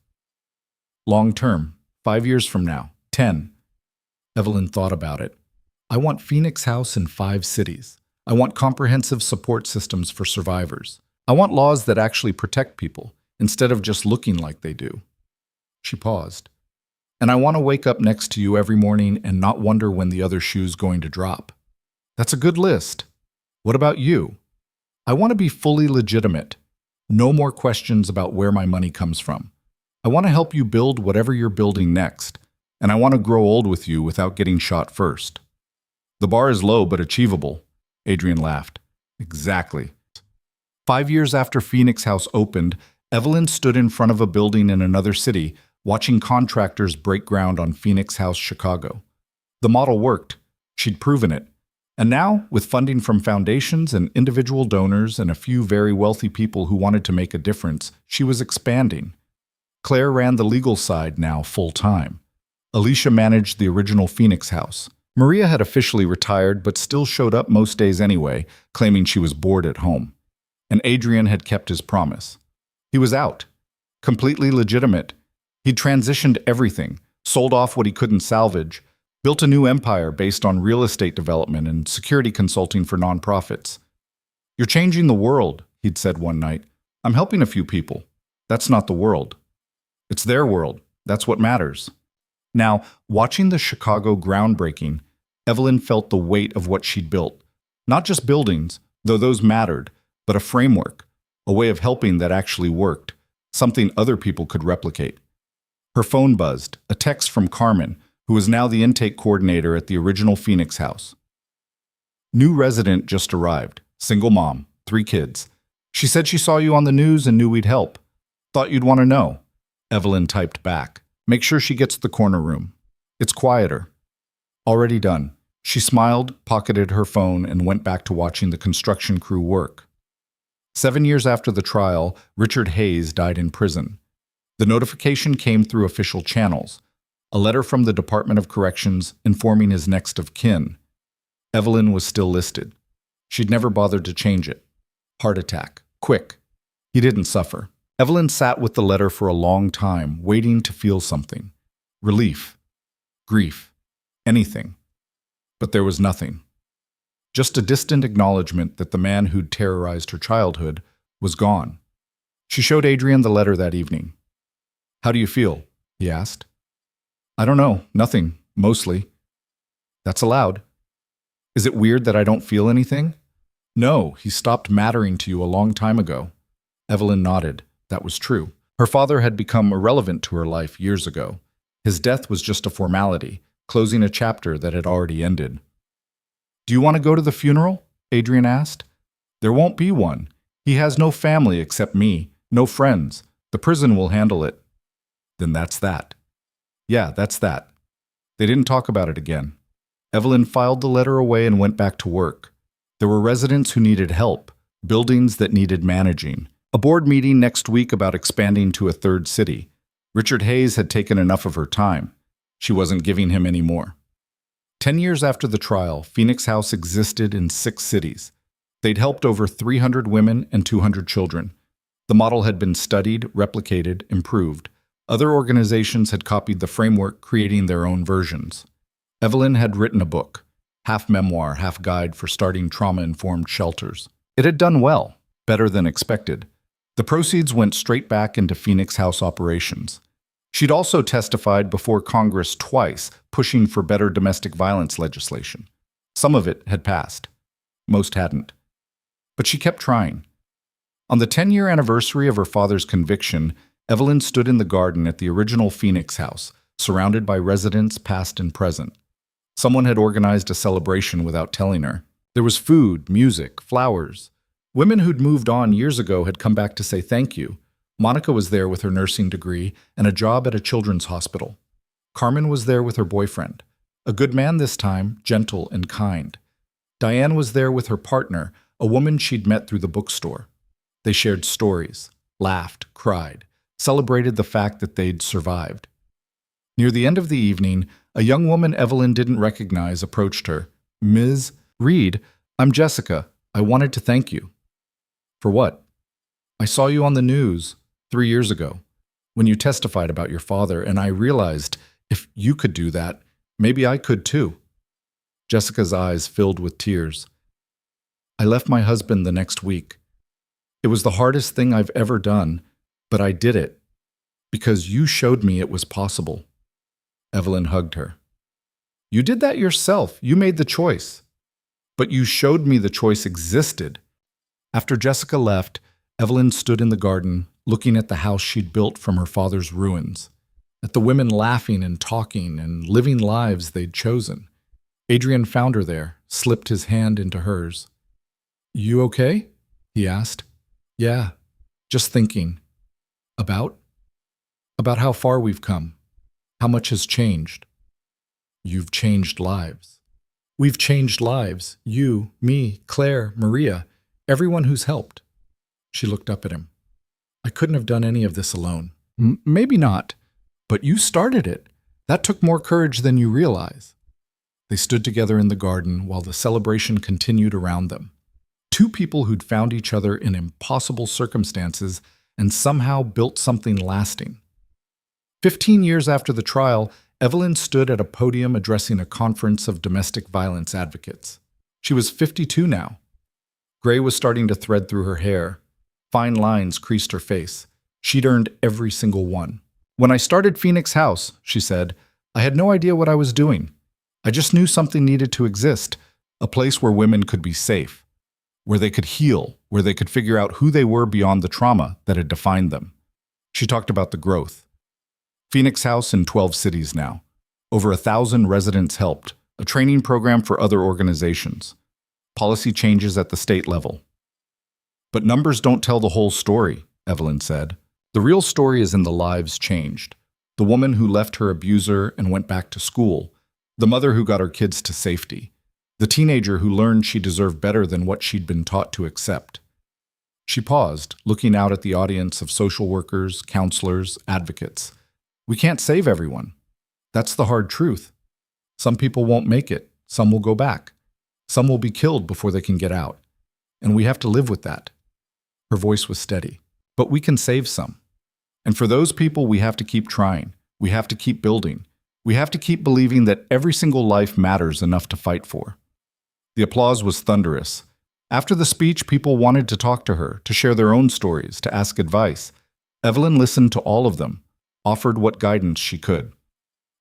"Long term, 5 years from now, 10. Evelyn thought about it. "I want Phoenix House in 5 cities. I want comprehensive support systems for survivors. I want laws that actually protect people, instead of just looking like they do." She paused. "And I want to wake up next to you every morning and not wonder when the other shoe's going to drop." "That's a good list. What about you?" "I want to be fully legitimate. No more questions about where my money comes from. I want to help you build whatever you're building next, and I want to grow old with you without getting shot first." "The bar is low but achievable," Adrien laughed. "Exactly." 5 years after Phoenix House opened, Evelyn stood in front of a building in another city, watching contractors break ground on Phoenix House, Chicago. The model worked. She'd proven it. And now, with funding from foundations and individual donors and a few very wealthy people who wanted to make a difference, she was expanding. Claire ran the legal side now full-time. Alicia managed the original Phoenix House. Maria had officially retired but still showed up most days anyway, claiming she was bored at home. And Adrien had kept his promise. He was out. Completely legitimate. He'd transitioned everything, sold off what he couldn't salvage, built a new empire based on real estate development and security consulting for nonprofits. "You're changing the world," he'd said one night. "I'm helping a few people. That's not the world. It's their world. That's what matters." Now, watching the Chicago groundbreaking, Evelyn felt the weight of what she'd built. Not just buildings, though those mattered, but a framework, a way of helping that actually worked, something other people could replicate. Her phone buzzed, a text from Carmen, who was now the intake coordinator at the original Phoenix House. "New resident just arrived. Single mom, 3 kids. She said she saw you on the news and knew we'd help. Thought you'd want to know." Evelyn typed back. "Make sure she gets the corner room. It's quieter." Already done. She smiled, pocketed her phone, and went back to watching the construction crew work. 7 years after the trial, Richard Hayes died in prison. The notification came through official channels. A letter from the Department of Corrections informing his next of kin. Evelyn was still listed. She'd never bothered to change it. Heart attack. Quick. He didn't suffer. Evelyn sat with the letter for a long time, waiting to feel something. Relief. Grief. Anything. But there was nothing. Just a distant acknowledgement that the man who'd terrorized her childhood was gone. She showed Adrien the letter that evening. "How do you feel?" he asked. "I don't know. Nothing. Mostly." "That's allowed." "Is it weird that I don't feel anything?" "No, he stopped mattering to you a long time ago." Evelyn nodded. That was true. Her father had become irrelevant to her life years ago. His death was just a formality, closing a chapter that had already ended. "Do you want to go to the funeral?" Adrien asked. "There won't be one. He has no family except me, no friends. The prison will handle it." "Then that's that." "Yeah, that's that." They didn't talk about it again. Evelyn filed the letter away and went back to work. There were residents who needed help, buildings that needed managing. A board meeting next week about expanding to a 3rd city. Richard Hayes had taken enough of her time. She wasn't giving him any more. 10 years after the trial, Phoenix House existed in 6 cities. They'd helped over 300 women and 200 children. The model had been studied, replicated, improved. Other organizations had copied the framework, creating their own versions. Evelyn had written a book, half memoir, half guide for starting trauma-informed shelters. It had done well, better than expected. The proceeds went straight back into Phoenix House operations. She'd also testified before Congress twice, pushing for better domestic violence legislation. Some of it had passed. Most hadn't. But she kept trying. On the 10-year anniversary of her father's conviction, Evelyn stood in the garden at the original Phoenix House, surrounded by residents past and present. Someone had organized a celebration without telling her. There was food, music, flowers. Women who'd moved on years ago had come back to say thank you. Monica was there with her nursing degree and a job at a children's hospital. Carmen was there with her boyfriend. A good man this time, gentle and kind. Diane was there with her partner, a woman she'd met through the bookstore. They shared stories, laughed, cried, celebrated the fact that they'd survived. Near the end of the evening, a young woman Evelyn didn't recognize approached her. "Ms. Reed, I'm Jessica. I wanted to thank you." "For what?" "I saw you on the news 3 years ago when you testified about your father, and I realized if you could do that, maybe I could too." Jessica's eyes filled with tears. "I left my husband the next week. It was the hardest thing I've ever done, but I did it because you showed me it was possible." Evelyn hugged her. "You did that yourself. You made the choice. But you showed me the choice existed." After Jessica left, Evelyn stood in the garden, looking at the house she'd built from her father's ruins, at the women laughing and talking and living lives they'd chosen. Adrien found her there, slipped his hand into hers. "You okay?" he asked. "Yeah, just thinking. About? About how far we've come, how much has changed." "You've changed lives." "We've changed lives. You, me, Claire, Maria, everyone who's helped." She looked up at him. "I couldn't have done any of this alone." Maybe not, but you started it. That took more courage than you realize." They stood together in the garden while the celebration continued around them. Two people who'd found each other in impossible circumstances and somehow built something lasting. 15 years after the trial, Evelyn stood at a podium addressing a conference of domestic violence advocates. She was 52 now. Gray was starting to thread through her hair. Fine lines creased her face. She'd earned every single one. "When I started Phoenix House," she said, "I had no idea what I was doing. I just knew something needed to exist, a place where women could be safe, where they could heal, where they could figure out who they were beyond the trauma that had defined them." She talked about the growth. Phoenix House in 12 cities now. Over 1,000 residents helped, a training program for other organizations. Policy changes at the state level. "But numbers don't tell the whole story," Evelyn said. "The real story is in the lives changed. The woman who left her abuser and went back to school. The mother who got her kids to safety. The teenager who learned she deserved better than what she'd been taught to accept." She paused, looking out at the audience of social workers, counselors, advocates. "We can't save everyone. That's the hard truth. Some people won't make it. Some will go back. Some will be killed before they can get out. And we have to live with that." Her voice was steady. "But we can save some. And for those people, we have to keep trying. We have to keep building. We have to keep believing that every single life matters enough to fight for." The applause was thunderous. After the speech, people wanted to talk to her, to share their own stories, to ask advice. Evelyn listened to all of them, offered what guidance she could.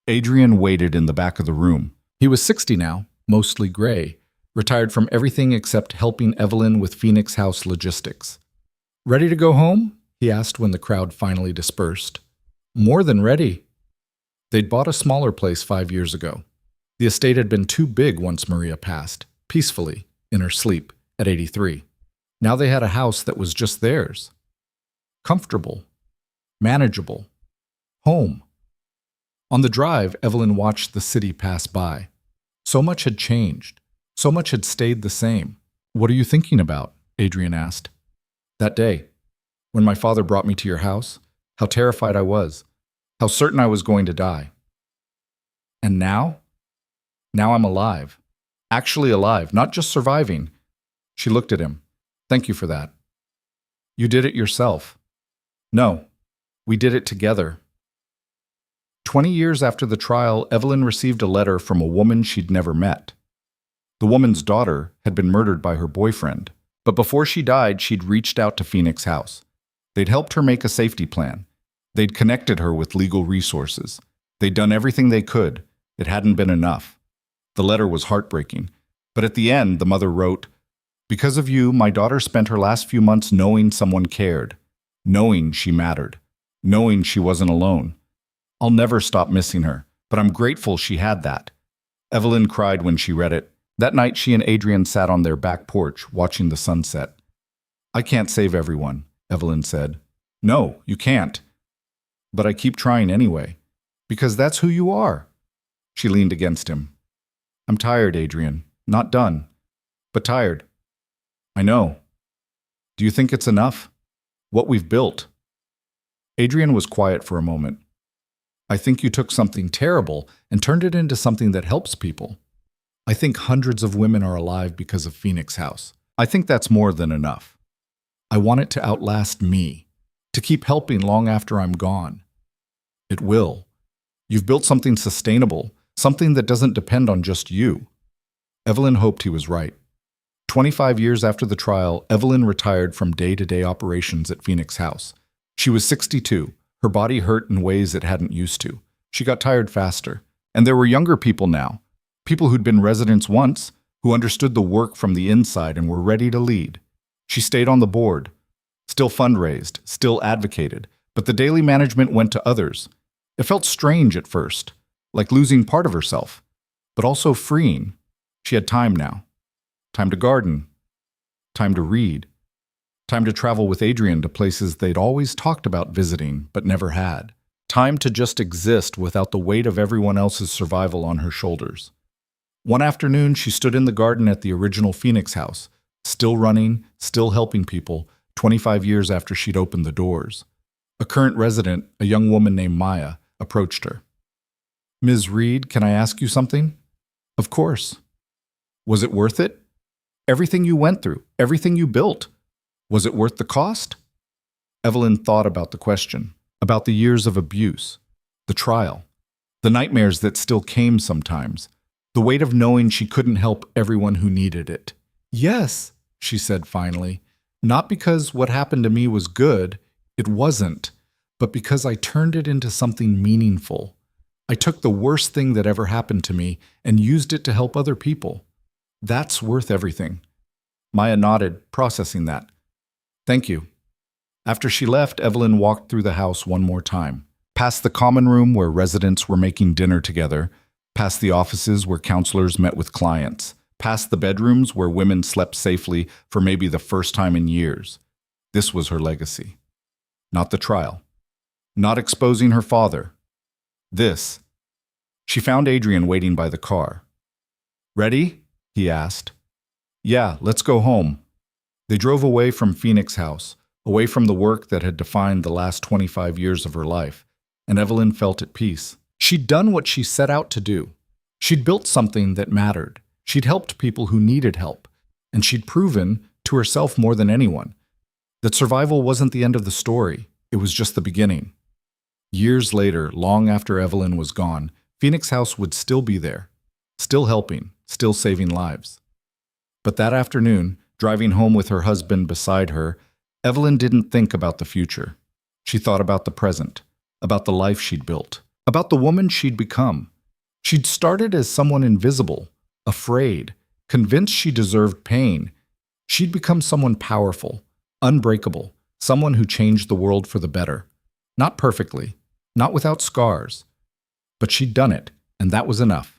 Adrien waited in the back of the room. He was 60 now, mostly gray, retired from everything except helping Evelyn with Phoenix House logistics. "Ready to go home?" he asked when the crowd finally dispersed. "More than ready." They'd bought a smaller place 5 years ago. The estate had been too big once Maria passed, peacefully, in her sleep, at 83. Now they had a house that was just theirs. Comfortable. Manageable. Home. On the drive, Evelyn watched the city pass by. So much had changed. So much had stayed the same. "What are you thinking about?" Adrien asked. "That day, when my father brought me to your house, how terrified I was, how certain I was going to die. And now? Now I'm alive. Actually alive, not just surviving." She looked at him. "Thank you for that." "You did it yourself." "No, we did it together." 20 years after the trial, Evelyn received a letter from a woman she'd never met. The woman's daughter had been murdered by her boyfriend, but before she died, she'd reached out to Phoenix House. They'd helped her make a safety plan. They'd connected her with legal resources. They'd done everything they could. It hadn't been enough. The letter was heartbreaking. But at the end, the mother wrote, "Because of you, my daughter spent her last few months knowing someone cared, knowing she mattered, knowing she wasn't alone. I'll never stop missing her, but I'm grateful she had that." Evelyn cried when she read it. That night, she and Adrien sat on their back porch, watching the sunset. "I can't save everyone," Evelyn said. "No, you can't. But I keep trying anyway, because that's who you are." She leaned against him. "I'm tired, Adrien. Not done, but tired." "I know. Do you think it's enough? What we've built?" Adrien was quiet for a moment. "I think you took something terrible and turned it into something that helps people. I think hundreds of women are alive because of Phoenix House. I think that's more than enough. I want it to outlast me, to keep helping long after I'm gone. It will. You've built something sustainable, something that doesn't depend on just you." Evelyn hoped he was right. 25 years after the trial, Evelyn retired from day-to-day operations at Phoenix House. She was 62. Her body hurt in ways it hadn't used to. She got tired faster. And there were younger people now, people who'd been residents once, who understood the work from the inside and were ready to lead. She stayed on the board, still fundraised, still advocated, but the daily management went to others. It felt strange at first, like losing part of herself, but also freeing. She had time now. Time to garden. Time to read. Time to travel with Adrien to places they'd always talked about visiting, but never had. Time to just exist without the weight of everyone else's survival on her shoulders. One afternoon, she stood in the garden at the original Phoenix House, still running, still helping people, 25 years after she'd opened the doors. A current resident, a young woman named Maya, approached her. "Ms. Reed, can I ask you something?" "Of course." "Was it worth it? Everything you went through, everything you built, was it worth the cost?" Evelyn thought about the question, about the years of abuse, the trial, the nightmares that still came sometimes, the weight of knowing she couldn't help everyone who needed it. "Yes," she said finally, "not because what happened to me was good, it wasn't, but because I turned it into something meaningful. I took the worst thing that ever happened to me and used it to help other people. That's worth everything." Maya nodded, processing that. "Thank you." After she left, Evelyn walked through the house one more time, past the common room where residents were making dinner together, past the offices where counselors met with clients, past the bedrooms where women slept safely for maybe the first time in years. This was her legacy. Not the trial. Not exposing her father. This. She found Adrien waiting by the car. "Ready?" he asked. "Yeah, let's go home." They drove away from Phoenix House, away from the work that had defined the last 25 years of her life, and Evelyn felt at peace. She'd done what she set out to do. She'd built something that mattered. She'd helped people who needed help, and she'd proven, to herself more than anyone, that survival wasn't the end of the story, it was just the beginning. Years later, long after Evelyn was gone, Phoenix House would still be there, still helping, still saving lives. But that afternoon, driving home with her husband beside her, Evelyn didn't think about the future. She thought about the present, about the life she'd built, about the woman she'd become. She'd started as someone invisible, afraid, convinced she deserved pain. She'd become someone powerful, unbreakable, someone who changed the world for the better. Not perfectly, not without scars. But she'd done it, and that was enough.